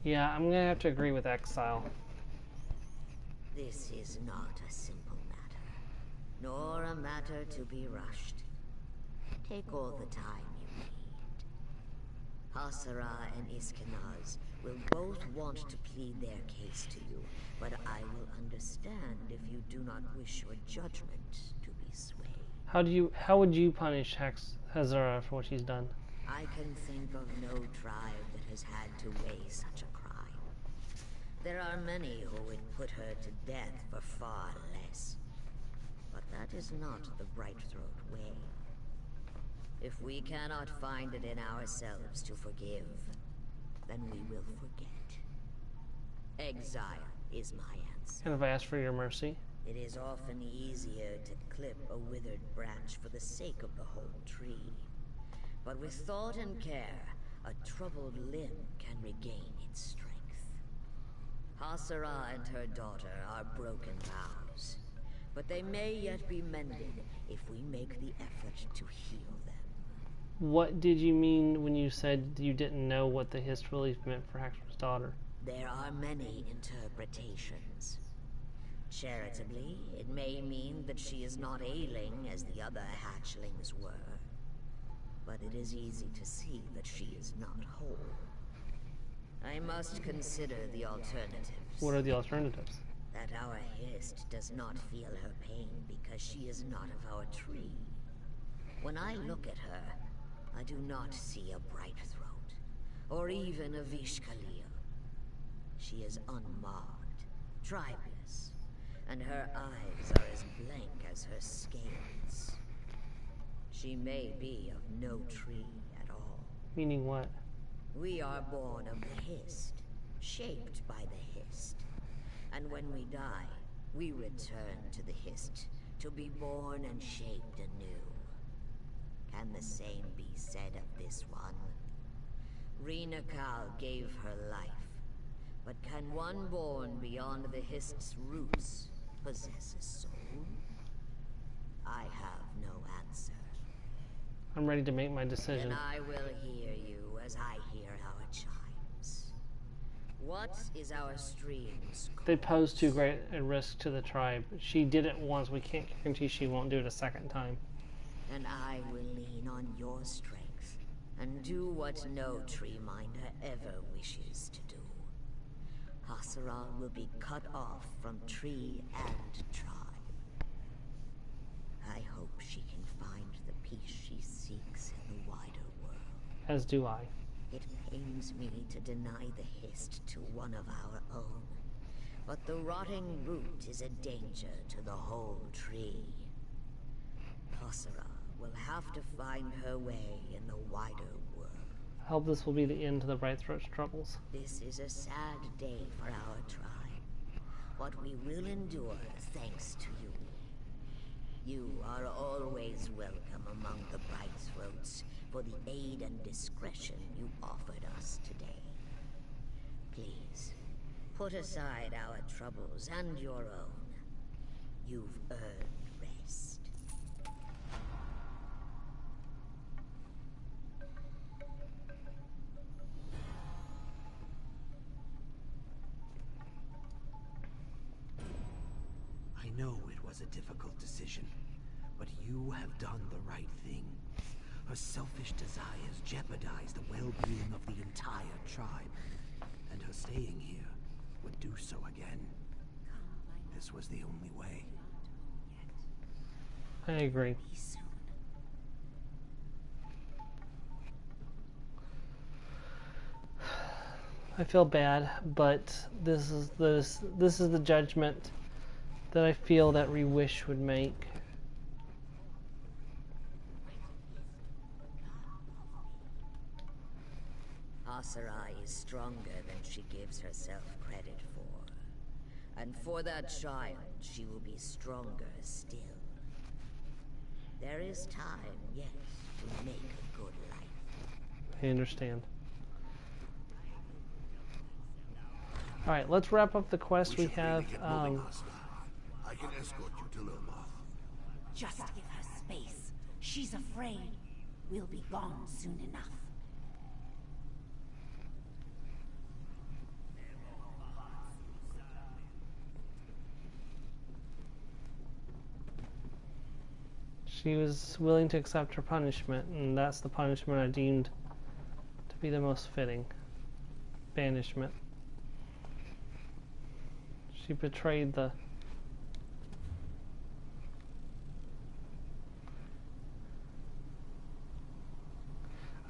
Yeah, I'm gonna have to agree with Exile. This is not a simple matter, nor a matter to be rushed. Take all the time you need. Hasara and Iskanaz will both want to plead their case to you, but I will understand if you do not wish your judgment to be swayed. How would you punish Hazara for what she's done? I can think of no tribe that has had to weigh such a crime. There are many who would put her to death for far less. But that is not the Brightthroat way. If we cannot find it in ourselves to forgive, then we will forget. Exile is my answer. And if I ask for your mercy? It is often easier to clip a withered branch for the sake of the whole tree. But with thought and care, a troubled limb can regain its strength. Hasara and her daughter are broken vows, but they may yet be mended if we make the effort to heal them. What did you mean when you said you didn't know what the hist really meant for Haxor's daughter? There are many interpretations. Charitably, it may mean that she is not ailing as the other hatchlings were. But it is easy to see that she is not whole. I must consider the alternatives. What are the alternatives? That our hist does not feel her pain because she is not of our tree. When I look at her, I do not see a Brightthroat, or even a Vishkalil. She is unmarked, tribeless, and her eyes are as blank as her scales. She may be of no tree at all. Meaning what? We are born of the hist, shaped by the hist. And when we die, we return to the hist, to be born and shaped anew. Can the same be said of this one? Rina Kal gave her life, but can one born beyond the hist's roots possess a soul? I have no answer. I'm ready to make my decision. Then I will hear you as I hear our chimes. What is our stream's course? They pose too great a risk to the tribe. She did it once. We can't guarantee she won't do it a second time. And I will lean on your strength and do what no tree minder ever wishes to do. Hasara will be cut off from tree and tribe. I hope she can find the peace she seeks in the wider world. As do I. It pains me to deny the Hist to one of our own, but the rotting root is a danger to the whole tree. Hasara will have to find her way in the wider world. I hope this will be the end to the Bright Throat's troubles. This is a sad day for our tribe, but we will endure thanks to you. You are always welcome among the Bright Throats for the aid and discretion you offered us today. Please, put aside our troubles and your own. You've earned rest. I know it was a difficult decision, but you have done the right thing. Her selfish desires jeopardize the well-being of the entire tribe, and her staying here would do so again. This was the only way. I agree. I feel bad, but this is the judgment that I feel that Reewish would make. Hasara is stronger than she gives herself credit for. And for that child, she will be stronger still. There is time, yes, to make a good life. I understand. Alright, let's wrap up the quest we have. I can escort you to Lilmoth. Just give her space. She's afraid. We'll be gone soon enough. She was willing to accept her punishment, and that's the punishment I deemed to be the most fitting. Banishment. She betrayed the...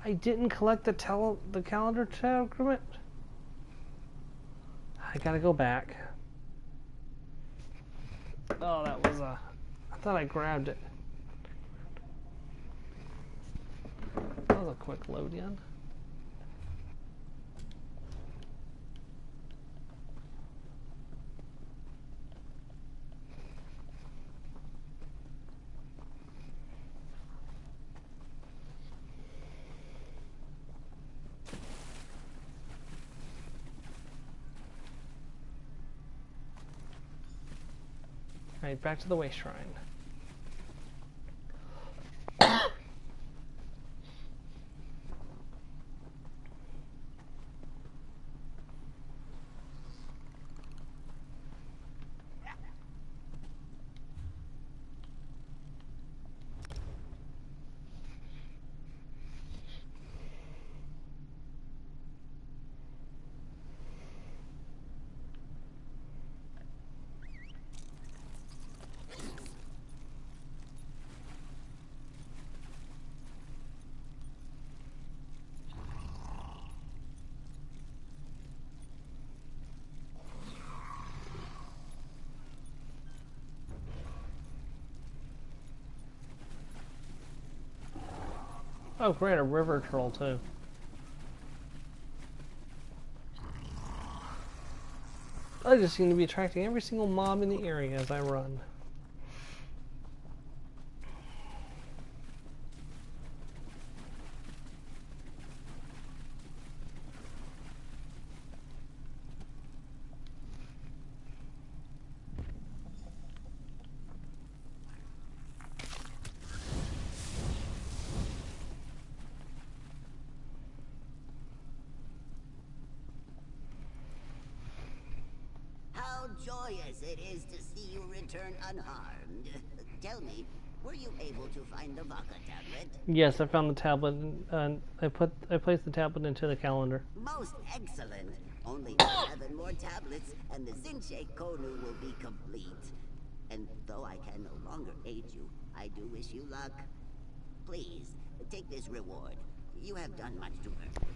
I didn't collect the calendar agreement. I gotta go back. Oh, that was I thought I grabbed it. That was a quick load in. Alright, back to the Way Shrine. Oh great, a river troll too. I just seem to be attracting every single mob in the area as I run. joyous it is to see you return unharmed. Tell me, were you able to find the Vaka tablet? Yes, I found the tablet, and I placed the tablet into the calendar. Most excellent. Only 7 more tablets, and the Zinche Konu will be complete. And though I can no longer aid you, I do wish you luck. Please, take this reward. You have done much to earn.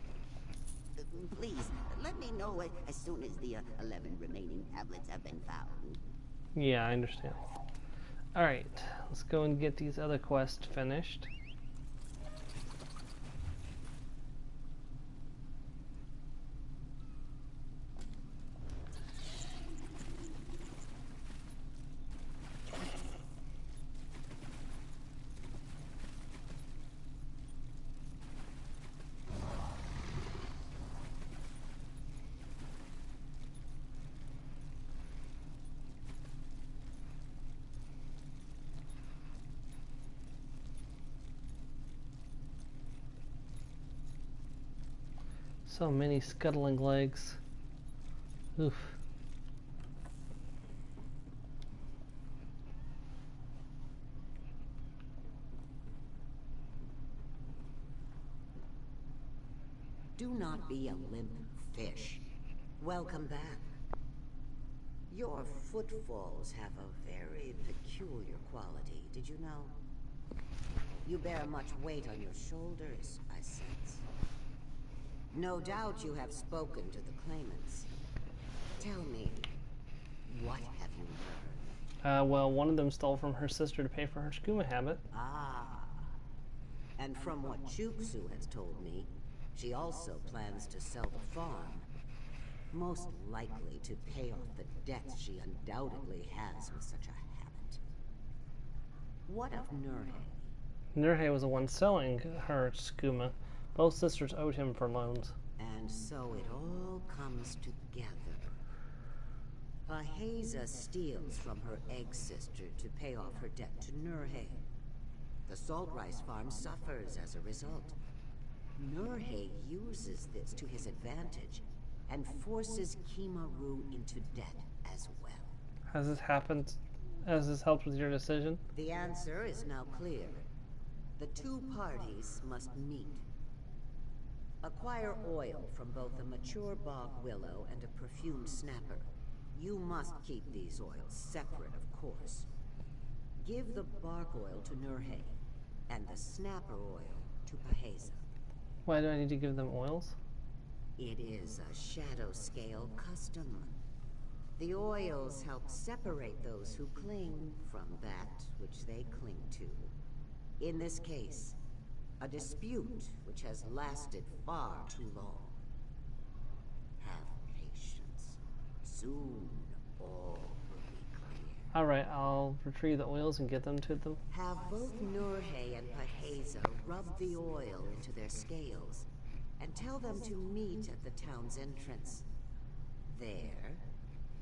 Please, let me know as soon as the 11 remaining tablets have been found. Yeah, I understand. Alright, let's go and get these other quests finished. So many scuttling legs. Oof. Do not be a limp fish. Welcome back. Your footfalls have a very peculiar quality, did you know? You bear much weight on your shoulders, I sense. No doubt you have spoken to the claimants. Tell me, what have you learned? Well, one of them stole from her sister to pay for her skooma habit. Ah. And from what Chuksu has told me, she also plans to sell the farm. Most likely to pay off the debts she undoubtedly has with such a habit. What of Nurhe? Nurhe was the one selling her skooma. Both sisters owed him for loans. And so it all comes together. Paheza steals from her egg sister to pay off her debt to Nurhe. The salt rice farm suffers as a result. Nurhe uses this to his advantage and forces Kimaru into debt as well. Has this happened? Has this helped with your decision? The answer is now clear. The two parties must meet. Acquire oil from both a mature bog willow and a perfumed snapper. You must keep these oils separate, of course. Give the bark oil to Nurhe, and the snapper oil to Paheza. Why do I need to give them oils? It is a shadow scale custom. The oils help separate those who cling from that which they cling to. In this case, a dispute which has lasted far too long. Have patience. Soon all will be clear. Alright, I'll retrieve the oils and get them to them. Have both Nurhe and Paheza rub the oil into their scales and tell them to meet at the town's entrance. There,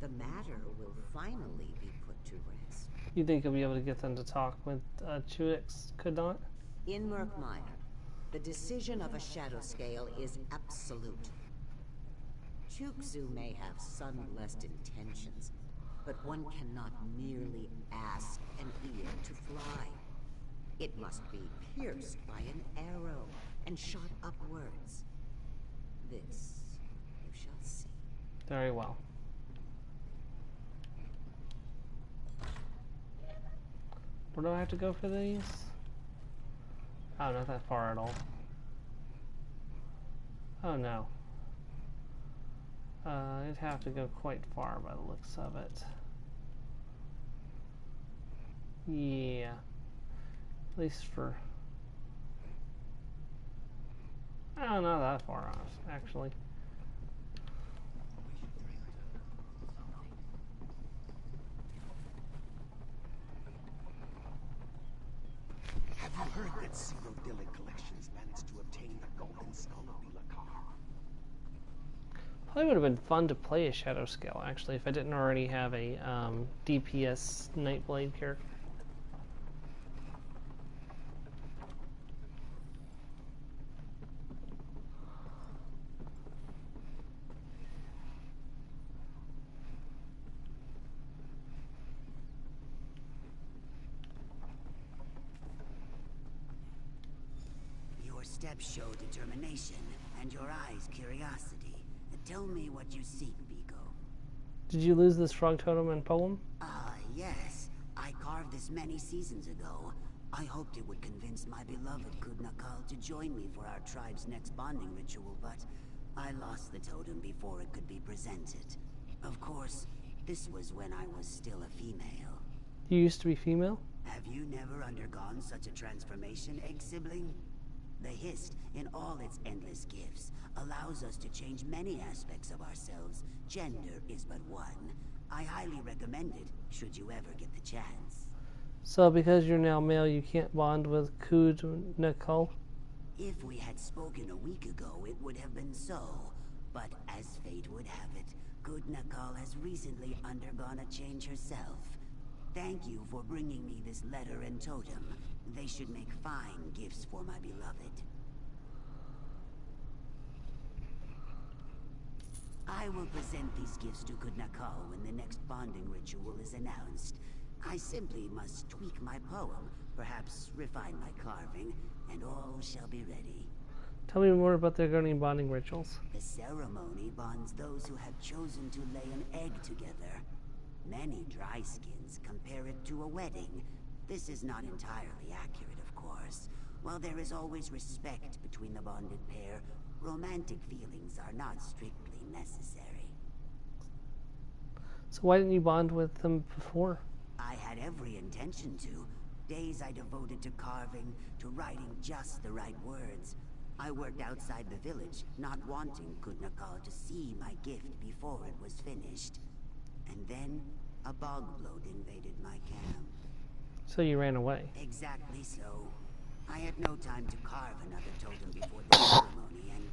the matter will finally be put to rest. You think you'll be able to get them to talk with Chudix could not? In Murkmire, the decision of a shadow scale is absolute. Chukzu may have sun-blessed intentions, but one cannot merely ask an ear to fly. It must be pierced by an arrow and shot upwards. This you shall see. Very well. Where do I have to go for these? Oh, not that far at all. Oh no. I'd have to go quite far by the looks of it. Yeah. At least for... Oh, not that far off, actually. Have you heard that Cyrodiilic Collections managed to obtain the Golden Skull of Bilakar? Probably would have been fun to play a Shadow Scale, actually, if I didn't already have a DPS Nightblade character. steps show determination, and your eyes curiosity. Tell me what you seek, Biko. Did you lose this frog totem and poem? Yes. I carved this many seasons ago. I hoped it would convince my beloved Kudnakal to join me for our tribe's next bonding ritual, but I lost the totem before it could be presented. Of course, this was when I was still a female. You used to be female? Have you never undergone such a transformation, egg sibling? The Hist, in all its endless gifts, allows us to change many aspects of ourselves. Gender is but one. I highly recommend it, should you ever get the chance. So because you're now male, you can't bond with Kudnakal? If we had spoken a week ago, it would have been so. But as fate would have it, Kudnakal has recently undergone a change herself. Thank you for bringing me this letter and totem. They should make fine gifts for my beloved. I will present these gifts to Kudnakal when the next bonding ritual is announced. I simply must tweak my poem, perhaps refine my carving, and all shall be ready. Tell me more about their Gonian bonding rituals. The ceremony bonds those who have chosen to lay an egg together. Many dry skins compare it to a wedding. This is not entirely accurate, of course. While there is always respect between the bonded pair, romantic feelings are not strictly necessary. So why didn't you bond with them before? I had every intention to. Days I devoted to carving, to writing just the right words. I worked outside the village, not wanting Kudnakal to see my gift before it was finished. And then, a bog bloat invaded my camp. So you ran away? Exactly so. I had no time to carve another totem before the ceremony, and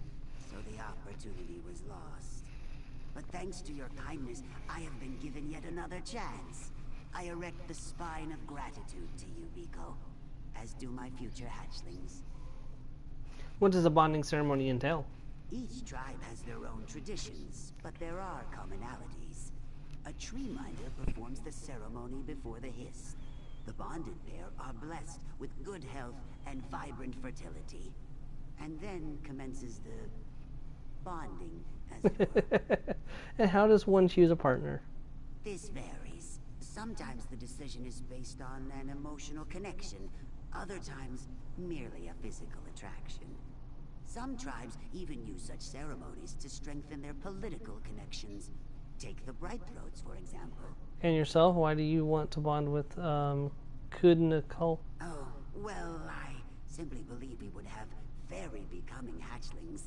so the opportunity was lost. But thanks to your kindness, I have been given yet another chance. I erect the spine of gratitude to you, Biko, as do my future hatchlings. What does a bonding ceremony entail? Each tribe has their own traditions, but there are commonalities. A tree minder performs the ceremony before the Hist. The bonded pair are blessed with good health and vibrant fertility. And then commences the bonding, as it were. And how does one choose a partner? This varies. Sometimes the decision is based on an emotional connection. Other times, merely a physical attraction. Some tribes even use such ceremonies to strengthen their political connections. Take the Brightthroats, for example. And yourself, why do you want to bond with Kudnakal? Oh, well, I simply believe we would have very becoming hatchlings.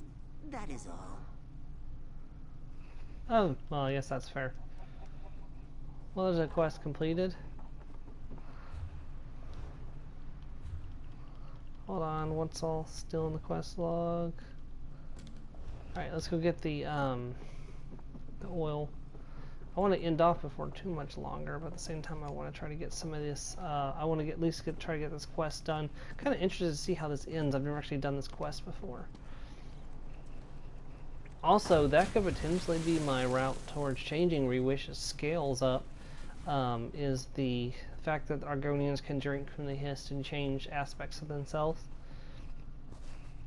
That is all. Oh, well, yes, that's fair. Well, there's a quest completed. Hold on, what's all still in the quest log? Alright, let's go get the oil. I want to end off before too much longer, but at the same time I want to try to get some of this, I want to try to get this quest done. Kind of interested to see how this ends. I've never actually done this quest before. Also, that could potentially be my route towards changing Reewish's scales up, is the fact that Argonians can drink from the Hist and change aspects of themselves.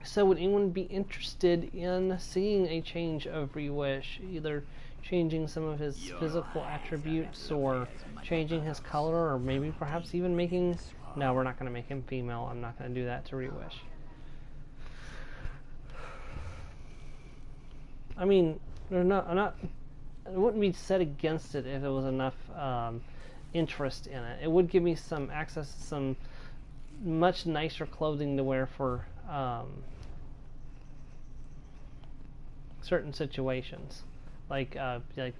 So would anyone be interested in seeing a change of Reewish, either changing some of his physical attributes or changing his color, or maybe perhaps even making... No, we're not going to make him female. I'm not going to do that to Reewish. I mean, I wouldn't be set against it if it was enough interest in it. It would give me some access to some much nicer clothing to wear for certain situations, like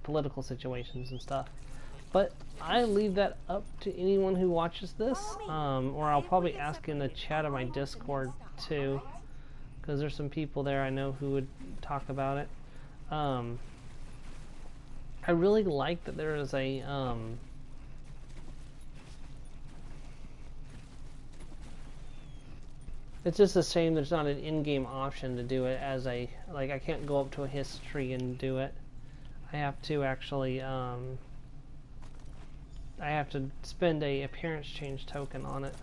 political situations and stuff. But I leave that up to anyone who watches this, or I'll probably ask in the chat of my Discord too, because there's some people there I know who would talk about it. I really like that there is a it's just a shame there's not an in-game option to do it as a, like, I can't go up to a history and do it. I have to actually I have to spend a appearance change token on it.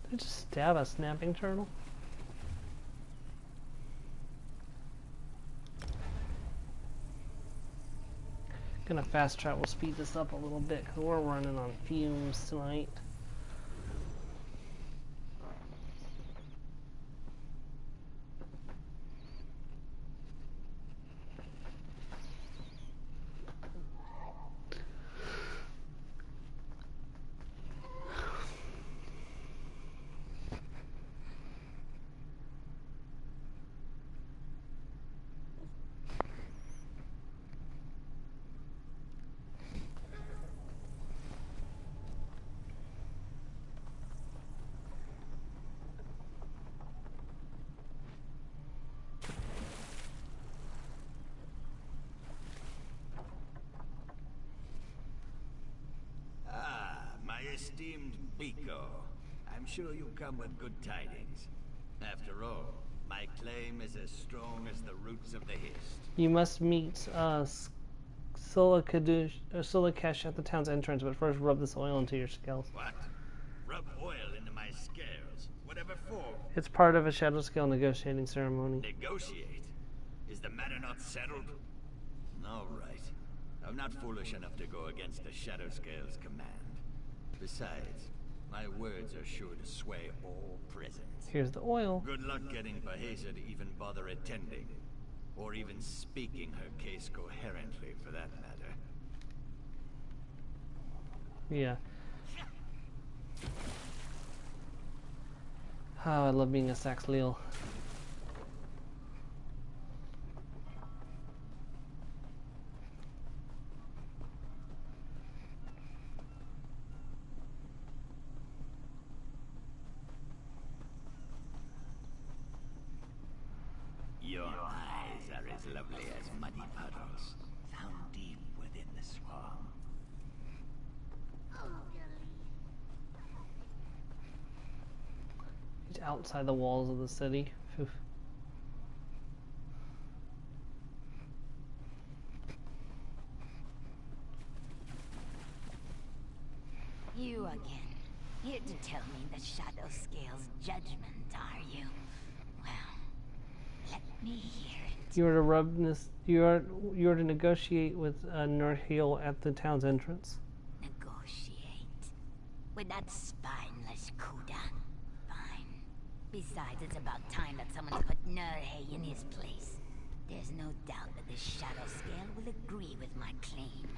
Did I just stab a snapping turtle? Gonna fast travel, speed this up a little bit because we're running on fumes tonight. Esteemed Biko, I'm sure you come with good tidings. After all, my claim is as strong as the roots of the Hist. You must meet Sulakash at the town's entrance, but first rub this oil into your scales. What? Rub oil into my scales? Whatever for? It's part of a shadow scale negotiating ceremony. Negotiate? Is the matter not settled? All right. I'm not foolish enough to go against the shadow scale's command. Besides, my words are sure to sway all present. Here's the oil. Good luck getting Pahesa to even bother attending. Or even speaking her case coherently, for that matter. Yeah. Oh, I love being a Saxleel. Your eyes are as lovely as muddy puddles, found deep within the swamp. He's outside the walls of the city. Oof. You again. Here to tell me the Shadow Scale's judgment, are you? Well, let me hear it. You are to rub this. You are to negotiate with Nurhil at the town's entrance. Negotiate with that spineless Kuda. Fine. Besides, it's about time that someone put Nurhil in his place. There's no doubt that the Shadow Scale will agree with my claim.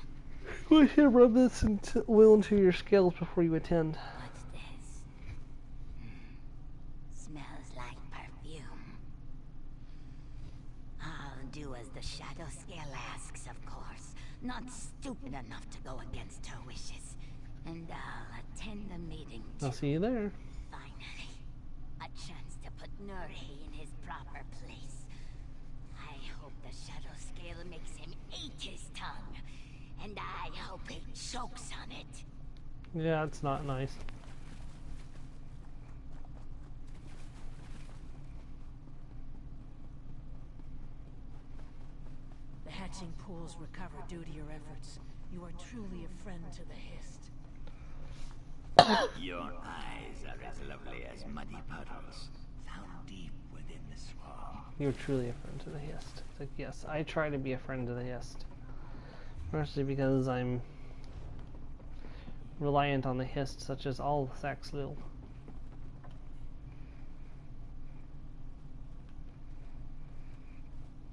We should rub this oil into your scales before you attend. What's this? Smells like perfume. I'll do as the Shadow Scale asks, of course. Not stupid enough to go against her wishes. And I'll attend the meeting too. I'll see you there. Finally, a chance to put Nurhi in his proper place. I hope the Shadow Scale makes him eat his tongue. And I hope he chokes on it. Yeah, it's not nice. The hatching pools recover due to your efforts. You are truly a friend to the Hist. Your eyes are as lovely as muddy puddles, found deep within the swamp. You're truly a friend to the Hist. It's like, yes, I try to be a friend to the Hist. Mostly because I'm reliant on the Hist, such as all Saxleel.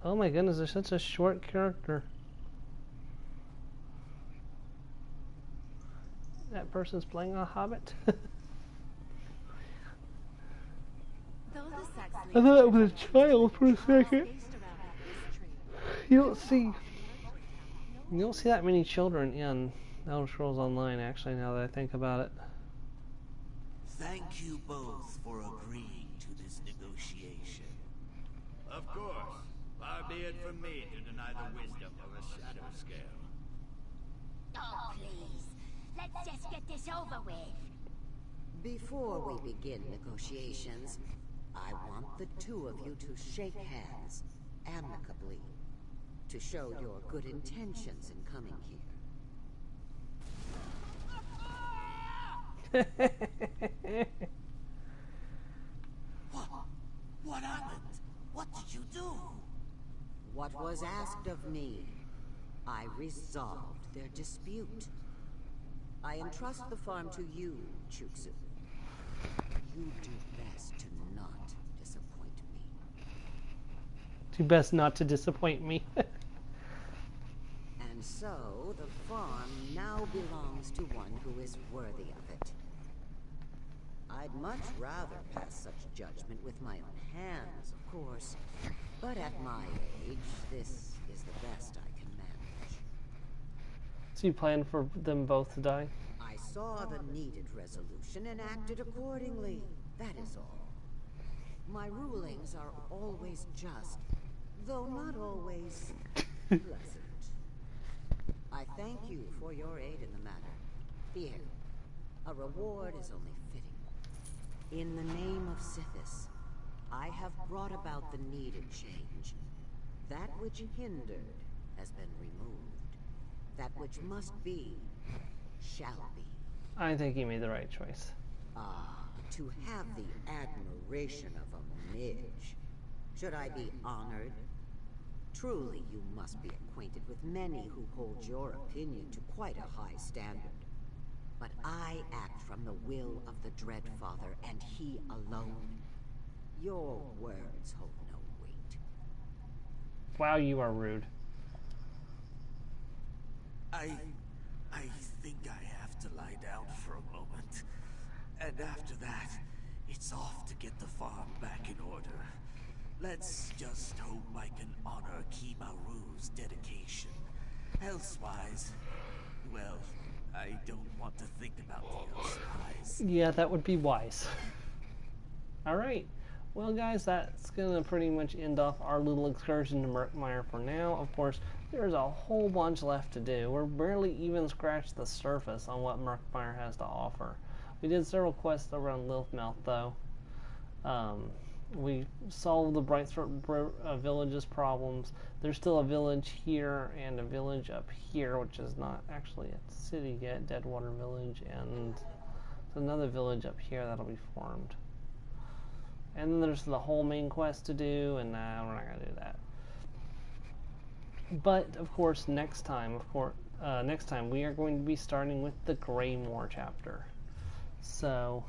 Oh my goodness, they're such a short character. That person's playing a hobbit. I thought it was a child for a second. You don't see that many children in Elder Scrolls Online, actually, now that I think about it. Thank you both for agreeing to this negotiation. Of course. Far be it from me to deny the wisdom of a Shadow Scale. Oh, please. Let's just get this over with. Before we begin negotiations, I want the two of you to shake hands, amicably, to show your good intentions in coming here. What happened? What did you do? What was asked of me, I resolved their dispute. I entrust the farm to you, Chuksu. You do best to not disappoint me. Do best not to disappoint me. And so, the farm now belongs to one who is worthy of it. I'd much rather pass such judgment with my own hands, of course. But at my age, this is the best I can manage. So you plan for them both to die? I saw the needed resolution and acted accordingly. That is all. My rulings are always just, though not always pleasant. I thank you for your aid in the matter. Here, a reward is only fitting. In the name of Sithis, I have brought about the needed change. That which hindered has been removed. That which must be, shall be. I think you made the right choice. Ah, to have the admiration of a midge. Should I be honored? Truly, you must be acquainted with many who hold your opinion to quite a high standard. But I act from the will of the Dread Father, and he alone. Your words hold no weight. Wow, you are rude. I think I have to lie down for a moment. And after that, it's off to get the farm back in order. Let's just hope I can honor Kimaru's dedication. Elsewise, well, I don't want to think about the elsewise. Yeah, that would be wise. Alright. Well, guys, that's going to pretty much end off our little excursion to Murkmire for now. Of course, there's a whole bunch left to do. We're barely even scratched the surface on what Murkmire has to offer. We did several quests around Lilthmouth, though. We solved the Brightthroat village's problems. There's still a village here and a village up here, which is not actually a city yet, Deadwater Village, and there's another village up here that'll be formed. And then there's the whole main quest to do, and nah, we're not going to do that. But, of course, next time we are going to be starting with the Greymoor chapter. So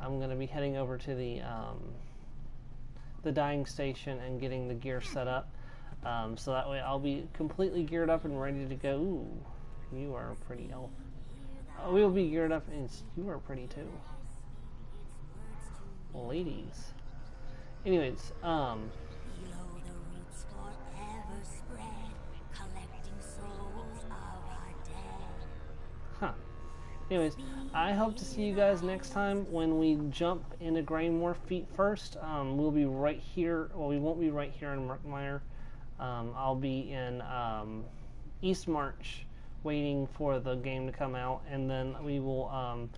I'm going to be heading over to the dyeing station and getting the gear set up. So that way I'll be completely geared up and ready to go. Ooh, you are a pretty elf. We will be geared up, and you are pretty too. Ladies. Anyways, Below the roots forever spread, collecting souls of our dead. Huh. Anyways, I hope to see you guys next time when we jump into Greymoor feet first. We'll be right here. Well, we won't be right here in Murkmire. I'll be in Eastmarch waiting for the game to come out, and then we will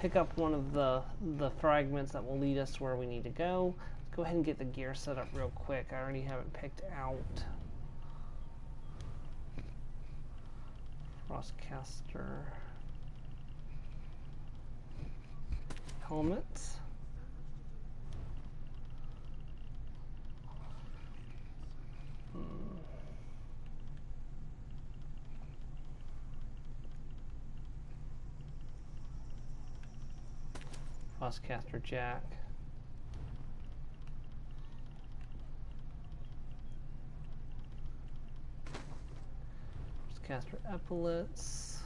pick up one of the fragments that will lead us to where we need to go. Let's go ahead and get the gear set up real quick. I already have it picked out. Frostcaster helmets. Frostcaster jack. Frostcaster epaulets.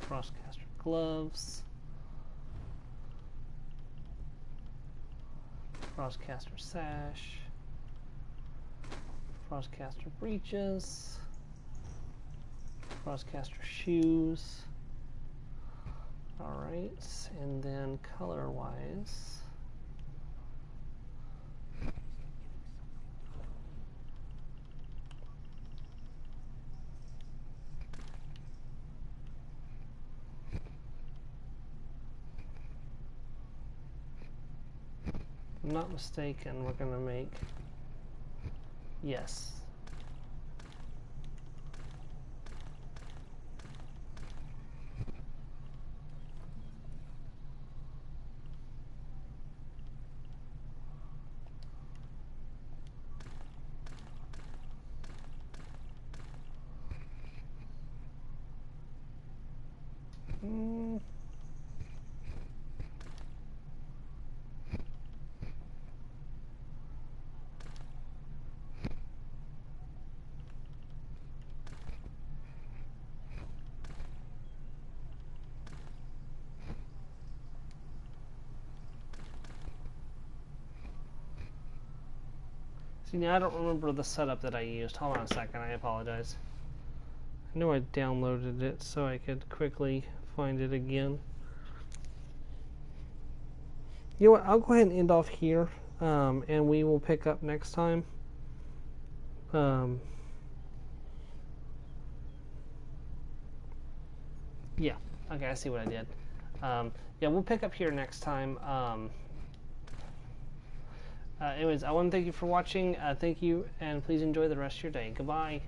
Frostcaster gloves. Frostcaster sash. Frostcaster breeches. Frostcaster shoes. Alright, and then color-wise, if I'm not mistaken, we're going to make, yes, See, now I don't remember the setup that I used. Hold on a second, I apologize. I know I downloaded it so I could quickly find it again. You know what, I'll go ahead and end off here, and we will pick up next time. Yeah, okay, I see what I did. Yeah, we'll pick up here next time. Anyways, I want to thank you for watching. Thank you, and please enjoy the rest of your day. Goodbye.